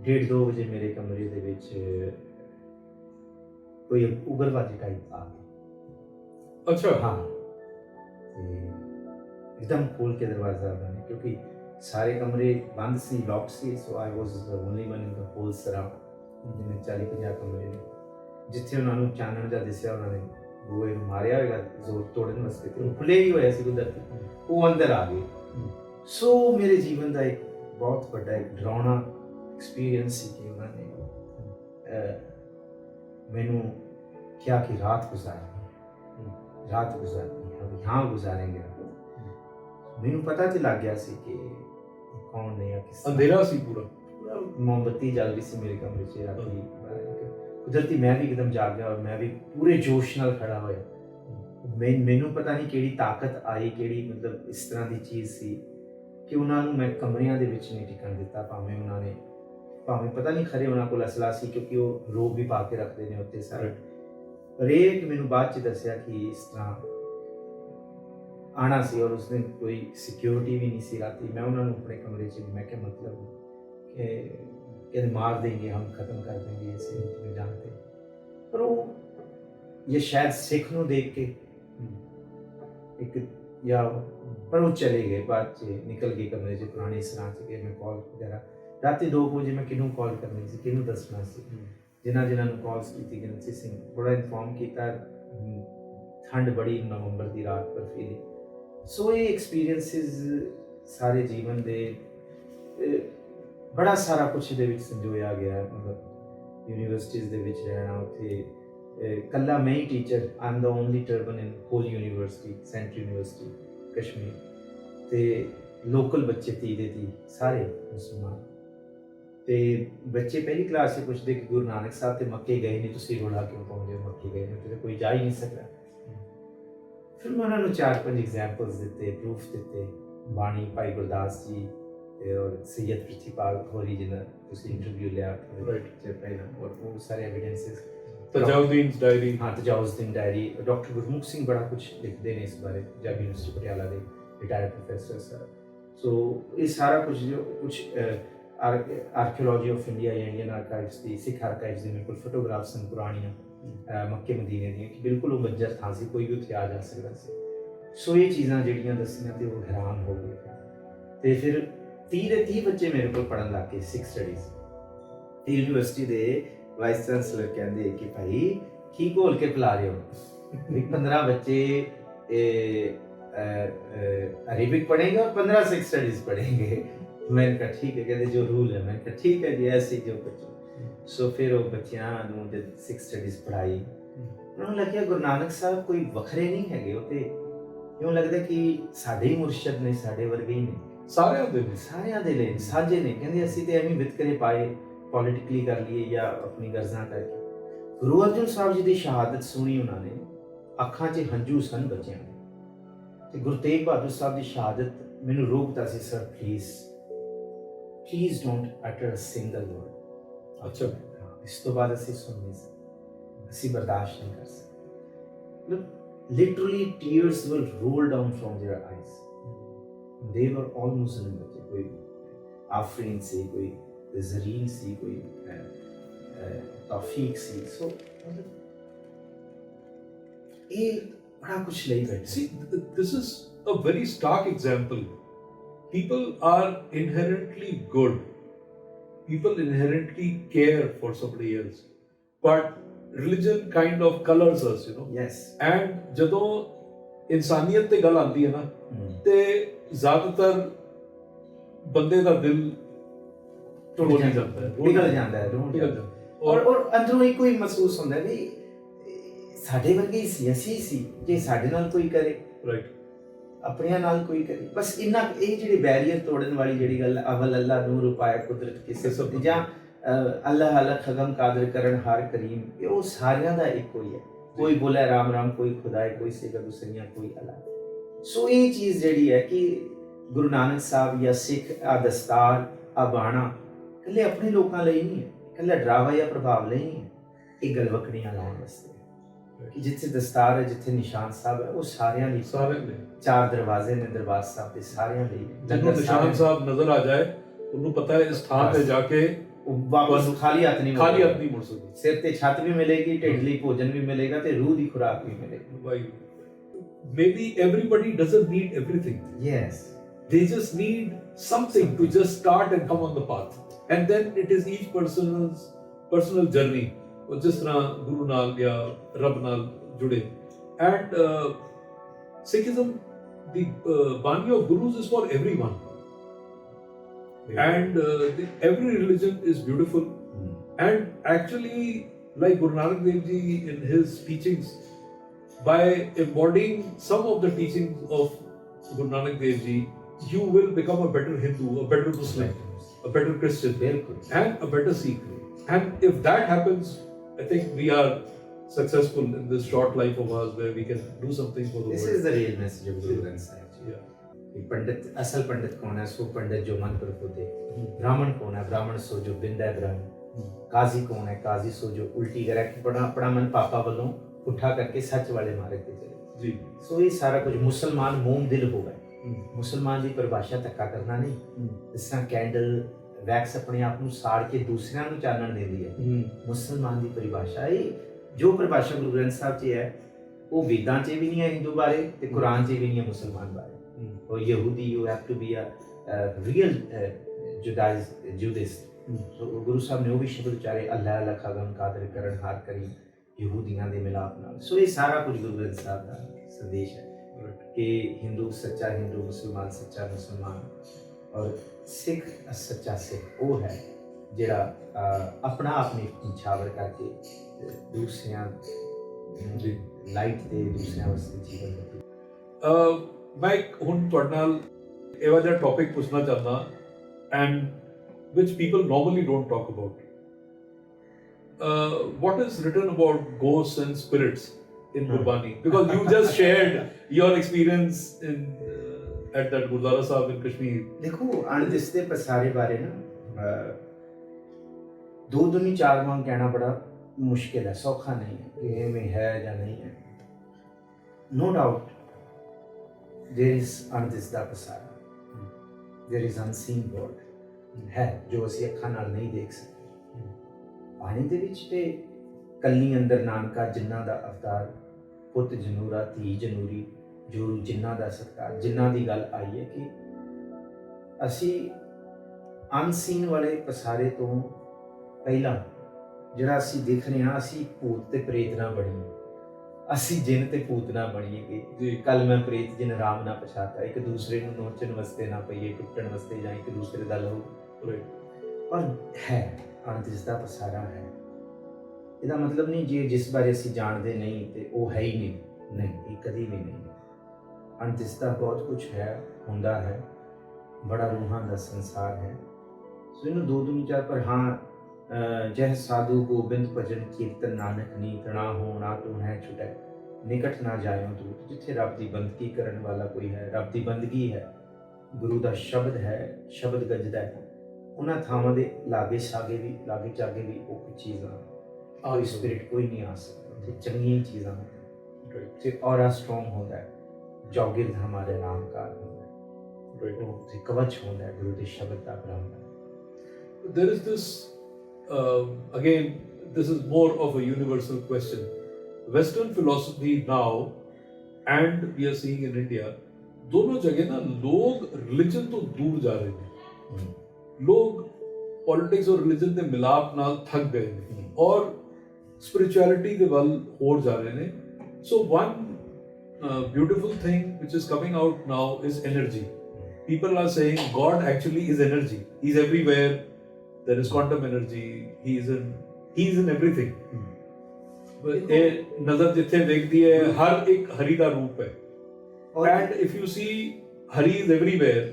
1:30-2 ਵਜੇ ਮੇਰੇ ਕਮਰੇ ਦੇ ਵਿੱਚ ਕੋਈ ਉਗਰਵਾਦੀ ਟਾਈਪ ਆ ਗਿਆ। ਅੱਛਾ। ਹਾਂ, ਤੇ ਇੱਕਦਮ ਖੋਲ ਕੇ ਦਰਵਾਜ਼ਾ ਬੰਦ, ਕਿਉਂਕਿ ਸਾਰੇ ਕਮਰੇ ਬੰਦ ਸੀ, ਲੌਕ ਸੀ। So I was the only one in the whole ਸਰਾਂ, ਜਿਵੇਂ 40-50 ਕਮਰੇ ਨੇ। ਜਿੱਥੇ ਉਹਨਾਂ ਨੂੰ ਚਾਨਣ ਦਾ ਦਿਸਿਆ, ਉਹਨਾਂ ਨੇ ਬੂਹੇ ਨੂੰ ਮਾਰਿਆ ਹੋਏਗਾ ਜ਼ੋਰ ਤੋੜਨ ਵਾਸਤੇ, ਤੇ ਉਹ ਖੁੱਲੇ ਹੀ ਹੋਇਆ ਸੀ ਕੁਦਰਤੀ, ਉਹ ਅੰਦਰ ਆ ਗਏ। ਸੋ ਮੇਰੇ ਜੀਵਨ ਦਾ ਇੱਕ ਬਹੁਤ ਵੱਡਾ ਇੱਕ ਡਰਾਉਣਾ ਐਕਸਪੀਰੀਅੰਸ ਸੀ ਕਿ ਉਹਨਾਂ ਨੇ ਮੈਨੂੰ ਕਿਹਾ ਕਿ ਰਾਤ ਗੁਜ਼ਾਰਨੀ ਹੈ, यहाँ गुजारेंगे रात। मैनू पता तो लग गया सी कि कौन ने या किस अंधेरा सी पूरा मोमबत्ती जल रही सी मेरे कमरे च राती। कुदरती मैं भी एकदम जाग गया और मैं भी पूरे जोश नाल खड़ा होया। मैनू पता नहीं किहड़ी ताकत आई, किहड़ी मतलब इस तरह की चीज़ सी कि उन्होंने मैं कमरियां दे विच नहीं टिकन दिता। भावें उन्होंने पता नहीं खरे उन्होंने कोल असला सी, क्योंकि वो रोग भी पा के रखते हैं उत्ते सारे। पर यह कि मैनू बाद च दस्सिया कि इस तरह आना सी, और उस दिन कोई सिक्योरिटी भी नहीं सी राती। मैं उन्होंने अपने कमरे च, मैं क्या मतलब कि मार देंगे, हम ख़त्म कर देंगे, ऐसे तुम्हें जानते। पर वो ये शायद सिख नूं देख के एक या पर वो चले गए, बाद च निकल गए कमरे च, पुरानी सराह च गए। मैं कॉल वगैरह राती 2 बजे मैं किनू कॉल करनी सी, किनू दसना सी, जिन्होंने कॉल्स की गणेशी सिंह बड़ा इन्फॉर्म किया। ठंड बड़ी नवंबर की रात बर्फीली। सो ये एक्सपीरियंसिस सारे जीवन दे बड़ा सारा कुछ दे विच संजोया गया। मतलब यूनिवर्सिटीज़ दे विच रहना, उत्थे कल्ला मैं ही teacher, I am the only turban in whole university, central university Kashmir. ते लोकल बच्चे 30 सारे मुसलमान। ते बच्चे पहली क्लास से पूछते कि गुरु नानक साहब ते मक्के गए नहीं, तुसीं रोला क्यों पाउंदे हो, मक्के गए नहीं, कोई जा ही नहीं सकता। फिर मैं उन्होंने 4-5 एग्जाम्पल्स दिते, प्रूफ दिते। बाणी भाई गुरदास जी और सैयद प्रिथीपाल खोरी जिन्हें तुसीं इंटरव्यू लिया पहला, और वो सारे एविडेंसेस। तजाउद्दीन डायरी, हाँ तजाउद्दीन डायरी। डॉक्टर गुरमुख सिंह बड़ा कुछ लिखते हैं इस बारे, पंजाब यूनिवर्सिटी पटियाला के रिटायर्ड प्रोफेसर सर। सो ये सारा कुछ जो कुछ आर्कियोलॉजी ऑफ इंडिया या इंडियन आर्काइव्स की, सिख आर्काइव्स की बिल्कुल फोटोग्राफ्स हैं पुरानियां मक्के मदीने दी, कि बिल्कुल वो बंजर था सी, कोई भी उत्थे आ जा सकता सी। सो ये चीज़ां जिहड़ियां दस्सियां ते वो हैरान हो गए। तो फिर 30 बच्चे मेरे को पढ़न लग गए सिख स्टडीज़। तो यूनिवर्सिटी के वाइस चांसलर कहते कि भाई की घोल के पिला रहे हो। 15 बच्चे अरेबिक पढ़ेंगे और 15 सिख स्टडीज़ पढ़ेंगे। मैंने कहा ठीक है, कहते जो रूल है। मैंने कहा ठीक है जी, ऐसे जो बच्चों। सो फिर वो बच्चों जब सिख स्टडीज़ पढ़ाई, उन्होंने लग्या गुरु नानक साहब कोई वखरे नहीं है, वो तो यूँ लगता कि साडे ही मुर्शद ने, साडे वर्गे ही ने, सारे दे ले साझे ने। कहते असीं ते एवें वितकरे पाए, पॉलिटिकली कर लिए या अपनी गर्जा करके। गुरु अर्जन साहब जी की शहादत सुनी उन्होंने, अखां 'च हंझू सन बच्चों के। गुरु तेग बहादुर साहब की शहादत मैनू रोकता सी, sir please don't utter a single word. अच्छा, इस तो बाद असीं सुन नहीं सकते, असीं बर्दाश्त नहीं कर सकते। मतलब literally tears will roll down from their eyes. They were all मुस्लिम बच्चे, कोई आफरीन सी, कोई जरीन सी, कोई तौफीक सी। सो मतलब ये बड़ा कुछ ਲਈ ਬੈਠੇ। See, this is a very stark example. People are inherently good. People inherently care for somebody else. But religion kind of colors us, you know. Yes And ਜਦੋਂ ਇਨਸਾਨੀਅਤ ਤੇ ਗੱਲ ਆਉਂਦੀ ਹੈ ਨਾ ਤੇ ਜ਼ਿਆਦਾਤਰ ਬੰਦੇ ਦਾ ਦਿਲ ਟੁੱਟ ਜਾਂਦਾ ਹੈ, ਨਿਕਲ ਜਾਂਦਾ ਹੈ, ਰੋਣ ਨਿਕਲ ਜਾਂਦਾ ਜਾਂਦਾ। ਔਰ ਅੰਦਰੋਂ ਹੀ ਕੋਈ ਮਹਿਸੂਸ ਹੁੰਦਾ ਵੀ ਸਾਡੇ ਵਰਗੇ ਹੀ ਸੀ, ਅਸੀਂ ਸੀ, ਜੇ ਸਾਡੇ ਨਾਲ ਕੋਈ ਕਰੇ, ਰਾਈਟ, ਆਪਣਿਆਂ ਨਾਲ ਕੋਈ ਕਰੇ, ਬਸ ਇੰਨਾ ਇਹ ਜਿਹੜੀ ਬੈਰੀਅਰ ਤੋੜਨ ਵਾਲੀ ਜਿਹੜੀ ਗੱਲ, ਅਵਲ ਅੱਲਾ ਨੂਰ ਉਪਾਇਆ ਕੁਦਰਤ ਕਿਸੇ ਜਾਂ ਅੱਲਾਹ ਅੱਲਾਹ ਖਗਮ ਕਾਦਰ ਕਰਨ ਹਾਰ ਕਰੀਮ, ਇਹ ਉਹ ਸਾਰਿਆਂ ਦਾ ਇੱਕੋ ਹੀ ਹੈ। ਕੋਈ ਬੋਲੇ ਰਾਮ ਰਾਮ, ਕੋਈ ਖੁਦਾਏ, ਕੋਈ ਸੇਵਾ ਗੁਸਰੀਆਂ, ਕੋਈ ਅੱਲਾਹ। ਸੋ ਇਹ ਚੀਜ਼ ਜਿਹੜੀ ਹੈ ਕਿ ਗੁਰੂ ਨਾਨਕ ਸਾਹਿਬ ਜਾਂ ਸਿੱਖ ਆ ਦਸਤਾਰ ਆ ਬਾਣਾ ਇਕੱਲੇ ਆਪਣੇ ਲੋਕਾਂ ਲਈ ਨਹੀਂ ਹੈ, ਇਕੱਲਾ ਡਰਾਵਾ ਜਾਂ ਪ੍ਰਭਾਵ ਲਈ ਨਹੀਂ ਹੈ, ਇਹ ਗਲਵਕੜੀਆਂ ਲਾਉਣ ਵਾਸਤੇ ਹੈ ਕਿ ਜਿੱਥੇ ਦਸਤਾਰ ਹੈ, ਜਿੱਥੇ ਨਿਸ਼ਾਨ ਸਾਹਿਬ ਹੈ, ਉਹ ਸਾਰਿਆਂ ਲਈ, ਸਾਰਿਆਂ ਲਈ। ਚਾਰ ਦਰਵਾਜ਼ੇ ਨੇ ਦਰਬਾਰ ਸਾਹਿਬ ਦੇ, ਸਾਰਿਆਂ ਲਈ। ਜਦੋਂ ਨਿਸ਼ਾਨ ਸਾਹਿਬ ਨਜ਼ਰ ਆ ਜਾਏ ਉਹਨੂੰ ਪਤਾ ਹੈ ਇਸ ਥਾਂ ਤੇ ਜਾ ਕੇ ਉਹ ਵਾਪਸ ਖਾਲੀ ਹੱਥ ਨਹੀਂ ਮੁੜ ਸਕਦਾ। ਸਿਰ ਤੇ ਛੱਤ ਵੀ ਮਿਲੇਗੀ, ਢਿੱਡ ਲਈ ਭੋਜਨ ਵੀ ਮਿਲੇਗਾ ਤੇ ਰੂਹ ਦੀ ਖੁਰਾਕ ਵੀ ਮਿਲੇਗੀ। Maybe everybody doesn't need everything. Yes. They just need something to just start and come on the path. And then it is each person's personal journey. ਉਹ ਜਿਸ ਤਰ੍ਹਾਂ ਗੁਰੂ ਨਾਲ ਜਾਂ ਰੱਬ ਨਾਲ ਜੁੜੇ। And Sikhism, the Bani of Gurus is for everyone. And every religion is beautiful. And actually, like Guru Nanak Dev Ji in his teachings, by embodying some of the teachings of Guru Nanak Dev Ji, you will become a better Hindu, a better Muslim, a better Christian, and a better Sikh. And if that happens, I think we are successful in this short life of ours, where we can do something for the This world. is the real message of Guru Granth Sahib Ji. Yeah. पंडित, असल पंडित कौन है? सो पंडित जो मन पर खोदे। ब्राह्मण कौन है? ब्राह्मण सो जो बिंद है ब्रह्म। काजी कौन है? काजी सो जो उल्टी करे कि अपना मन पापा वालों उठा करके सच वाले मार्ग पे चले। जी। सो ये सारा कुछ मुसलमान मोम दिल हो गए। मुसलमान की परिभाषा धक्का करना नहीं, जिस तरह कैंडल वैक्स अपने आप ਨੂੰ ਸਾੜ ਕੇ ਦੂਸਰਿਆਂ ਨੂੰ ਚਾਨਣ ਦਿੰਦੀ ਹੈ। ਮੁਸਲਮਾਨ ਦੀ ਪਰਿਭਾਸ਼ਾ ਇਹ ਜੋ ਪਰਿਭਾਸ਼ਾ ਗੁਰੂ ਗ੍ਰੰਥ ਸਾਹਿਬ 'ਚ ਹੈ ਉਹ ਵੇਦਾਂ 'ਚ ਵੀ ਨਹੀਂ ਹੈ ਹਿੰਦੂ ਬਾਰੇ ਤੇ ਕੁਰਾਨ 'ਚ ਵੀ ਨਹੀਂ ਹੈ ਮੁਸਲਮਾਨ ਬਾਰੇ। or Yehudi, you have to be a real Judaist. So Guru Sahib ਨੇ ਉਹ ਵੀ ਸ਼ਬਦ ਉਚਾਰੇ, ਅੱਲਾਹ ਅੱਲਾਹ ਖਗਮ ਕਾਦਰ ਕਰਨ ਹਾਰ ਕਰੀ, ਯਹੂਦੀਆਂ ਦੇ ਮਿਲਾਪ ਨਾਲ। ਸੋ ਇਹ ਸਾਰਾ ਕੁਝ ਗੁਰੂ ਗ੍ਰੰਥ ਸਾਹਿਬ ਦਾ ਸੰਦੇਸ਼ ਹੈ ਕਿ ਹਿੰਦੂ ਸੱਚਾ ਹਿੰਦੂ, ਮੁਸਲਮਾਨ ਸੱਚਾ ਮੁਸਲਮਾਨ, ਔਰ ਸਿੱਖ ਸੱਚਾ ਸਿੱਖ ਉਹ ਹੈ ਜਿਹੜਾ ਆਪਣਾ ਆਪ ਨੂੰ ਨਿਛਾਵਰ ਕਰਕੇ ਦੂਸਰਿਆਂ ਦੀ ਲਾਈਟ ਤੇ ਦੂਸਰਿਆਂ ਵਾਸਤੇ ਜੀਵਨ ਦੇ। ਮੈਂ ਹੁਣ ਤੁਹਾਡੇ ਨਾਲ ਇਹੋ ਜਿਹਾ ਟੌਪਿਕ ਪੁੱਛਣਾ ਚਾਹੁੰਦਾ and which people normally don't talk about. What is written about ghosts and spirits in Gurbani? Because you just shared your experience in at that Gurdwara Sahib in Kashmir. ਦੇਖੋ ਅਣਦਿਸਦੇ ਪਸਾਰੇ ਬਾਰੇ ਨਾ ਦੋ ਦੁਨੀ ਚਾਰ ਵਾਂਗ ਕਹਿਣਾ ਬੜਾ ਮੁਸ਼ਕਿਲ ਹੈ, ਸੌਖਾ ਨਹੀਂ ਹੈ ਕਿ ਐਵੇਂ ਹੈ ਜਾਂ ਨਹੀਂ ਹੈ। No doubt there is ਅਣਦਿਸਦਾ ਪਸਾਰਾ, there is unseen world ਹੈ ਜੋ ਅਸੀਂ ਅੱਖਾਂ ਨਾਲ ਨਹੀਂ ਦੇਖ ਸਕਦੇ। ਪਾਣੀ ਦੇ ਵਿੱਚ ਤੇ ਕੱਲੀ ਅੰਦਰ ਨਾਨਕਾ ਜਿਨ੍ਹਾਂ ਦਾ ਅਵਤਾਰ, ਪੁੱਤ ਜਨੂਰਾ ਧੀ ਜਨੂਰੀ, ਜੋ ਜਿਨ੍ਹਾਂ ਦਾ ਸਤਿਕਾਰ, ਜਿਨ੍ਹਾਂ ਦੀ ਗੱਲ ਆਈ ਹੈ ਕਿ ਅਸੀਂ ਅਨਸੀਨ ਵਾਲੇ ਪਸਾਰੇ ਤੋਂ ਪਹਿਲਾਂ ਜਿਹੜਾ ਅਸੀਂ ਦੇਖ ਰਹੇ ਹਾਂ, ਅਸੀਂ ਭੂਤ ਤੇ ਪ੍ਰੇਤ ਨਾ ਬਣੀਏ, ਅਸੀਂ ਜਿੰਨ ਤੇ ਭੂਤ ਨਾ ਬਣੀਏ ਕਿ ਕੱਲ ਮੈਂ ਪ੍ਰੇਤ ਜਿਨ ਰਾਮ ਨਾ ਪਛਾਤਾ, ਇੱਕ ਦੂਸਰੇ ਨੂੰ ਨੋਚਣ ਵਾਸਤੇ ਨਾ ਪਈਏ, ਟੁੱਟਣ ਵਾਸਤੇ ਜਾਂ ਇੱਕ ਦੂਸਰੇ ਦਾ ਲਹੂ। ਪਰ ਹੈ ਅਣਦਿਸਦਾ ਪਸਾਰਾ ਹੈ। ਇਹਦਾ ਮਤਲਬ ਨਹੀਂ ਜੇ ਜਿਸ ਬਾਰੇ ਅਸੀਂ ਜਾਣਦੇ ਨਹੀਂ ਤੇ ਉਹ ਹੈ ਹੀ ਨਹੀਂ, ਇਹ ਕਦੀ ਵੀ ਨਹੀਂ। ਅਣਦਿਸਦਾ ਬਹੁਤ ਕੁਝ ਹੈ, ਹੁੰਦਾ ਹੈ, ਬੜਾ ਰੂਹਾਂ ਦਾ ਸੰਸਾਰ ਹੈ। ਸੋ ਇਹਨੂੰ ਦੋ ਦੁਨੀ ਚਾਰ ਪਰ ਹਾਂ ਜਹ ਸਾਧੂ ਗੋਬਿੰਦ ਭਜਨ ਕੀਰਤਨ ਨਾਨਕ ਨੀਤ ਨਾ ਹੋ ਨਾ ਤੂੰ ਹੈ ਛੁਟੈ ਨਿਕਟ ਨਾ ਜਾਇਓ ਤੂੰ। ਜਿੱਥੇ ਰੱਬ ਦੀ ਬੰਦਗੀ ਕਰਨ ਵਾਲਾ ਕੋਈ ਹੈ, ਰੱਬ ਦੀ ਬੰਦਗੀ ਹੈ, ਗੁਰੂ ਦਾ ਸ਼ਬਦ ਹੈ, ਸ਼ਬਦ ਗੱਜਦਾ ਹੈ, ਉਹਨਾਂ ਥਾਵਾਂ ਦੇ ਲਾਗੇ ਛਾਗੇ ਵੀ ਲਾਗੇ ਚਾਗੇ ਵੀ ਉਹ ਕੁਝ ਚੀਜ਼ਾਂ ਕੋਈ ਸਪਿਰਿਟ ਕੋਈ ਨਹੀਂ ਆ ਸਕਦਾ। ਉੱਥੇ ਚੰਗੀਆਂ ਚੀਜ਼ਾਂ ਹੁੰਦੀਆਂ ਤੇ ਔਰਾ ਸਟਰੋਂਗ ਹੁੰਦਾ ਹੈ, ਚੌਗਿਰਦ ਹਮਾਰੇ ਨਾਮਕਾਰ ਹੁੰਦਾ ਹੈ, ਉੱਥੇ ਕਵਚ ਹੁੰਦਾ ਹੈ ਗੁਰੂ ਦੇ ਸ਼ਬਦ ਦਾ ਬ੍ਰਹਮ। There is this again, this is more of a universal question. Western philosophy now and we are seeing in India, दोनों जगह ना लोग रिलीजन तो दूर जा रहे हैं, लोग पॉलिटिक्स और रिलीजन ਦੇ ਮਿਲਾਪ ਨਾਲ ਥੱਕ ਗਏ ਨੇ ਔਰ spirituality ਦੇ ਵੱਲ ਹੋਰ ਜਾ ਰਹੇ ਨੇ. So one beautiful thing which is coming out now is energy. People are saying God actually is energy. He is everywhere. There is quantum energy. He is in everything. ਇਹ ਨਜ਼ਰ ਜਿੱਥੇ ਵੇਖਦੀ ਹੈ ਹਰ ਇੱਕ ਹਰੀ ਦਾ ਰੂਪ ਹੈ. And if you see Hari is everywhere,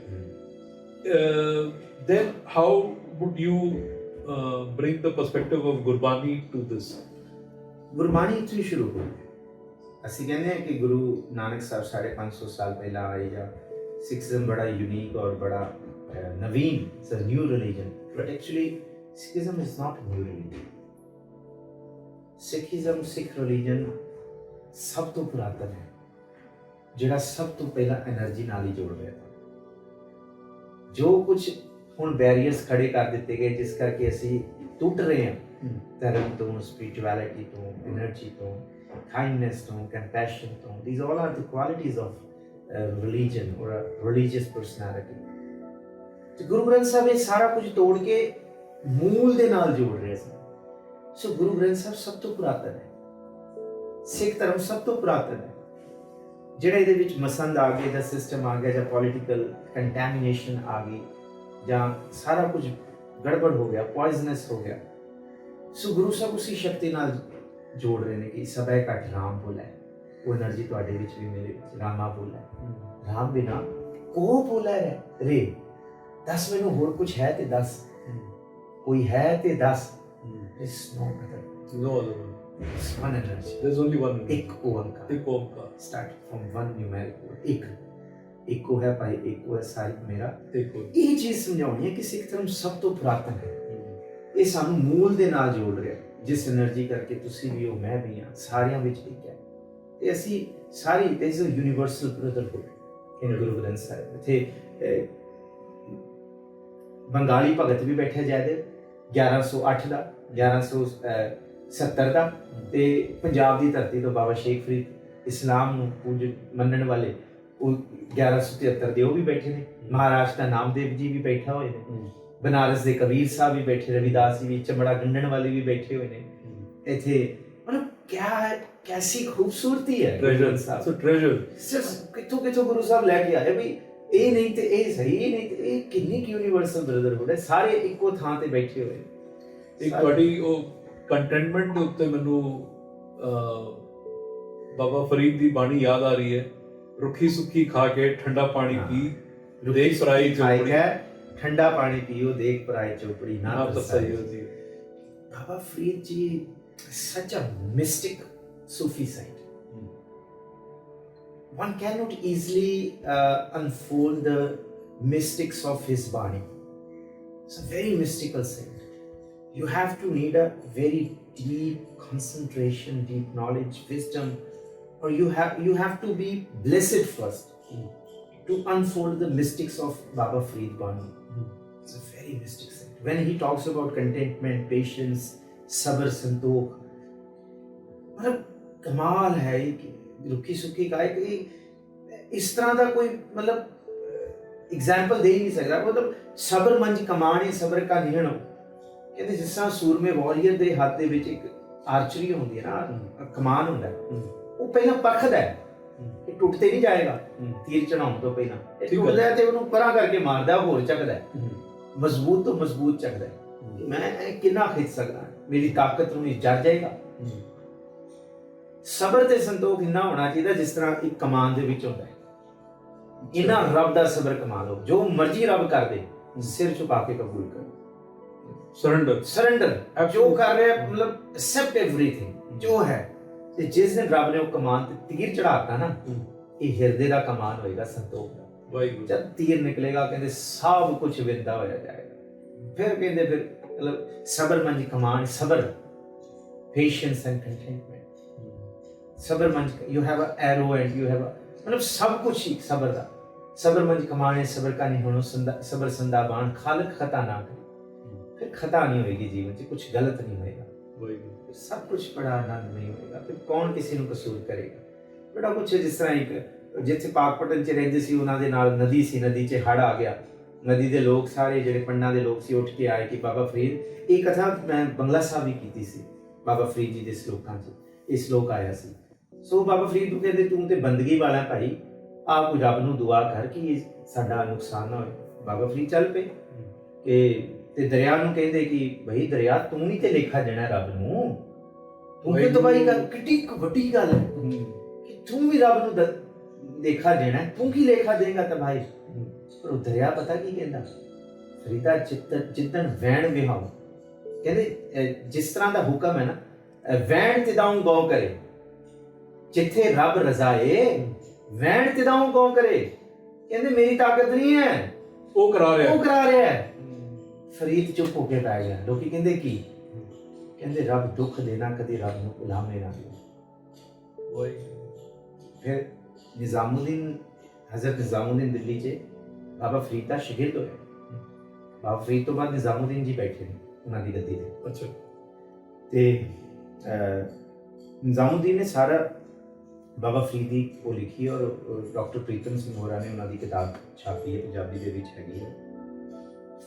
then how would you bring the perspective of Gurbani to this? Gurbani ਇੱਥੋਂ ਹੀ ਸ਼ੁਰੂ ਹੋਈ. ਅਸੀਂ ਕਹਿੰਦੇ ਹਾਂ ਕਿ ਗੁਰੂ ਨਾਨਕ ਸਾਹਿਬ 550 ਸਾਲ ਪਹਿਲਾਂ ਆਏ ਜਾਂ ਸਿੱਖੀਜ਼ਮ ਬੜਾ ਯੂਨੀਕ ਔਰ ਬੜਾ ਨਵੀਨ, it's a new religion, but actually Sikhism is not new religion. Sikhism, Sikh religion ਸਭ ਤੋਂ ਪੁਰਾਤਨ ਹੈ, ਜਿਹੜਾ ਸਭ ਤੋਂ ਪਹਿਲਾਂ એનર્ਜੀ ਨਾਲ ਹੀ ਜੋੜ ਰਿਹਾ ਹੈ. ਜੋ ਕੁਝ ਹੁਣ ਬੈਰੀਅਰਸ ਖੜੇ ਕਰ ਦਿੱਤੇ ਗਏ ਜਿਸ ਕਰਕੇ ਅਸੀਂ ਟੁੱਟ ਰਹੇ ਹਾਂ, ਧਰਮ ਤੋਂ, ਸਪਿਰਿਚੁਅਲਿਟੀ ਤੋਂ, એનર્ਜੀ ਤੋਂ, kindness ਤੋਂ, compassion ਤੋਂ, these all are the qualities of religion or a religious personality. ਤੇ ਗੁਰੂ ਗ੍ਰੰਥ ਸਾਹਿਬ ਇਹ ਸਾਰਾ ਕੁਝ ਤੋੜ ਕੇ ਮੂਲ ਦੇ ਨਾਲ ਜੋੜ ਰਹੇ ਸਨ. ਸੋ ਗੁਰੂ ਗ੍ਰੰਥ ਸਾਹਿਬ ਸਭ ਤੋਂ ਪੁਰਾਤਨ ਹੈ, ਸਿੱਖ ਧਰਮ ਸਭ ਤੋਂ ਪੁਰਾਤਨ ਹੈ. ਜਿਹੜਾ ਇਹਦੇ ਵਿੱਚ ਮਸੰਦ ਆ ਗਏ ਜਾਂ ਸਿਸਟਮ ਆ ਗਿਆ ਜਾਂ ਪੋਲੀਟੀਕਲ ਕੰਟੈਮੀਨੇਸ਼ਨ ਆ ਗਈ ਜਾਂ ਸਾਰਾ ਕੁਝ ਗੜਬੜ ਹੋ ਗਿਆ, ਪੋਇਜ਼ਨਸ ਹੋ ਗਿਆ, ਸੋ ਗੁਰੂ ਸਾਹਿਬ ਉਸੇ ਸ਼ਕਤੀ ਨਾਲ ਜੋੜ ਰਹੇ ਨੇ ਕਿ ਸਭੈ ਘਟ ਰਾਮ ਬੋਲੇ. ਉਹ એનર્ਜੀ ਤੁਹਾਡੇ ਵਿੱਚ ਵੀ ਮੇਰੇ ਵਿੱਚ ਰਾਮਾ ਬੋਲੇ. ਰਾਮ ਬਿਨਾ ਕੋ ਬੋਲੇ ਰੇ. ਦੱਸ ਮੈਨੂੰ ਹੋਰ ਕੁਝ ਹੈ ਤੇ ਦੱਸ, ਕੋਈ ਹੈ ਤੇ ਦੱਸ. Is no other, No other one. one energy. There's only one. ਇੱਕ ਓੰਕਾਰ. एक Omkar. Start from one numeric word. ਇੱਕ ਇੱਕੋ ਹੈ ਭਾਈ, ਇੱਕੋ ਹੈ ਸਾਹਿਬ ਮੇਰਾ. एक ओम. ਇਹ ਚੀਜ਼ ਸਮਝਾਉਣੀ ਹੈ ਕਿ ਸਿੱਖ ਧਰਮ ਸਭ ਤੋਂ ਪੁਰਾਤਨ ਹੈ. ਇਹ ਸਾਨੂੰ ਮੂਲ ਦੇ ਨਾਲ ਜੋੜ ਰਿਹਾ, ਜਿਸ એનર્ਜੀ ਕਰਕੇ ਤੁਸੀਂ ਵੀ ਹੋ, ਮੈਂ ਵੀ ਹਾਂ, ਸਾਰਿਆਂ ਵਿੱਚ ਇੱਕ ਹੈ. ਤੇ ਅਸੀਂ ਸਾਰੀ ਇਸ ਯੂਨੀਵਰਸਲ ਬ੍ਰਦਰਹੁੱਡ ਇਨ ਗੁਰੂ ਗ੍ਰੰਥ ਸਾਹਿਬ. ਇੱਥੇ ਬੰਗਾਲੀ ਭਗਤ ਵੀ ਬੈਠੇ ਜੈਦੇਵ 1108 ਦਾ, 1170 ਦਾ, ਤੇ ਪੰਜਾਬ ਦੀ ਧਰਤੀ ਤੋਂ ਬਾਬਾ ਸ਼ੇਖ ਫਰੀਦ ਇਸਲਾਮ ਨੂੰ ਪੂਜ ਮੰਨਣ ਵਾਲੇ ਉਹ 1173 ਦੇ ਉਹ ਵੀ ਬੈਠੇ ਨੇ. ਮਹਾਰਾਸ਼ਟਰ ਦਾ ਨਾਮਦੇਵ ਜੀ ਵੀ ਬੈਠਾ ਹੋਏ ਨੇ. ਬਨਾਰਸ ਦੇ ਕਬੀਰ ਸਾਹਿਬ ਵੀ ਬੈਠੇ, ਰਵਿਦਾਸ ਜੀ ਵੀ, ਚਮੜਾ ਗੰਢਣ ਵਾਲੇ ਵੀ ਬੈਠੇ ਹੋਏ ਨੇ ਇੱਥੇ. ਮਤਲਬ ਕਿਆ ਕੈਸੀ ਖੂਬਸੂਰਤੀ ਹੈ Treasure. ਸਾਹਿਬ. So treasure. ਸਿਰਫ ਕਿੱਥੋਂ ਗੁਰੂ ਸਾਹਿਬ ਲੈ ਕੇ ਆਏ ਵੀ ਇਹ ਨਹੀਂ ਤੇ ਇਹ ਸਹੀ, ਇਹ ਨਹੀਂ ਤੇ ਇਹ. ਕਿੰਨੀ ਕੁ ਯੂਨੀਵਰਸਲ ਬ੍ਰਦਰਹੁੱਡ ਹੈ, ਸਾਰੇ ਇੱਕੋ ਥਾਂ ਤੇ ਬੈਠੇ ਹੋਏ. ਇੱਕ ਤੁਹਾਡੀ ਉਹ ਕੰਟੈਂਟਮੈਂਟ ਦੇ ਉੱਤੇ ਮੈਨੂੰ ਬਾਬਾ ਫਰੀਦ ਦੀ ਬਾਣੀ ਯਾਦ ਆ ਰਹੀ ਹੈ. ਰੁੱਖੀ ਸੁੱਖੀ ਖਾ ਕੇ ਠੰਡਾ ਪਾਣੀ ਪੀ, ਦੇਖ ਪਰਾਈ ਚੋਪੜੀ. ਠੰਡਾ ਪਾਣੀ ਪੀਓ, ਦੇਖ ਪਰਾਈ ਚੋਪੜੀ ਨਾ ਤਰਸਾਈਓ ਜੀ. Baba Farid ji is such a mystic Sufi saint. One cannot easily unfold the mystics of his Bani. It's a very mystical saint. You have to need a very deep concentration, deep knowledge, wisdom, or you have to be blessed first to unfold the mystics of Baba Farid Bani. It's a very mystic saint. When he talks about contentment, patience, sabr, santokh, मतलब कमाल है कि रुखी सुखी का एक इस तरह का कोई मतलब एग्जाम्पल दे ही नहीं सकता. मतलब सब्र मंज कमाने, सब्र का निहण. कहते जिस तरह सूरमे वॉरियर ਦੇ ਹੱਥ ਦੇ ਵਿੱਚ ਇੱਕ ਆਰਚਰੀ ਹੁੰਦੀ ਹੈ ਨਾ, ਕਮਾਨ ਹੁੰਦਾ, ਉਹ ਪਹਿਲਾਂ ਪਰਖਦਾ ਹੈ ਕਿ ਟੁੱਟ ਤੇ ਨਹੀਂ ਜਾਏਗਾ ਤੀਰ ਚੜਾਉਣ ਤੋਂ ਪਹਿਲਾਂ. ਇਹ ਟੁੱਟਦਾ ਹੈ ਤੇ ਉਹਨੂੰ ਪਰਾਂ ਕਰਕੇ ਮਾਰਦਾ, ਹੋਰ ਚੱਕਦਾ ਹੈ, ਮਜ਼ਬੂਤ ਤੋਂ ਮਜ਼ਬੂਤ ਚੱਕਦਾ ਹੈ. ਮੈਂ ਕਿੰਨਾ ਖਿੱਚ ਸਕਦਾ, ਮੇਰੀ ਤਾਕਤ ਨੂੰ ਨਹੀਂ ਜਰ ਜਾਏਗਾ. ਸਬਰ ਤੇ ਸੰਤੋਖ ਇੰਨਾ ਹੋਣਾ ਚਾਹੀਦਾ ਜਿਸ ਤਰ੍ਹਾਂ ਇੱਕ ਕਮਾਨ ਦੇ ਵਿੱਚ ਹੁੰਦਾ ਹੈ. ਇਹਨਾਂ ਰੱਬ ਦਾ ਸਬਰ ਕਮਾ ਲਓ, ਜੋ ਮਰਜ਼ੀ ਰੱਬ ਕਰ ਦੇ, ਸਿਰ ਝੁਕਾ ਕੇ ਕਬੂਲ ਕਰੋ. ਸਰੈਂਡਰ ਜੋ ਕਰ ਰਿਹਾ, ਮਤਲਬ ਐਕਸੈਪਟ ਐਵਰੀਥਿੰਗ ਜੋ ਹੈ. ਤੇ ਜਿਸ ਦਿਨ ਰੱਬ ਨੇ ਉਹ ਕਮਾਨ ਤੇ ਤੀਰ ਚੜਾਤਾ ਨਾ, ਇਹ ਹਿਰਦੇ ਦਾ ਕਮਾਨ ਹੋਏਗਾ, ਸੰਤੋਖ ਦਾ. ਜਦ ਤੀਰ ਨਿਕਲੇਗਾ ਕਹਿੰਦੇ ਸਭ ਕੁਝ ਵਿੰਦਾ ਹੋਇਆ ਜਾਏਗਾ. ਫਿਰ ਕਹਿੰਦੇ ਫਿਰ ਮਤਲਬ ਸਬਰ ਮੰਜ ਕਮਾਨ, ਸਬਰ, ਪੇਸ਼ੈਂਸ ਐਂਡ ਕੰਟੈਂਟਮੈਂਟ. ਸਬਰ ਮੰਜ, you have a arrow and you have ਮਤਲਬ ਸਭ ਕੁਝ ਹੀ ਸਬਰ ਦਾ. ਸਬਰ ਮੰਜ ਕਮਾਣੇ, ਸਬਰ ਕਾ ਨਹੀਂ ਹੋਣਾ, ਸਬਰ ਸੰਦਾ ਬਾਣ, ਖਾਲਕ ਖਤਾ ਨਾ ਕਰੇ. ਫਿਰ ਖਤਾ ਨਹੀਂ ਹੋਏਗੀ ਜੀਵਨ 'ਚ, ਕੁਝ ਗਲਤ ਨਹੀਂ ਹੋਏਗਾ, ਸਭ ਕੁਝ ਬੜਾ ਆਨੰਦਮਈ ਹੋਏਗਾ. ਫਿਰ ਕੌਣ ਕਿਸੇ ਨੂੰ ਕਸੂਰ ਕਰੇਗਾ. ਬੜਾ ਕੁਛ ਜਿਸ ਤਰ੍ਹਾਂ ਇੱਕ ਜਿੱਥੇ ਪਾਕਪਟਨ 'ਚ ਰਹਿੰਦੇ ਸੀ ਉਹਨਾਂ ਦੇ ਨਾਲ ਨਦੀ ਸੀ, ਨਦੀ 'ਚ ਹੜ੍ਹ ਆ ਗਿਆ, ਨਦੀ ਦੇ ਲੋਕ ਸਾਰੇ ਜਿਹੜੇ ਪਿੰਡਾਂ ਦੇ ਲੋਕ ਸੀ ਉੱਠ ਕੇ ਆਏ ਕਿ ਬਾਬਾ ਫਰੀਦ, ਇਹ ਕਥਾ ਮੈਂ ਬੰਗਲਾ ਸਾਹਿਬ ਵੀ ਕੀਤੀ ਸੀ ਬਾਬਾ ਫਰੀਦ ਜੀ ਦੇ ਸਲੋਕਾਂ 'ਚ, ਇਹ ਸਲੋਕ ਆਇਆ ਸੀ। ਸੋ ਬਾਬਾ ਫਰੀਦ ਨੂੰ ਕਹਿੰਦੇ ਤੂੰ ਤੇ ਬੰਦਗੀ ਵਾਲਾ ਭਾਈ, ਆਪ ਕੋਈ ਰੱਬ ਨੂੰ ਦੁਆ ਕਰ ਕਿ ਇਹ ਸਾਡਾ ਨੁਕਸਾਨ ਨਾ ਹੋਏ। ਬਾਬਾ ਫਰੀਦ ਚੱਲ ਪਏ ਕਿ ਤੇ ਦਰਿਆ ਨੂੰ ਕਹਿੰਦੇ ਕਿ ਭਈ ਦਰਿਆ ਤੂੰ ਨਹੀਂ ਤੇ ਲੇਖਾ ਦੇਣਾ ਰੱਬ ਨੂੰ, ਤੂੰ ਤੇ ਦਵਾਈ ਕਰ, ਕਿੱਡੀ ਵੱਡੀ ਗੱਲ ਹੈ ਕਿ ਤੂੰ ਵੀ ਰੱਬ ਨੂੰ ਲੇਖਾ ਦੇਣਾ, ਤੂੰ ਕੀ ਲੇਖਾ ਦੇਗਾ ਤਾਂ ਭਾਈ। ਪਰ ਉਹ ਦਰਿਆ ਪਤਾ ਕੀ ਕਹਿੰਦਾ, ਫਰੀਦਾ ਜਿੱਦਣ ਵੈਣ ਵਿਹਾਉ, ਕਹਿੰਦੇ ਜਿਸ ਤਰ੍ਹਾਂ ਦਾ ਹੁਕਮ ਹੈ ਨਾ, ਵੈਣ ਤਿਦਾਉ ਗौ ਕਰੇ, ਜਿੱਥੇ ਰੱਬ ਰਜ਼ਾਏ ਵੈਣ ਤਿਦਾਉ ਗौ ਕਰੇ, ਕਹਿੰਦੇ ਮੇਰੀ ਤਾਕਤ ਨਹੀਂ ਹੈ, ਉਹ ਕਰਾ ਰਿਹਾ ਹੈ। ਫਰੀਦ ਚੁੱਪ ਹੋ ਕੇ ਬੈਠ ਗਿਆ। ਲੋਕੀ ਕਹਿੰਦੇ ਕੀ, ਕਹਿੰਦੇ ਰੱਬ ਦੁੱਖ ਦੇਣਾ ਕਦੇ ਰੱਬ ਨੂੰ ਉਲਾਮੇ ਨਾ ਦੇ। ਫਿਰ ਨਿਜ਼ਾਮੁਦੀਨ, ਹਜ਼ਰਤ ਨਿਜ਼ਾਮੁਦੀਨ ਦਿੱਲੀ 'ਚ ਬਾਬਾ ਫਰੀਦ ਦਾ ਸ਼ਾਗਿਰਦ ਹੋਇਆ। ਬਾਬਾ ਫਰੀਦ ਤੋਂ ਬਾਅਦ ਨਿਜ਼ਾਮੁਦੀਨ ਜੀ ਬੈਠੇ ਨੇ ਉਹਨਾਂ ਦੀ ਗੱਦੀ ਤੇ। ਅੱਛਾ। ਤੇ ਨਿਜ਼ਾਮੁਦੀਨ ਨੇ ਸਾਰਾ ਬਾਬਾ ਫਰੀਦ ਦੀ ਉਹ ਲਿਖੀ ਔਰ ਡਾਕਟਰ ਪ੍ਰੀਤਮ ਸਿੰਘ ਹੋਰਾਂ ਨੇ ਉਹਨਾਂ ਦੀ ਕਿਤਾਬ ਛਾਪੀ ਹੈ, ਪੰਜਾਬੀ ਦੇ ਵਿੱਚ ਹੈਗੀ ਹੈ,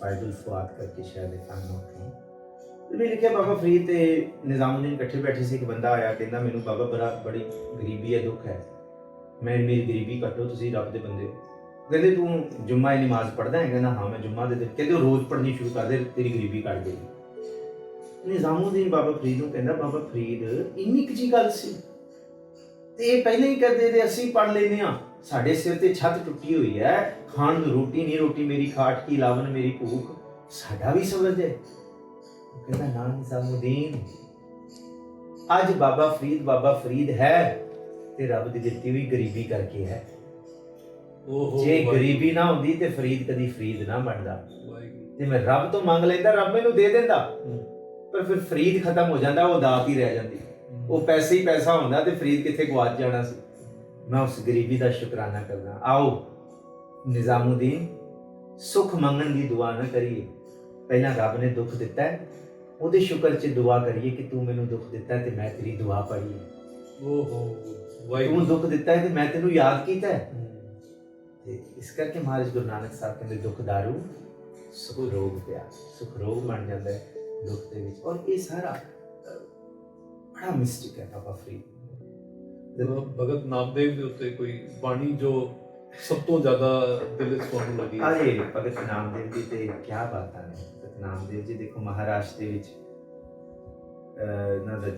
ਫਾਇਦੁਲ ਫੁਆਦ ਕਰਕੇ ਸ਼ਾਇਦ ਇਹ ਨਾਮ ਵੀ ਲਿਖਿਆ। ਬਾਬਾ ਫਰੀਦ ਤੇ ਨਿਜ਼ਾਮੁਦੀਨ ਇਕੱਠੇ ਬੈਠੇ ਸੀ। ਇੱਕ ਬੰਦਾ ਆਇਆ, ਕਹਿੰਦਾ ਮੈਨੂੰ ਬਾਬਾ ਬੜੀ ਗਰੀਬੀ ਹੈ, ਦੁੱਖ ਹੈ, ਮੇਰੀ ਗਰੀਬੀ ਕੱਟੋ, ਤੁਸੀਂ ਰੱਬ ਦੇ ਬੰਦੇ ਹੋ। ਕਹਿੰਦੇ ਤੂੰ ਜੁਮਾ ਦੀ ਨਮਾਜ਼ ਪੜ੍ਹਦਾ ਹੈ? ਕਹਿੰਦਾ ਹਾਂ ਮੈਂ ਜੁਮਾ ਦੇ ਦਿਨ। ਕਹਿੰਦੇ ਉਹ ਰੋਜ਼ ਪੜ੍ਹਨੀ ਸ਼ੁਰੂ ਕਰ ਦੇ, ਤੇਰੀ ਗਰੀਬੀ ਕੱਟ ਦੇਗੀ। ਨਿਜ਼ਾਮੁਦੀਨ ਬਾਬਾ ਫਰੀਦ ਨੂੰ ਕਹਿੰਦਾ ਬਾਬਾ ਫਰੀਦ ਇੰਨੀ ਕੁ ਜੀ ਗੱਲ ਸੀ ਤੇ ਇਹ ਪਹਿਲਾਂ ਹੀ ਕਰਦੇ ਤੇ ਅਸੀਂ ਪੜ੍ਹ ਲੈਂਦੇ ਹਾਂ, ਸਾਡੇ ਸਿਰ ਤੇ ਛੱਤ ਟੁੱਟੀ ਹੋਈ ਹੈ, ਖਾਣ ਨੂੰ ਰੋਟੀ ਨਹੀਂ, ਰੋਟੀ ਮੇਰੀ ਖਾਟ ਕੀ ਲਾਵਨ ਮੇਰੀ ਭੂਖ, ਸਾਡਾ ਵੀ ਸਮਝ ਹੈ। ਕਹਿੰਦਾ ਨਾ ਨਿਜ਼ਾਮੁਦੀਨ, ਅੱਜ ਬਾਬਾ ਫਰੀਦ ਹੈ ਤੇ ਰੱਬ ਦੀ ਦਿੱਤੀ ਹੋਈ ਗਰੀਬੀ ਕਰਕੇ ਹੈ। ਜੇ ਗਰੀਬੀ ਨਾ ਹੁੰਦੀ ਤੇ ਫਰੀਦ ਕਦੀ ਫਰੀਦ ਨਾ ਬਣਦਾ। ਤੇ ਮੈਂ ਰੱਬ ਤੋਂ ਮੰਗ ਲੈਂਦਾ, ਰੱਬ ਮੈਨੂੰ ਦੇ ਦਿੰਦਾ, ਪਰ ਫਿਰ ਫਰੀਦ ਖਤਮ ਹੋ ਜਾਂਦਾ, ਉਹ ਦਾਤ ਹੀ ਰਹਿ ਜਾਂਦੀ। ਉਹ ਪੈਸੇ ਹੀ ਪੈਸਾ ਹੁੰਦਾ ਤੇ ਫਰੀਦ ਕਿੱਥੇ ਗਵਾਚ ਜਾਣਾ ਸੀ। ਮੈਂ ਉਸ ਗਰੀਬੀ ਦਾ ਸ਼ੁਕਰਾਨਾ ਕਰਦਾ। ਆਓ ਨਿਜ਼ਾਮੁਦੀਨ, ਸੁੱਖ ਮੰਗਣ ਦੀ ਦੁਆ ਨਾ ਕਰੀਏ, ਪਹਿਲਾਂ ਰੱਬ ਨੇ ਦੁੱਖ ਦਿੱਤਾ ਹੈ ਉਹਦੇ ਸ਼ੁਕਰ 'ਚ ਦੁਆ ਕਰੀਏ ਕਿ ਤੂੰ ਮੈਨੂੰ ਦੁੱਖ ਦਿੱਤਾ ਤੇ ਮੈਂ ਤੇਰੀ ਦੁਆ ਪੜ੍ਹੀ। ਤੂੰ ਦੁੱਖ ਦਿੱਤਾ ਹੈ ਤੇ ਮੈਂ ਤੈਨੂੰ ਯਾਦ ਕੀਤਾ ਹੈ। ਤੇ ਇਸ ਕਰਕੇ ਮਹਾਰਾਜ ਗੁਰੂ ਨਾਨਕ ਸਾਹਿਬ ਕਹਿੰਦੇ ਦੁੱਖ ਦਾਰੂ ਸੁਖ ਰੋਗ ਪਿਆ, ਸੁਖ ਰੋਗ ਬਣ ਜਾਂਦਾ ਹੈ ਦੁੱਖ ਦੇ ਵਿੱਚ। ਔਰ ਇਹ ਸਾਰਾ ਬੜਾ ਮਿਸਟਿਕ ਹੈ ਬਾਬਾ ਫਰੀਦ। ਭਗਤ ਨਾਮਦੇਵ ਦੇ ਉੱਤੇ ਕੋਈ ਬਾਣੀ ਜੋ ਸਭ ਤੋਂ ਜ਼ਿਆਦਾ ਦਿਲ 'ਚ ਤੁਹਾਨੂੰ ਲੱਗੀ? ਅਰੇ ਭਗਤ ਨਾਮਦੇਵ ਜੀ ਤੇ ਕੀ ਬਾਤਾਂ ਨੇ। ਭਗਤ ਨਾਮਦੇਵ ਜੀ ਦੇਖੋ ਮਹਾਰਾਸ਼ਟਰ ਦੇ ਵਿੱਚ ਇਹਨਾਂ ਦਾ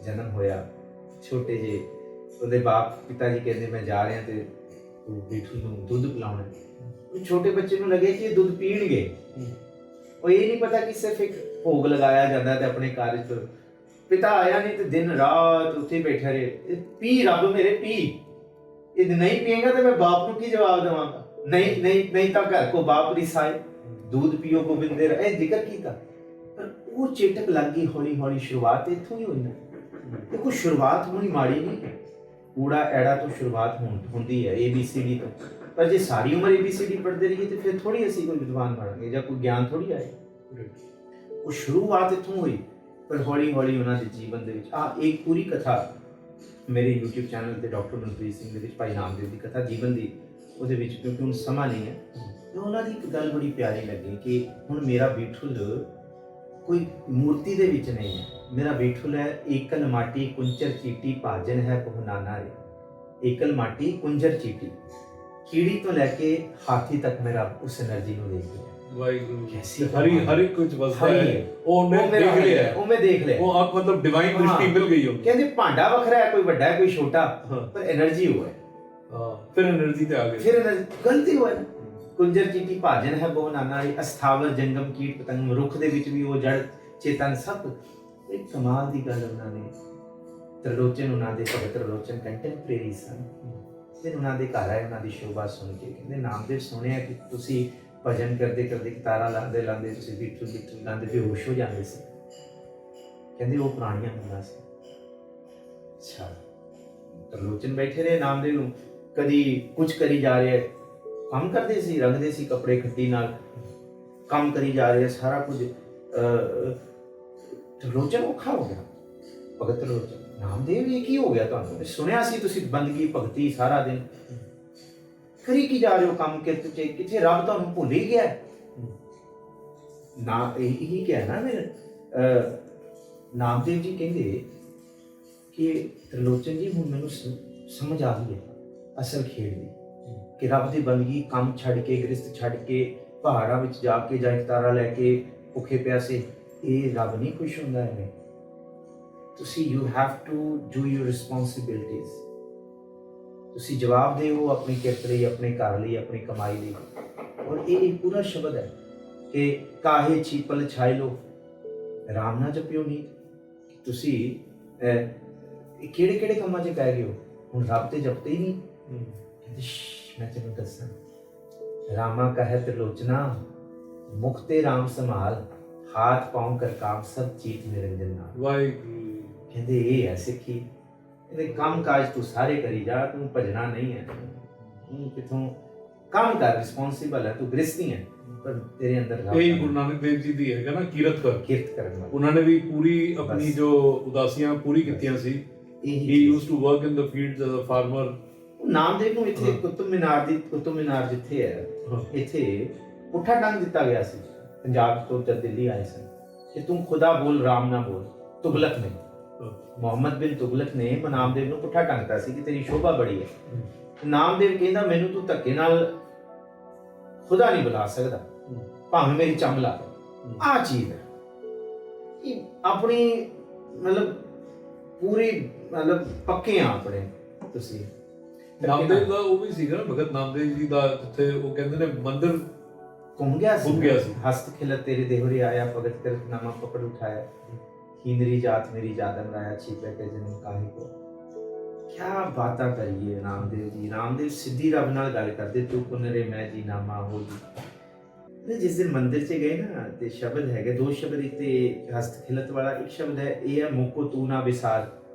ਜਨਮ ਹੋਇਆ, ਛੋਟੇ ਜਿਹੇ। ਉਹਦੇ ਪਿਤਾ ਜੀ ਕਹਿੰਦੇ ਮੈਂ ਜਾ ਰਿਹਾ ਤੇ ਬੇਟੂ ਨੂੰ ਦੁੱਧ ਪਿਲਾਉਣਾ। ਉਹ ਛੋਟੇ ਬੱਚੇ ਨੂੰ ਲੱਗੇ ਕਿ ਇਹ ਦੁੱਧ ਪੀਣਗੇ, ਉਹ ਇਹ ਨਹੀਂ ਪਤਾ ਕਿ ਸਿਰਫ ਇੱਕ ਭੋਗ ਲਗਾਇਆ ਜਾਂਦਾ ਤੇ ਆਪਣੇ ਕਾਰਜ ਤੋਂ। ਪਿਤਾ ਆਇਆ ਨਹੀਂ ਤੇ ਦਿਨ ਰਾਤ ਉੱਥੇ ਬੈਠਾ ਰਹੇ, ਪੀ ਰੱਬ ਮੇਰੇ ਪੀ, ਇਹ ਨਹੀਂ ਪੀਏਗਾ ਤੇ ਮੈਂ ਬਾਪ ਨੂੰ ਕੀ ਜਵਾਬ ਦੇਵਾਂਗਾ, ਨਹੀਂ ਤਾਂ ਘਰ ਕੋ ਬਾਪ ਰਿਸਾਏ, दूध पियो गोबिंद दे ਇਹ ਜ਼ਿਕਰ ਕੀਤਾ। ਪਰ ਉਹ ਚੇਟਕ ਲੱਗ ਗਈ ਹੌਲੀ ਹੌਲੀ। ਸ਼ੁਰੂਆਤ ਇੱਥੋਂ ਹੀ ਹੋਈ ਨਾ। ਦੇਖੋ ਸ਼ੁਰੂਆਤ ਹੋਣੀ ਮਾੜੀ ਨਹੀਂ, ਊੜਾ ਐੜਾ ਤੋਂ ਸ਼ੁਰੂਆਤ ਹੁੰਦੀ ਹੈ, ABCD ਤੋਂ। ਪਰ ਜੇ ਸਾਰੀ ਉਮਰ ABCD ਪੜ੍ਹਦੇ ਰਹੀਏ ਤੇ ਫਿਰ ਥੋੜੀ ਅਸੀਂ ਕੋਈ ਵਿਦਵਾਨ ਬਣਾਂਗੇ ਜਾਂ ਕੋਈ ਗਿਆਨ ਥੋੜੀ ਆਏ। ਉਹ ਸ਼ੁਰੂਆਤ ਇੱਥੋਂ ਹੋਈ, ਪਰ ਹੌਲੀ ਹੌਲੀ ਉਹਨਾਂ ਦੇ ਜੀਵਨ ਦੇ ਵਿੱਚ ਇੱਕ ਪੂਰੀ ਕਥਾ ਮੇਰੇ YouTube ਚੈਨਲ ਤੇ ਡਾਕਟਰ ਮਨਪ੍ਰੀਤ ਸਿੰਘ ਦੇ ਵਿੱਚ ਭਾਈ ਨਾਮਦੇਵ ਦੀ ਕਥਾ ਜੀਵਨ ਦੀ, ਉਹਦੇ ਵਿੱਚ ਕਿਉਂਕਿ ਹੁਣ ਸਮਾਂ ਨਹੀਂ ਹੈ, ਤੇ ਉਹਨਾਂ ਦੀ ਇੱਕ ਗੱਲ ਬੜੀ ਪਿਆਰੀ ਲੱਗੀ ਕਿ ਹੁਣ ਮੇਰਾ ਬੀਠੁਲ ਕੋਈ ਮੂਰਤੀ ਦੇ ਵਿੱਚ ਨਹੀਂ ਹੈ, ਮੇਰਾ ਬੀਠੁਲ ਹੈ ਏਕਲ ਮਾਟੀ ਕੁੰਚਰ ਚੀਟੀ ਭਾਜਨ ਹੈ ਪਹੁਨਾਨਾ ਰੇ। ਏਕਲ ਮਾਟੀ ਕੁੰਜਰ ਚੀਟੀ, ਕੀੜੀ ਤੋਂ ਲੈ ਕੇ ਹਾਥੀ ਤੱਕ ਮੇਰਾ ਉਸ એનર્ਜੀ ਨੂੰ ਦੇਖਦਾ। ਵਾਹਿਗੁਰੂ ਹਰੀ ਕੁਝ ਵਸਦਾ ਹੈ, ਉਹ ਮੈਂ ਦੇਖ ਲਿਆ, ਉਹ ਮੈਂ ਦੇਖ ਲਿਆ, ਉਹ ਆਪ ਮਤਲਬ ਡਿਵਾਈਨ ਦ੍ਰਿਸ਼ਟੀ ਮਿਲ ਗਈ ਉਹ। ਕਹਿੰਦੇ ਭਾਂਡਾ ਵੱਖਰਾ ਹੈ, ਕੋਈ ਵੱਡਾ ਹੈ ਕੋਈ ਛੋਟਾ, ਪਰ એનર્ਜੀ ਉਹ ਹੈ। ਫਿਰ એનર્ਜੀ ਤੇ ਆ ਗਏ, ਫਿਰ ਗਲਤੀ ਹੋਇਆ ਨਾ। ਕੁੰਜਰ ਚੀਟੀ ਭਾਜਨ ਹੈ ਬਹੁ ਨਾਨਾ ਰੇ, ਅਸਥਾਵਰ ਜੰਗਮ ਕੀਟ ਪਤੰਗ, ਰੁੱਖ ਦੇ ਵਿੱਚ ਵੀ ਉਹ ਜੜ ਚੇਤਨ ਸਭ। ਇੱਕ ਕਮਾਲ ਦੀ ਗੱਲ ਉਹਨਾਂ ਨੇ, ਤਰਲੋਚਨ ਉਹਨਾਂ ਦੇ ਭਗਤ ਤਰਲੋਚਨ ਕੰਟੈਂਪਰੇਰੀ ਸਨ। ਫਿਰ ਉਹਨਾਂ ਦੇ ਘਰ ਆਏ, ਉਹਨਾਂ ਦੀ ਸ਼ੋਭਾ ਸੁਣ ਕੇ ਕਹਿੰਦੇ ਨਾਮਦੇਵ ਸੁਣਿਆ ਕਿ ਤੁਸੀਂ ਭਜਨ ਕਰਦੇ ਕਰਦੇ ਤਾਰਾ ਲਾਉਂਦੇ ਲਾਉਂਦੇ ਤੁਸੀਂ ਬਿੱਠੂ ਬਿੱਠੂ ਗਾਉਂਦੇ ਬੇਹੋਸ਼ ਹੋ ਜਾਂਦੇ ਸੀ। ਕਹਿੰਦੇ ਉਹ ਪੁਰਾਣੀਆਂ ਗੱਲਾਂ ਸੀ। ਅੱਛਾ, ਤਰਲੋਚਨ ਬੈਠੇ ਰਹੇ ਨਾਮਦੇਵ ਨੂੰ, ਕਦੀ ਕੁਝ ਕਰੀ ਜਾ ਰਹੇ, ਕੰਮ ਕਰਦੇ ਸੀ, ਰੰਗਦੇ ਸੀ ਕੱਪੜੇ ਖੱਟੀ ਨਾਲ, ਕੰਮ ਕਰੀ ਜਾ ਰਹੇ ਸਾਰਾ ਕੁਝ। ਤਰਲੋਚਨ ਔਖਾ ਹੋ ਗਿਆ, ਭਗਤ ਤਰਲੋਚਨ ਨਾਮਦੇਵ ਇਹ ਕੀ ਹੋ ਗਿਆ ਤੁਹਾਨੂੰ? ਸੁਣਿਆ ਸੀ ਤੁਸੀਂ ਬੰਦਗੀ ਭਗਤੀ ਸਾਰਾ ਦਿਨ ਕਰੀ ਕੀ ਜਾ ਰਹੇ ਹੋ, ਕੰਮ ਕਿਰਤ ਚ, ਕਿੱਥੇ ਰੱਬ ਤੁਹਾਨੂੰ ਭੁੱਲ ਹੀ ਗਿਆ ਨਾ? ਇਹੀ ਕਿਹਾ ਨਾ ਫਿਰ ਨਾਮਦੇਵ ਜੀ ਕਹਿੰਦੇ ਕਿ ਤ੍ਰਿਲੋਚਨ ਜੀ ਹੁਣ ਮੈਨੂੰ ਸਮਝ ਆ ਗਈ ਹੈ ਅਸਲ ਖੇਡ ਦੀ, ਕਿ ਰੱਬ ਦੀ ਬੰਦਗੀ ਕੰਮ ਛੱਡ ਕੇ, ਗ੍ਰਸਤ ਛੱਡ ਕੇ, ਪਹਾੜਾਂ ਵਿੱਚ ਜਾ ਕੇ ਜਾਂ ਤਾਰਾ ਲੈ ਕੇ ਭੁੱਖੇ ਪਿਆਸੇ, ਇਹ ਰੱਬ ਨਹੀਂ ਖੁਸ਼ ਹੁੰਦਾ ਐਵੇਂ। ਤੁਸੀਂ you have to do your responsibilities, ਤੁਸੀਂ ਜਵਾਬ ਦਿਓ ਆਪਣੀ ਕਿਰਤ ਲਈ, ਆਪਣੇ ਘਰ ਲਈ, ਆਪਣੀ ਕਮਾਈ ਲਈ। ਔਰ ਇਹ ਪੂਰਾ ਸ਼ਬਦ ਹੈ ਕਿ ਕਾਹੇ ਛੀਪਲ ਛਾਇ ਲੋ ਰਾਮ ਨਾ ਜਪਿਓ ਨੀ। ਤੁਸੀਂ ਕਿਹੜੇ ਕਿਹੜੇ ਕੰਮਾਂ 'ਚ ਪੈ ਗਏ ਹੋ, ਹੁਣ ਰੱਬ ਤੇ ਜਪਦੇ ਹੀ ਨਹੀਂ। ਕਹਿੰਦੇ ਮੈਂ ਤੈਨੂੰ ਦੱਸਾਂ, ਰਾਮਾ ਕਹੈ ਤ੍ਰਿਲੋਚਨਾ ਮੁਖ ਤੇ ਰਾਮ ਸੰਭਾਲ, ਹਾਥ ਪਾਉ ਕਰ ਕਾਮ ਸਭ ਚੀਤ ਨਿਰੰਜਨ ਨਾਲ। ਵਾਹਿਗੁਰੂ ਕਹਿੰਦੇ ਇਹ ਹੈ ਸਿੱਖੀ, ਇਹਦੇ ਕੰਮ ਕਾਜ ਤੂੰ ਸਾਰੇ ਕਰੀ ਜਾ, ਤੂੰ ਭਜਣਾ ਨਹੀਂ ਹੈ, ਤੂੰ ਕਿਥੋਂ ਕੰਮ ਕਰ, ਰਿਸਪੌਂਸਿਬਲ ਹੈ, ਤੂੰ ਗ੍ਰਸਤੀ ਹੈ, ਪਰ ਤੇਰੇ ਅੰਦਰ ਇਹ ਗੁਰੂ ਨਾਨਕ ਦੇਵ ਜੀ ਦੀ ਹੈਗਾ ਨਾ ਕਿਰਤ ਕਰਨ ਵਾਲਾ। ਉਹਨਾਂ ਨੇ ਵੀ ਪੂਰੀ ਆਪਣੀ ਜੋ ਉਦਾਸੀਆਂ ਪੂਰੀ ਕੀਤੀਆਂ ਸੀ। He used to work in the fields as a farmer. Namdev ਨੂੰ ਇੱਥੇ ਕੁਤੁਬ ਮੀਨਾਰ ਜਿੱਥੇ ਹੈ, ਇੱਥੇ ਪੁੱਠਾ ਟੰਗ ਦਿੱਤਾ ਗਿਆ ਸੀ ਪੰਜਾਬ ਤੋਂ ਜਦ ਦਿੱਲੀ ਆਏ ਸਨ ਕਿ ਤੂੰ ਖੁਦਾ ਬੋਲ ਰਾਮ ਨਾ ਬੋਲ। ਤੁਗਲਕ ਨੇ, ਮੁਹੰਮਦ ਬਿਨ ਤੁਗਲਕ ਨੇ ਨਾਮਦੇਵ ਨੂੰ ਪੁੱਠਾ ਟੰਗਤਾ ਸੀ ਕਿ ਤੇਰੀ ਸ਼ੋਭਾ ਬੜੀ ਹੈ। ਨਾਮਦੇਵ ਕਹਿੰਦਾ ਮੈਨੂੰ ਤੂੰ ਧੱਕੇ ਨਾਲ ਖੁਦਾ ਨਹੀਂ ਬੁਲਾ ਸਕਦਾ, ਭਾਵੇਂ ਮੇਰੀ ਚਮਲਾ। ਆਹ ਚੀਜ਼ ਹੈ ਕਿ ਆਪਣੀ ਮਤਲਬ ਪੂਰੀ ਮਤਲਬ ਪੱਕੇ ਆ ਆਪਣੇ। ਤੁਸੀਂ ਨਾਮਦੇਵ ਦਾ ਉਹ ਵੀ ਸੀਗਾ ਭਗਤ ਨਾਮਦੇਵ ਜੀ ਦਾ, ਜਿੱਥੇ ਉਹ ਕਹਿੰਦੇ ਨੇ ਮੰਦਿਰ ਘੁੰਮ ਗਿਆ ਸੀ। ਹਸਤ ਖਿਲਤ ਤੇਰੇ ਦੇਹੁਰੇ ਆਇਆ, ਭਗਤ ਕਰਤ ਨਾਮਾ ਪਕੜ ਉਠਾਇਆ, ਹੀਨਰੀ ਜਾਤ ਮੇਰੀ ਜਾਦਮ ਰਾਇਆ, ਛੀਪੇ ਕੇ ਜਨਮ ਕਾਹੇ ਕੋ। ਕਿਆ ਬਾਤਾਂ ਕਰੀਏ ਨਾਮਦੇਵ ਜੀ। ਨਾਮਦੇਵ ਸਿੱਧੀ ਰੱਬ ਨਾਲ ਗੱਲ ਕਰਦੇ, ਤੂੰ ਪੁਨਰੇ ਮੈਂ ਜੀ ਨਾਮਾ ਹੋ ਜੀ। ਜਿਸ ਦਿਨ ਮੰਦਿਰ 'ਚ ਗਏ ਨਾ ਤੇ ਸ਼ਬਦ ਹੈਗੇ ਦੋ ਸ਼ਬਦ, ਇੱਕ ਤੇ ਹਸਤ ਖਿਲਤ ਵਾਲਾ, ਇੱਕ ਸ਼ਬਦ ਹੈ ਇਹ ਹੈ ਮੋਕੋ ਤੂੰ ਨਾ ਵਿਸਾਰ,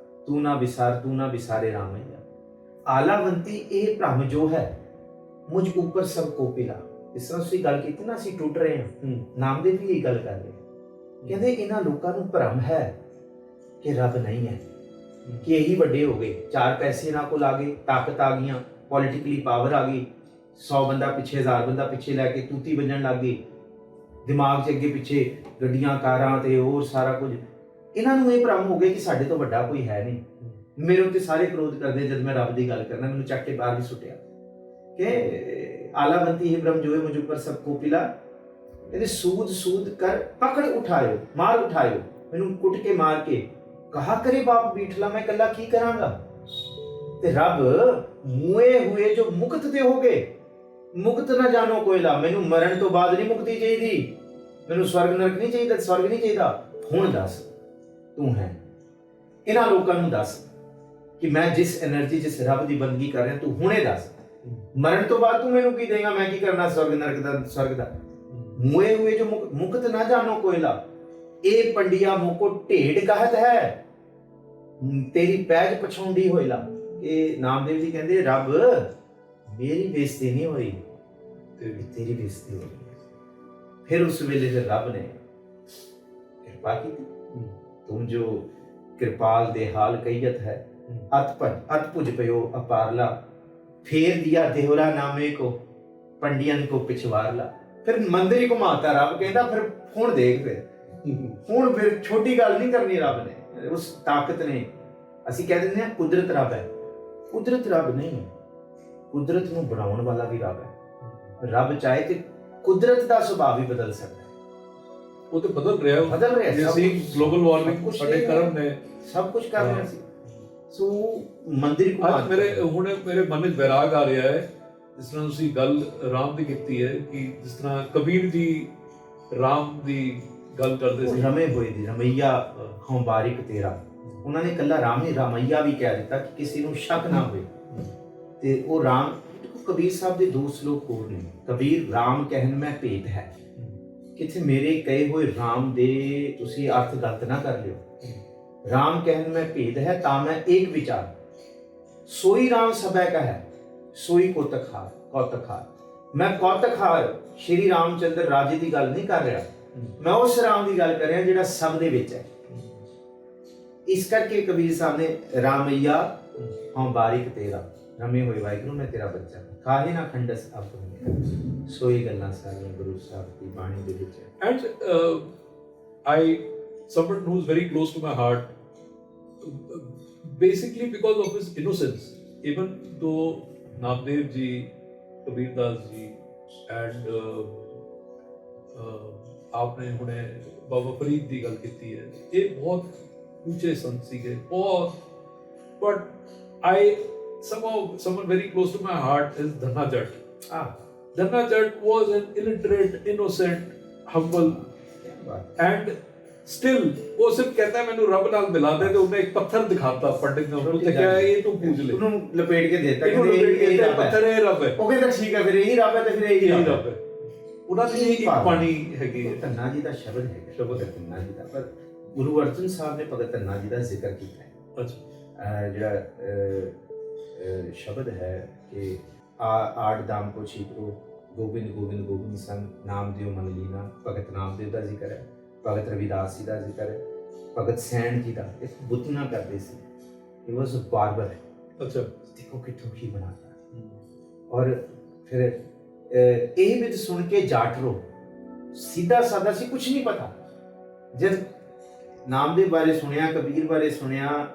ਤੂੰ ਨਾ ਵਿਸਾਰ, ਤੂੰ ਨਾ ਵਿਸਾਰੇ ਰਾਮਈਆ। ਆਲਾਵੰਤੀ ਇਹ ਭ੍ਰਮ ਜੋ ਹੈ ਮੁਝ ਉੱਪਰ ਸਭ ਕੋ ਪਿਲਾ। ਇਸ ਤਰ੍ਹਾਂ ਤੁਸੀਂ ਗੱਲ ਕੀਤੀ ਨਾ ਅਸੀਂ ਟੁੱਟ ਰਹੇ ਹਾਂ, ਨਾਮਦੇਵ ਵੀ ਇਹ ਗੱਲ ਕਰ ਰਹੇ। ਕਹਿੰਦੇ ਇਹਨਾਂ ਲੋਕਾਂ ਨੂੰ ਭਰਮ ਹੈ ਕਿ ਰੱਬ ਨਹੀਂ ਹੈ, ਕਿ ਇਹੀ ਵੱਡੇ ਹੋ ਗਏ, ਚਾਰ ਪੈਸੇ ਇਹਨਾਂ ਕੋਲ ਆ ਗਏ, ਤਾਕਤ ਆ ਗਈਆਂ, ਪੋਲੀਟੀਕਲੀ ਪਾਵਰ ਆ ਗਈ, 100 ਬੰਦਾ ਪਿੱਛੇ, 1000 ਬੰਦਾ ਪਿੱਛੇ ਲੈ ਕੇ ਤੂਤੀ ਵੱਜਣ ਲੱਗ ਗਈ, ਦਿਮਾਗ 'ਚ ਅੱਗੇ ਪਿੱਛੇ ਗੱਡੀਆਂ ਕਾਰਾਂ ਤੇ ਹੋਰ ਸਾਰਾ ਕੁਝ। ਇਹਨਾਂ ਨੂੰ ਇਹ ਭਰਮ ਹੋ ਗਿਆ ਕਿ ਸਾਡੇ ਤੋਂ ਵੱਡਾ ਕੋਈ ਹੈ ਨਹੀਂ। ਮੇਰੇ ਉੱਤੇ ਸਾਰੇ ਕ੍ਰੋਧ ਕਰਦੇ ਜਦ ਮੈਂ ਰੱਬ ਦੀ ਗੱਲ ਕਰਨਾ, ਮੈਨੂੰ ਚੱਕ ਕੇ ਬਾਹਰ ਵੀ ਸੁੱਟਿਆ ਕਿ ਆਲਾਵੰਤੀ ਇਹ ਭ੍ਰਮ ਜੋ ਹੈ ਮੁਝ ਉੱਪਰ ਸਭ ਕੋ ਪਿਲਾ। ਕਹਿੰਦੇ ਸੂਦ ਕਰ ਪਕੜ ਉਠਾਇਓ, ਮਾਰ ਉਠਾਇਓ, ਮੈਨੂੰ ਕੁੱਟ ਕੇ ਮਾਰ ਕੇ ਕਹਾ ਕਰੇ ਬਾਪ ਬੀਠਲਾ, ਮੈਂ ਇਕੱਲਾ ਕੀ ਕਰਾਂਗਾ। ਤੇ ਰੱਬ ਮੂਏ ਹੋਏ ਜੋ ਮੁਕਤ ਤੇ ਹੋ ਗਏ, ਮੁਕਤ ਨਾ ਜਾਣੋ ਕੋਇਲਾ। ਮੈਨੂੰ ਮਰਨ ਤੋਂ ਬਾਅਦ ਨਹੀਂ ਮੁਕਤੀ ਚਾਹੀਦੀ, ਮੈਨੂੰ ਸਵਰਗ ਨਰਕ ਨਹੀਂ ਚਾਹੀਦਾ, ਸਵਰਗ ਨਹੀਂ ਚਾਹੀਦਾ। ਹੁਣ ਦੱਸ ਤੂੰ ਹੈ, ਇਹਨਾਂ ਲੋਕਾਂ ਨੂੰ ਦੱਸ ਕਿ ਮੈਂ ਜਿਸ એનર્ਜੀ ਜਿਸ ਰੱਬ ਦੀ ਬੰਦਗੀ ਕਰ ਰਿਹਾ, ਤੂੰ ਹੁਣੇ ਦੱਸ ਮਰਨ ਤੋਂ ਬਾਅਦ ਤੂੰ ਮੈਨੂੰ ਕੀ ਦੇਗਾ, ਮੈਂ ਕੀ ਕਰਨਾ ਸਵਰਗ ਨਰਕ ਦਾ, ਸਵਰਗ ਦਾ। ਮੂਏ ਹੋਏ ਜੋ ਮੁਕਤ ਨਾ ਜਾਣੋ ਕੋਇਲਾ, ਇਹ ਪੰਡਿਆ ਮੋਕੋ ਢੇਡ ਕਹਤ ਹੈ, ਤੇਰੀ ਪੈਜ ਪਛਾਉਂਦੀ ਹੋਇਲਾ। ਇਹ ਨਾਮਦੇਵ ਜੀ ਕਹਿੰਦੇ ਰੱਬ ਮੇਰੀ ਬੇਇੱਜ਼ਤੀ ਨਹੀਂ ਹੋਈ, ਤੇਰੀ ਬੇਇੱਜ਼ਤੀ ਹੋਈ। ਫਿਰ ਉਸ ਵੇਲੇ ਫਿਰ ਰੱਬ ਨੇ ਕਿਰਪਾ ਕੀਤੀ। ਤੁਮ ਜੋ ਕਿਰਪਾਲ ਦੇ ਹਾਲ ਕਹੀਤ ਹੈ, ਅਤ ਭੁਜ ਪਇਓ ਅਪਾਰਲਾ, ਫੇਰ ਦਿਆ ਦੇਹੁਰਾ ਨਾਮੇ ਕੋ ਪੰਡਿयन को पिछवारला। ਫਿਰ ਮੰਦਿਰ ਹੀ ਘੁਮਾਤਾ ਰੱਬ। ਕਹਿੰਦਾ ਫਿਰ ਹੁਣ ਦੇਖ, ਹੁਣ ਫਿਰ ਛੋਟੀ ਗੱਲ ਨਹੀਂ ਕਰਨੀ ਰੱਬ ਨੇ, ਉਸ ਤਾਕਤ ਨੇ। ਅਸੀਂ ਕਹਿ ਦਿੰਦੇ ਹਾਂ ਕੁਦਰਤ ਰੱਬ ਹੈ, ਕੁਦਰਤ ਰੱਬ ਨਹੀਂ ਹੈ, ਕੁਦਰਤ ਨੂੰ ਬਣਾਉਣ ਵਾਲਾ ਵੀ ਰੱਬ ਹੈ। ਰੱਬ ਚਾਹੇ ਤੇ ਕੁਦਰਤ ਦਾ ਸੁਭਾਅ ਵੀ ਬਦਲ ਸਕਦਾ ਹੈ। ਉਹ ਤੇ ਬਦਲ ਰਿਹਾ ਜੇ ਅਸੀਂ ਗਲੋਬਲ ਵਾਰਮਿੰਗ ਸਾਡੇ ਕਰਮ ਨੇ ਸਭ ਕੁਝ ਕਰ ਰਹੇ ਸੀ। ਸੋ ਮੰਦਿਰ ਅੱਜ ਮੇਰੇ ਮਨ ਵਿੱਚ ਵੈਰਾਗ ਆ ਰਿਹਾ ਹੈ, ਜਿਸ ਤਰ੍ਹਾਂ ਤੁਸੀਂ ਗੱਲ ਰਾਮ ਦੀ ਕੀਤੀ ਹੈ ਕਿ ਜਿਸ ਤਰ੍ਹਾਂ ਕਬੀਰ ਜੀ ਰਾਮ ਦੀ ਗੱਲ ਕਰਦੇ ਸੀ, ਰਮੇ ਹੋਏ ਦੀ ਰਮਈਆ ਹਉ ਬਾਰਿਕ ਤੇਰਾ। ਉਹਨਾਂ ਨੇ ਇਕੱਲਾ ਰਾਮ ਨਹੀਂ ਰਾਮਈਆ ਵੀ ਕਹਿ ਦਿੱਤਾ ਕਿ ਕਿਸੇ ਨੂੰ ਸ਼ੱਕ ਨਾ ਹੋਵੇ। ਤੇ ਉਹ ਰਾਮ, ਕਬੀਰ ਸਾਹਿਬ ਦੇ ਦੋ ਸ਼ਲੋਕ ਹੋਰ ਨੇ। ਕਬੀਰ ਰਾਮ ਕਹਿਣ ਮੈਂ ਭੇਦ ਹੈ, ਕਿਥੇ ਮੇਰੇ ਕਹੇ ਹੋਏ ਰਾਮ ਦੇ ਤੁਸੀਂ ਅਰਥ ਗਲਤ ਨਾ ਕਰ ਲਿਓ। ਰਾਮ ਕਹਿਣ ਮੈਂ ਭੇਦ ਹੈ ਤਾਂ ਮੈਂ ਏਕ ਵਿਚਾਰ, ਸੋਈ ਰਾਮ ਸਭੈ ਕਾ ਹੈ, ਸੋਈ ਕੌਤਕਹਾਰ। ਮੈਂ ਕੌਤਕਹਾਰ ਸ਼੍ਰੀ ਰਾਮਚੰਦਰ ਰਾਜੇ ਦੀ ਗੱਲ ਨਹੀਂ ਕਰ ਰਿਹਾ, ਮੈਂ ਉਸ ਰਾਮ ਦੀ ਗੱਲ ਕਰ ਰਿਹਾ ਜਿਹੜਾ ਸਭ ਦੇ ਵਿੱਚ ਹੈ। ਇਸ ਕਰਕੇ ਕਬੀਰ ਸਾਹਿਬ ਨੇ ਰਾਮਈਆ ਹਾਂ ਬਾਰਿਕ ਤੇਰਾ ਰਮੇ ਹੋਏ ਵਾਹਿਗੁਰੂ ਮੈਂ ਤੇਰਾ ਬੱਚਾ ਕਾਹੇ ਨਾ ਖੰਡਸ ਆਪੋ ਮੇਰਾ। ਸੋ ਇਹ ਗੱਲਾਂ ਸਾਰੀਆਂ ਗੁਰੂ ਸਾਹਿਬ ਦੀ ਬਾਣੀ ਦੇ ਵਿੱਚ ਹੈ। And someone who's very close to my heart, basically because of his innocence, even though Namdev ji, Kabir Das ji, and आपने हुणे बाबा फरीद ਦੀ ਗੱਲ ਕੀਤੀ ਹੈ, ਇਹ ਬਹੁਤ ਉੱਚੇ ਸੰਤ ਸੀਗੇ ਬਹੁਤ, but someone very close to my heart is Dhanna Jatt. Dhanna Jatt was an illiterate, innocent, humble, and still वो सिर्फ कहता है मैंने रब नाल मिला दे, तो उन्हें एक पत्थर दिखाता पंडित ने उसको, क्या है ये तू पूछ ले, ਉਹਨੂੰ ਲਪੇਟ ਕੇ ਦੇਤਾ ਇਹਨੂੰ ਲਪੇਟ ਕੇ ਦਿੱਤਾ, ਪੱਥਰ ਇਹ ਰੱਬ ਹੈ। ਉਹ ਕਹਿੰਦਾ ਠੀਕ ਹੈ ਫਿਰ ਇਹੀ ਰੱਬ ਹੈ ਤੇ ਫਿਰ ਇਹੀ ਰੱਬ ਹੈ। ਉਹਨਾਂ ਦੀ ਇੱਕ ਬਾਣੀ ਹੈਗੀ ਹੈ, ਧੰਨਾ ਜੀ ਦਾ ਸ਼ਬਦ ਹੈ, ਸ਼ਬਦ ਹੈ ਧੰਨਾ ਜੀ ਦਾ। ਪਰ ਗੁਰੂ ਅਰਜਨ ਸਾਹਿਬ ਨੇ ਭਗਤ ਧੰਨਾ ਜੀ ਦਾ ਜ਼ਿਕਰ ਕੀਤਾ ਹੈ। ਅੱਛਾ, ਜਿਹੜਾ ਸ਼ਬਦ ਹੈ ਕਿ ਆੜ ਦਾਮ ਕੋ ਛੀਕੋ ਗੋਬਿੰਦ ਗੋਬਿੰਦ ਗੋਬਿੰਦ ਸੰਗ ਨਾਮ ਦਿਓ ਮਨ ਲੀਨਾ, ਭਗਤ ਨਾਮਦੇਵ ਦਾ ਜ਼ਿਕਰ ਹੈ, ਭਗਤ ਰਵਿਦਾਸ ਜੀ ਦਾ ਜ਼ਿਕਰ ਹੈ, ਭਗਤ ਸੈਣ ਜੀ ਦਾ। ਇੱਕ ਬੁੱਤੀਆਂ ਕਰਦੇ ਸੀ, ਹੀ ਵਾਸ ਅ ਬਾਰਬਰ। ਅੱਛਾ, ਦੇਖੋ ਕਿੱਥੋਂ ਕੀ ਬਣਾਤਾ। ਔਰ ਫਿਰ ਇਹ ਵਿੱਚ ਸੁਣ ਕੇ ਜਾਟ ਰੋ ਸਿੱਧਾ ਸਾਦਾ ਸੀ, ਕੁਝ ਨਹੀਂ ਪਤਾ। ਜਦ ਨਾਮਦੇਵ ਬਾਰੇ ਸੁਣਿਆ, ਕਬੀਰ ਬਾਰੇ ਸੁਣਿਆ,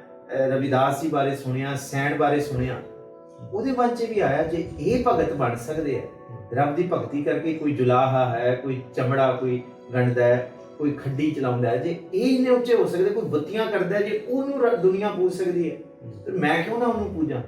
ਰਵਿਦਾਸ ਜੀ ਬਾਰੇ ਸੁਣਿਆ, ਸੈਣ ਬਾਰੇ ਸੁਣਿਆ, ਉਹਦੇ ਮਨ 'ਚ ਵੀ ਆਇਆ ਜੇ ਇਹ ਭਗਤ ਬਣ ਸਕਦੇ ਆ, ਰੱਬ ਦੀ ਭਗਤੀ ਕਰਕੇ, ਕੋਈ ਜੁਲਾਹਾ ਹੈ, ਕੋਈ ਚਮੜਾ ਕੋਈ ਗੰਢਦਾ ਹੈ, ਕੋਈ ਖੱਡੀ ਚਲਾਉਂਦਾ ਹੈ, ਜੇ ਇਹ ਇੰਨੇ ਉੱਚੇ ਹੋ ਸਕਦੇ, ਕੋਈ ਬੱਤੀਆਂ ਕਰਦਾ ਹੈ, ਜੇ ਉਹਨੂੰ ਦੁਨੀਆ ਪੂਜ ਸਕਦੀ ਹੈ, ਤੇ ਮੈਂ ਕਿਉਂ ਨਾ ਉਹਨੂੰ ਪੂਜਾਂ।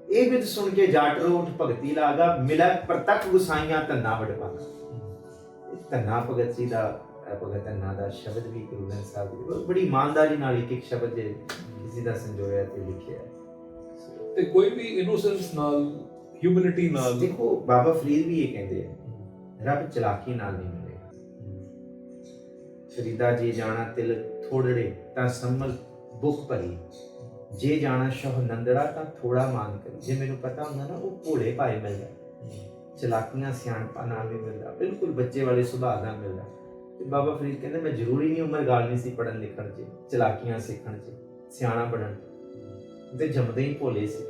ਇਹ ਵਿੱਚ ਸੁਣ ਕੇ ਜਾਟ ਰੋ ਉੱਠ ਭਗਤੀ ਲਾਗਾ, ਮਿਲਾ ਪ੍ਰਤੱਖ ਗੁਸਾਈਆਂ ਧੰਨਾ ਵਡ ਪਾਗਾ। ਧੰਨਾ ਭਗਤ ਜੀ ਦਾ, ਭਗਤ ਧੰਨਾ ਦਾ ਸ਼ਬਦ ਵੀ ਗੁਰੂ ਗ੍ਰੰਥ ਸਾਹਿਬ ਜੀ ਬੜੀ ਇਮਾਨਦਾਰੀ ਨਾਲ ਇੱਕ ਇੱਕ ਸ਼ਬਦ ਜੇ ਕਿਸੇ ਦਾ ਸੰਜੋਇਆ ਤੇ ਲਿਖਿਆ। ਤੇ ਕੋਈ ਵੀ ਇਨੋਸੈਂਸ ਨਾਲ, ਹਿਊਮਿਲਿਟੀ ਨਾਲ। ਦੇਖੋ ਬਾਬਾ ਫਰੀਦ ਵੀ ਇਹ ਕਹਿੰਦੇ ਆ, ਰੱਬ ਚਲਾਕੀ ਨਾਲ ਨਹੀਂ ਮਿਲੇਗਾ। ਫਰੀਦਾ ਜੇ ਜਾਣਾ ਤਿਲ ਥੋੜੜੇ ਤਾਂ ਸੰਮਲ ਬੁੱਕ ਭਰੀ, ਜੇ ਜਾਣਾ ਸ਼ਹ ਨੰਦੜਾ ਤਾਂ ਥੋੜਾ ਮਾਨ ਕਰੀ। ਜੇ ਮੈਨੂੰ ਪਤਾ ਹੁੰਦਾ ਨਾ ਉਹ ਭੋਲੇ ਭਾਏ ਮਿਲਦਾ, ਚਲਾਕੀਆਂ ਸਿਆਣਪਾਂ ਨਾਲ ਵੀ ਮਿਲਦਾ, ਬਿਲਕੁਲ ਬੱਚੇ ਵਾਲੇ ਸੁਭਾਅ ਨਾਲ ਮਿਲਦਾ। ਤੇ ਬਾਬਾ ਫਰੀਦ ਕਹਿੰਦੇ ਮੈਂ ਜ਼ਰੂਰੀ ਨਹੀਂ ਉਮਰ ਗਾਲਣੀ ਸੀ ਪੜ੍ਹਨ ਲਿਖਣ 'ਚ, ਚਲਾਕੀਆਂ ਸਿੱਖਣ 'ਚ, ਸਿਆਣਾ ਬਣਨ 'ਚ, ਤੇ ਜੰਮਦੇ ਹੀ ਭੋਲੇ ਸੀ।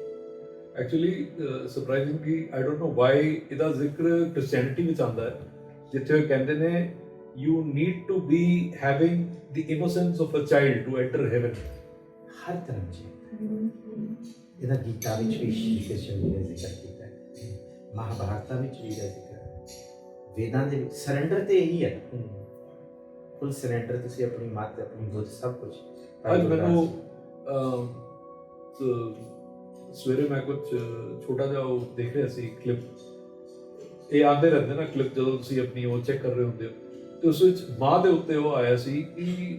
Actually surprisingly I don't know why ਇਹਦਾ ਜ਼ਿਕਰ ਕ੍ਰਿਸਚੀਅਨਿਟੀ ਵਿੱਚ ਆਉਂਦਾ ਹੈ, ਜਿੱਥੇ ਉਹ ਕਹਿੰਦੇ ਨੇ you need to be having the innocence of a child to enter heaven. ਹਰ ਧਰਮ 'ਚ ਇਹਦਾ ਗੀਤਾ ਵਿੱਚ ਵੀ ਸ਼੍ਰੀ ਕ੍ਰਿਸ਼ਨ ਜੀ ਨੇ ਜ਼ਿਕਰ ਕੀਤਾ ਹੈ, ਮਹਾਭਾਰਤਾ ਵਿੱਚ ਵੀ ਇਹਦਾ ਜ਼ਿਕਰ ਹੈ, ਵੇਦਾਂ ਦੇ ਵਿੱਚ ਸਰੈਂਡਰ ਤੇ ਇਹੀ ਹੈ, ਫੁੱਲ ਸਰੈਂਡਰ। ਤੁਸੀਂ ਆਪਣੀ ਮੱਤ, ਆਪਣੀ ਬੁੱਧ, ਸਭ ਕੁਝ। ਅੱਜ ਮੈਨੂੰ ਸਵੇਰੇ ਮੈਂ ਕੁਝ ਛੋਟਾ ਜਿਹਾ ਉਹ ਦੇਖ ਰਿਹਾ ਸੀ ਕਲਿੱਪ, ਇਹ ਆਉਂਦੇ ਰਹਿੰਦੇ ਨਾ ਕਲਿੱਪ ਜਦੋਂ ਤੁਸੀਂ ਆਪਣੀ ਉਹ ਚੈੱਕ ਕਰ ਰਹੇ ਹੁੰਦੇ ਹੋ, ਤੇ ਉਸ ਵਿੱਚ ਮਾਂ ਦੇ ਉੱਤੇ ਉਹ ਆਇਆ ਸੀ ਕਿ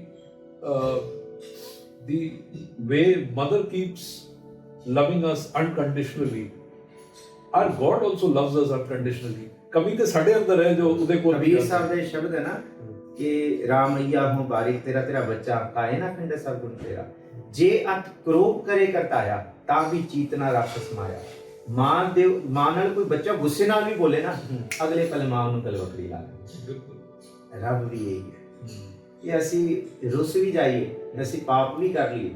the way mother keeps loving us unconditionally, our God also loves us unconditionally. ਕਮੀ ਤੇ ਸਾਡੇ ਅੰਦਰ ਹੈ ਜੋ ਉਹਦੇ ਕੋਲ। ਕਬੀਰ ਸਾਹਿਬ ਦੇ ਸ਼ਬਦ ਹੈ ਨਾ ਕਿ ਰਾਮਈਆ ਹੋ ਬਾਰਿਕ ਤੇਰਾ, ਤੇਰਾ ਬੱਚਾ ਕਾਏ ਨਾ ਖੰਡ ਸਭ ਗੁਣ ਤੇਰਾ, ਜੇ ਅਤ ਕਰੋਪ ਕਰੇ ਕਰਤਾਇਆ ਤਾਂ ਵੀ ਚੀਤਨਾ ਰਾਖਸ ਮਾਇਆ। ਮਾਂ ਨਾਲ ਕੋਈ ਬੱਚਾ ਗੁੱਸੇ ਨਾਲ ਵੀ ਬੋਲੇ ਨਾ, ਅਗਲੇ ਪਲ ਮਾਂ ਉਹਨੂੰ ਗਲਵਕੜੀ ਲਾ ਦੇ। ਰੱਬ ਵੀ ਇਹੀ ਹੈ ਕਿ ਅਸੀਂ ਰੁੱਸ ਵੀ ਜਾਈਏ, ਅਸੀਂ ਪਾਪ ਵੀ ਕਰ ਲਈਏ,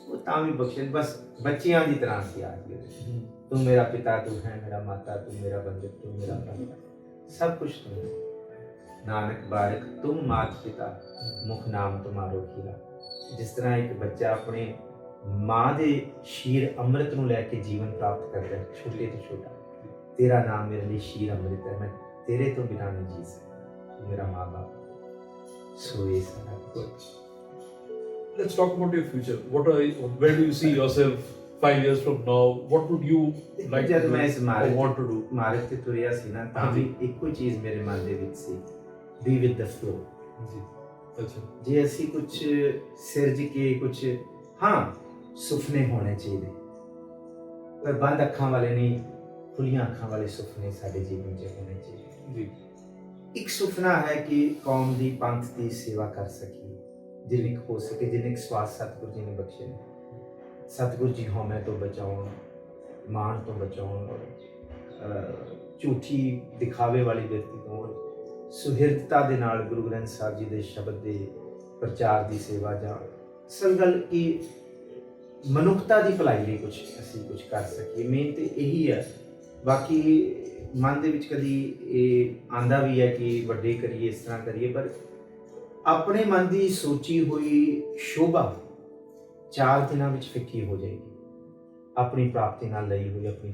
ਉਹ ਤਾਂ ਵੀ ਬਖਸ਼ੇ। ਬਸ ਬੱਚਿਆਂ ਦੀ ਤਰ੍ਹਾਂ ਸੀ ਆ ਗਏ, ਤੂੰ ਮੇਰਾ ਪਿਤਾ, ਤੂੰ ਹੈ ਮੇਰਾ ਮਾਤਾ, ਤੂੰ ਮੇਰਾ ਬੰਦੇ, ਤੂੰ ਮੇਰਾ ਭਰਾ, ਸਭ ਕੁਝ ਤੂੰ ਹੈ। ਨਾਨਕ ਬਾਰਿਕ ਤੁਮ ਮਾਤ ਪਿਤਾ, ਮੁਖ ਨਾਮ ਤੁਮਾਰੋ ਖੀਲਾ। ਜਿਸ ਤਰ੍ਹਾਂ ਇੱਕ ਬੱਚਾ ਆਪਣੇ ਮਾਂ ਦੇ ਸ਼ੀਰ ਅੰਮ੍ਰਿਤ ਨੂੰ ਲੈ ਕੇ ਜੀਵਨ ਪ੍ਰਾਪਤ ਕਰਦਾ ਹੈ, ਛੋਟੇ ਤੋਂ ਛੋਟਾ, ਤੇਰਾ ਨਾਮ ਮੇਰੇ ਲਈ ਸ਼ੀਰ ਅੰਮ੍ਰਿਤ ਹੈ, ਮੈਂ ਤੇਰੇ ਤੋਂ ਬਿਨਾਂ ਨਹੀਂ ਜੀ ਸਕਦਾ, ਤੂੰ ਮੇਰਾ ਮਾਂ ਬਾਪ। ਸੋ ਇਹ ਸਾਰਾ ਕੁਝ। Let's talk about your future. Where do you see yourself 5 years from now? What would you like ਜਦ to do ਮੈਂ ਇਸ or want to do? ਮਾਰਗ ਤੇ ਤੁਰਿਆ ਸੀ ਨਾ, ਤਾਂ ਵੀ ਇੱਕੋ ਚੀਜ਼ ਮੇਰੇ ਮਨ ਦੇ ਵਿੱਚ ਸੀ, be with the flow। ਜੀ, ਅੱਛਾ। ਜੇ ਅਸੀਂ ਕੁਝ ਸਿਰਜ ਕੇ ਕੁਝ, ਹਾਂ ਸੁਪਨੇ ਹੋਣੇ ਚਾਹੀਦੇ, ਪਰ ਬੰਦ ਅੱਖਾਂ ਵਾਲੇ ਨਹੀਂ, ਖੁੱਲੀਆਂ ਅੱਖਾਂ ਵਾਲੇ ਸੁਪਨੇ ਸਾਡੇ ਜੀਵਨ 'ਚ ਹੋਣੇ ਚਾਹੀਦੇ। ਜੀ, ਇੱਕ ਸੁਪਨਾ ਹੈ ਕਿ ਕੌਮ ਦੀ, ਪੰਥ ਦੀ ਸੇਵਾ ਕਰ ਸਕੀਏ, ਜਿੰਨੀ ਕੁ ਹੋ ਸਕੇ, ਜਿੰਨੇ ਕੁ ਸਵਾਸ ਸਤਿਗੁਰੂ ਜੀ ਨੇ ਬਖਸ਼ੇ ਨੇ। ਸਤਿਗੁਰੂ ਜੀ ਹਉਮੈ ਤੋਂ ਬਚਾਉਣ, ਮਾਣ ਤੋਂ ਬਚਾਉਣ, ਝੂਠੀ ਦਿਖਾਵੇ ਵਾਲੀ ਵਿਅਕਤੀ ਤੋਂ, ਸੁਹਿਰਦਤਾ ਦੇ ਨਾਲ ਗੁਰੂ ਗ੍ਰੰਥ ਸਾਹਿਬ ਜੀ ਦੇ ਸ਼ਬਦ ਦੇ ਪ੍ਰਚਾਰ ਦੀ ਸੇਵਾ। ਜਾਂ ਅਸਲ ਗੱਲ ਕਿ ਮਨੁੱਖਤਾ ਦੀ ਭਲਾਈ ਲਈ ਅਸੀਂ ਕੁਝ ਕਰ ਸਕੀਏ। ਮੇਨ ਤੇ ਇਹੀ ਹੈ। ਬਾਕੀ ਮਨ ਦੇ ਵਿੱਚ ਕਦੀ ਇਹ ਆਂਦਾ ਵੀ ਹੈ ਕਿ ਵੱਡੇ ਕਰੀਏ, ਇਸ ਤਰ੍ਹਾਂ ਕਰੀਏ, ਪਰ ਆਪਣੇ ਮਨ ਦੀ ਸੋਚੀ ਹੋਈ ਸ਼ੋਭਾ 4 ਦਿਨਾਂ ਵਿੱਚ ਫਿੱਕੀ ਹੋ ਜਾਏਗੀ। ਆਪਣੀ ਪ੍ਰਾਪਤੀ ਨਾਲ ਲਈ ਹੋਈ ਆਪਣੀ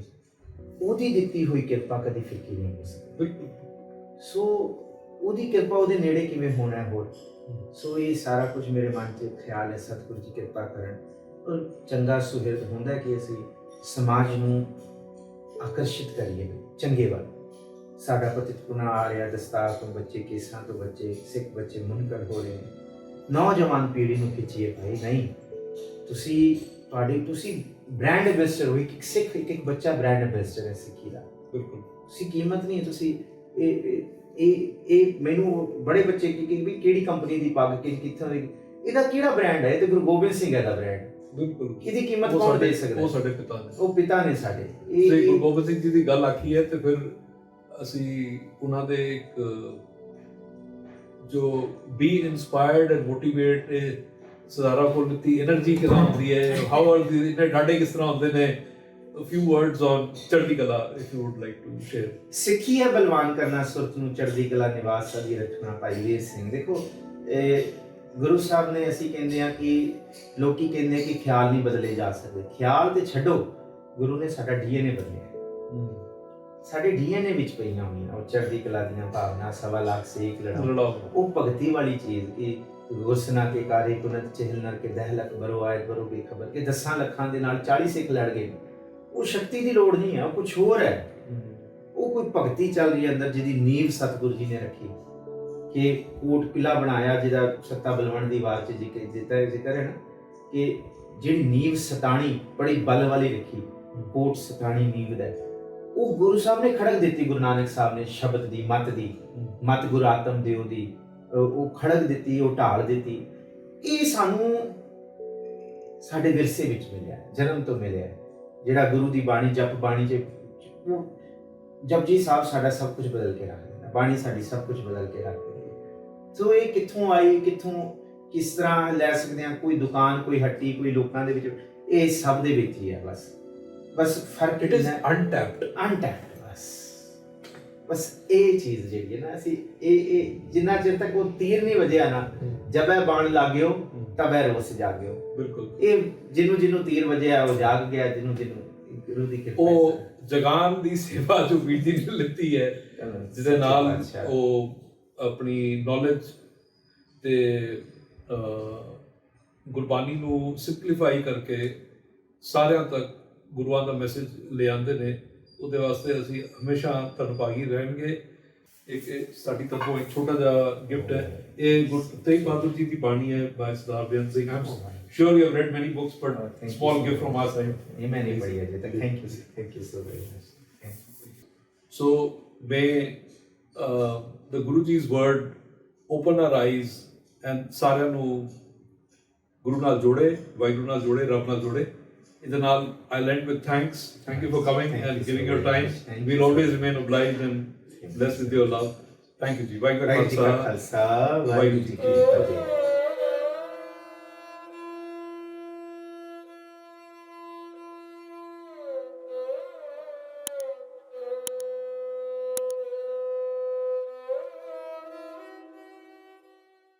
ਉਹਦੀ ਦਿੱਤੀ ਹੋਈ ਕਿਰਪਾ ਕਦੀ ਫਿੱਕੀ ਨਹੀਂ ਹੋ ਸਕਦੀ। ਬਿਲਕੁਲ। ਸੋ ਉਹਦੀ ਕਿਰਪਾ ਉਹਦੇ ਨੇੜੇ ਕਿਵੇਂ ਹੋਣਾ ਹੈ ਹੋਰ। ਸੋ ਇਹ ਸਾਰਾ ਕੁਝ ਮੇਰੇ ਮਨ 'ਚ ਖਿਆਲ ਹੈ, ਸਤਿਗੁਰੂ ਜੀ ਕਿਰਪਾ ਕਰਨ। ਔਰ ਚੰਗਾ ਸੁਹਿਰਦ ਹੁੰਦਾ ਕਿ ਅਸੀਂ ਸਮਾਜ ਨੂੰ ਆਕਰਸ਼ਿਤ ਕਰੀਏ ਚੰਗੇ ਵੱਲ। ਸਾਡਾ ਪਤਿਤਪੁਣਾ ਆ ਰਿਹਾ, ਦਸਤਾਰ ਤੋਂ ਬੱਚੇ, ਕੇਸਾਂ ਤੋਂ ਬੱਚੇ, ਸਿੱਖ ਬੱਚੇ ਮੁਨਕਰ ਹੋ ਰਹੇ ਨੇ। ਨੌਜਵਾਨ ਪੀੜ੍ਹੀ ਨੂੰ ਖਿੱਚੀਏ ਭਾਈ। ਨਹੀਂ, ਤੁਸੀਂ ਬ੍ਰਾਂਡ ਐਂਬੈਸਡਰ ਹੋ। ਇੱਕ ਸਿੱਖ, ਇੱਕ ਬੱਚਾ ਬ੍ਰਾਂਡ ਐਂਬੈਸਡਰ ਹੈ ਸਿੱਖੀ ਦਾ। ਬਿਲਕੁਲ। ਤੁਸੀਂ ਕੀਮਤ ਨਹੀਂ, ਤੁਸੀਂ ਇਹ ਮੈਨੂੰ ਬੜੇ ਬੱਚੇ ਕਿ ਵੀ ਕਿਹੜੀ ਕੰਪਨੀ ਦੀ ਪੱਗ, ਕਿੱਥੋਂ ਦੀ, ਇਹਦਾ ਕਿਹੜਾ ਬ੍ਰਾਂਡ ਹੈ? ਇਹ ਤੇ ਗੁਰੂ ਗੋਬਿੰਦ ਸਿੰਘ ਹੈ ਦਾ ਬ੍ਰਾਂਡ। ਬਿਲਕੁਲ। ਇਹਦੀ ਕੀਮਤ ਕੌਣ ਦੇ ਸਕਦਾ? ਉਹ ਸਾਡੇ ਪਿਤਾ ਨੇ। ਉਹ ਪਿਤਾ ਨੇ ਸਾਡੇ। ਤੇ ਗੁਰੂ ਗੋਬਿੰਦ ਸਿੰਘ ਜੀ ਦੀ ਗੱਲ ਆਖੀ ਹੈ ਤੇ ਫਿਰ ਅਸੀਂ ਉਹਨਾਂ ਦੇ ਇੱਕ ਜੋ B inspired and motivate Sardara full the energy ਕਿਦਾਂ ਹੁੰਦੀ ਹੈ, ਹਾਊ ਆਰ ਦੀ ਇਹਨੇ ਡਾਡੇ ਕਿਸ ਤਰ੍ਹਾਂ ਹੁੰਦੇ ਨੇ। A few words on ਚੜ੍ਹਦੀ ਕਲਾ if you would like to share. ਸਿੱਖੀ ਹੈ ਬਲਵਾਨ ਕਰਨਾ, ਸੁਰਤ ਨੂੰ ਚੜ੍ਹਦੀ ਕਲਾ ਨਿਵਾਸ ਸਦੀ ਰੱਖਣਾ। ਭਾਈ ਵੀਰ ਸਿੰਘ ਦੇਖੋ, ਗੁਰੂ ਸਾਹਿਬ ਨੇ, ਅਸੀਂ ਕਹਿੰਦੇ ਆ ਕਿ ਲੋਕੀ ਕਹਿੰਦੇ ਕਿ ਖਿਆਲ ਨਹੀਂ ਬਦਲੇ ਜਾ ਸਕਦੇ। ਖਿਆਲ ਤੇ ਛੱਡੋ, ਗੁਰੂ ਨੇ ਸਾਡਾ DNA ਬਦਲਿਆ। ਸਾਡੇ DNA ਵਿੱਚ ਪਈਆਂ ਹੋਈਆਂ ਉਹ ਚੜ੍ਹਦੀ ਕਲਾ ਦੀਆਂ ਭਾਵਨਾ, 1.25 ਲੱਖ ਸੇਕ ਲੜਾਓ, ਉਹ ਭਗਤੀ ਵਾਲੀ ਚੀਜ਼ ਕਿ ਗੁਰਸਨਾ ਕੇ ਕਾਰੇ ਕੁਨਤ ਚਹਿਲ ਨਰ ਕੇ 10 ਲੱਖ ਬਰੋ ਆਇਤ ਬਰੋ ਬੇਖਬਰ ਕਿ 10 ਲੱਖਾਂ ਦੇ ਨਾਲ 40 ਸਿੱਖ ਲੜ ਗਏ। ਉਹ ਸ਼ਕਤੀ ਦੀ ਲੋੜ ਨਹੀਂ ਹੈ, ਉਹ ਕੁਝ ਹੋਰ ਹੈ। ਉਹ ਕੋਈ ਭਗਤੀ ਚੱਲ ਰਹੀ ਹੈ ਅੰਦਰ, ਜਿਹਦੀ ਨੀਂਵ ਸਤਿਗੁਰੂ ਜੀ ਨੇ ਰੱਖੀ ਕਿ ਕੋਟ ਕਿਲਾ ਬਣਾਇਆ, ਜਿਹਦਾ ਸੱਤਾ ਬਲਵੰਡ ਦੀ ਵਾਰ 'ਚ ਜ਼ਿਕਰ ਹੈ ਨਾ ਕਿ ਜਿਹੜੀ ਨੀਂਵ ਸਤਾਣੀ ਬੜੀ ਬਲ ਵਾਲੀ ਰੱਖੀ, ਕੋਟ ਸਤਾਣੀ ਨੀਂਵ ਦਾ, ਉਹ ਗੁਰੂ ਸਾਹਿਬ ਨੇ ਖੜਕ ਦਿੱਤੀ। ਗੁਰੂ ਨਾਨਕ ਸਾਹਿਬ ਨੇ ਸ਼ਬਦ ਦੀ, ਮਤ ਗੁਰ ਆਤਮ ਦਿਓ ਦੀ ਉਹ ਖੜਕ ਦਿੱਤੀ, ਉਹ ਢਾਲ ਦਿੱਤੀ। ਇਹ ਸਾਨੂੰ ਸਾਡੇ ਵਿਰਸੇ ਵਿੱਚ ਮਿਲਿਆ, ਜਨਮ ਤੋਂ ਮਿਲਿਆ। ਜਿਹੜਾ ਗੁਰੂ ਦੀ ਬਾਣੀ, ਜਪ ਬਾਣੀ 'ਚ ਜਪਜੀ ਸਾਹਿਬ ਸਾਡਾ ਸਭ ਕੁਝ ਬਦਲ ਕੇ ਰੱਖ ਦਿੰਦਾ, ਬਾਣੀ ਸਾਡੀ ਸਭ ਕੁਝ ਬਦਲ ਕੇ ਰੱਖ ਦਿੰਦੀ। ਸੋ ਇਹ ਕਿੱਥੋਂ ਆਈ, ਕਿੱਥੋਂ ਕਿਸ ਤਰ੍ਹਾਂ ਲੈ ਸਕਦੇ ਹਾਂ? ਕੋਈ ਦੁਕਾਨ, ਕੋਈ ਹੱਟੀ, ਕੋਈ ਲੋਕਾਂ ਦੇ ਵਿੱਚ, ਇਹ ਸਭ ਦੇ ਵਿੱਚ ਹੀ ਹੈ। ਬਸ ਫਰਕ ਇਟ ਇਜ਼ ਅਨਟੈਪਡ। ਬਸ ਇਹ ਚੀਜ਼ ਜਿਹੜੀ ਹੈ ਨਾ, ਅਸੀਂ ਇਹ ਜਿੰਨਾ ਚਿਰ ਤੱਕ ਉਹ ਤੀਰ ਨਹੀਂ ਵਜਿਆ ਨਾ, ਜਬੈ ਬਾਣ ਲਾਗਿਓ ਤਬੈ ਰੋਸ ਜਾਗਿਓ। ਬਿਲਕੁਲ। ਇਹ ਜਿਹਨੂੰ ਤੀਰ ਵਜਿਆ ਉਹ ਜਾਗ ਗਿਆ, ਜਿਹਨੂੰ ਗੁਰੂ ਦੀ ਕਿਰਪਾ, ਉਹ ਜਗਾਨ ਦੀ ਸੇਵਾ ਜੋ ਵੀਰ ਜੀ ਨੇ ਲਿੱਤੀ ਹੈ, ਜਿਹਦੇ ਨਾਲ ਉਹ ਆਪਣੀ ਨੌਲੇਜ ਤੇ ਗੁਰਬਾਣੀ ਨੂੰ ਸਿੰਪਲੀਫਾਈ ਕਰਕੇ ਸਾਰਿਆਂ ਤੱਕ ਗੁਰੂਆਂ ਦਾ ਮੈਸੇਜ ਲੈ ਆਉਂਦੇ ਨੇ। ਉਹਦੇ ਵਾਸਤੇ ਅਸੀਂ ਹਮੇਸ਼ਾ ਧੰਨਭਾਗੀ ਰਹਿਣਗੇ। ਇੱਕ ਸਾਡੀ ਤਰਫੋਂ ਇੱਕ ਛੋਟਾ ਜਿਹਾ ਗਿਫਟ ਹੈ, ਇਹ ਗੁਰੂ ਤੇਗ ਬਹਾਦਰ ਜੀ ਦੀ ਬਾਣੀ ਹੈ ਬਾਈ Sardar Beant Singh. Sure, you have read many books, but small gift from our side. ਇਹ ਮੈਂ ਨਹੀਂ ਪੜ੍ਹੀ ਅਜੇ ਤੱਕ। Thank you so very much. So may the Guruji's word open our eyes and ਸਾਰਿਆਂ ਨੂੰ ਗੁਰੂ ਨਾਲ ਜੋੜੇ, ਵਾਹਿਗੁਰੂ ਨਾਲ ਜੋੜੇ, ਰੱਬ ਨਾਲ ਜੋੜੇ। ਇਹਦੇ ਨਾਲ I'll end with thanks. Thank you for coming and giving your time. We'll always remain obliged and blessed with your love. Thank you ji. Waheguru ji ਕਾ ਖਾਲਸਾ, ਵਾਹਿਗੁਰੂ ਜੀ ਕੀ ਫਤਿਹ।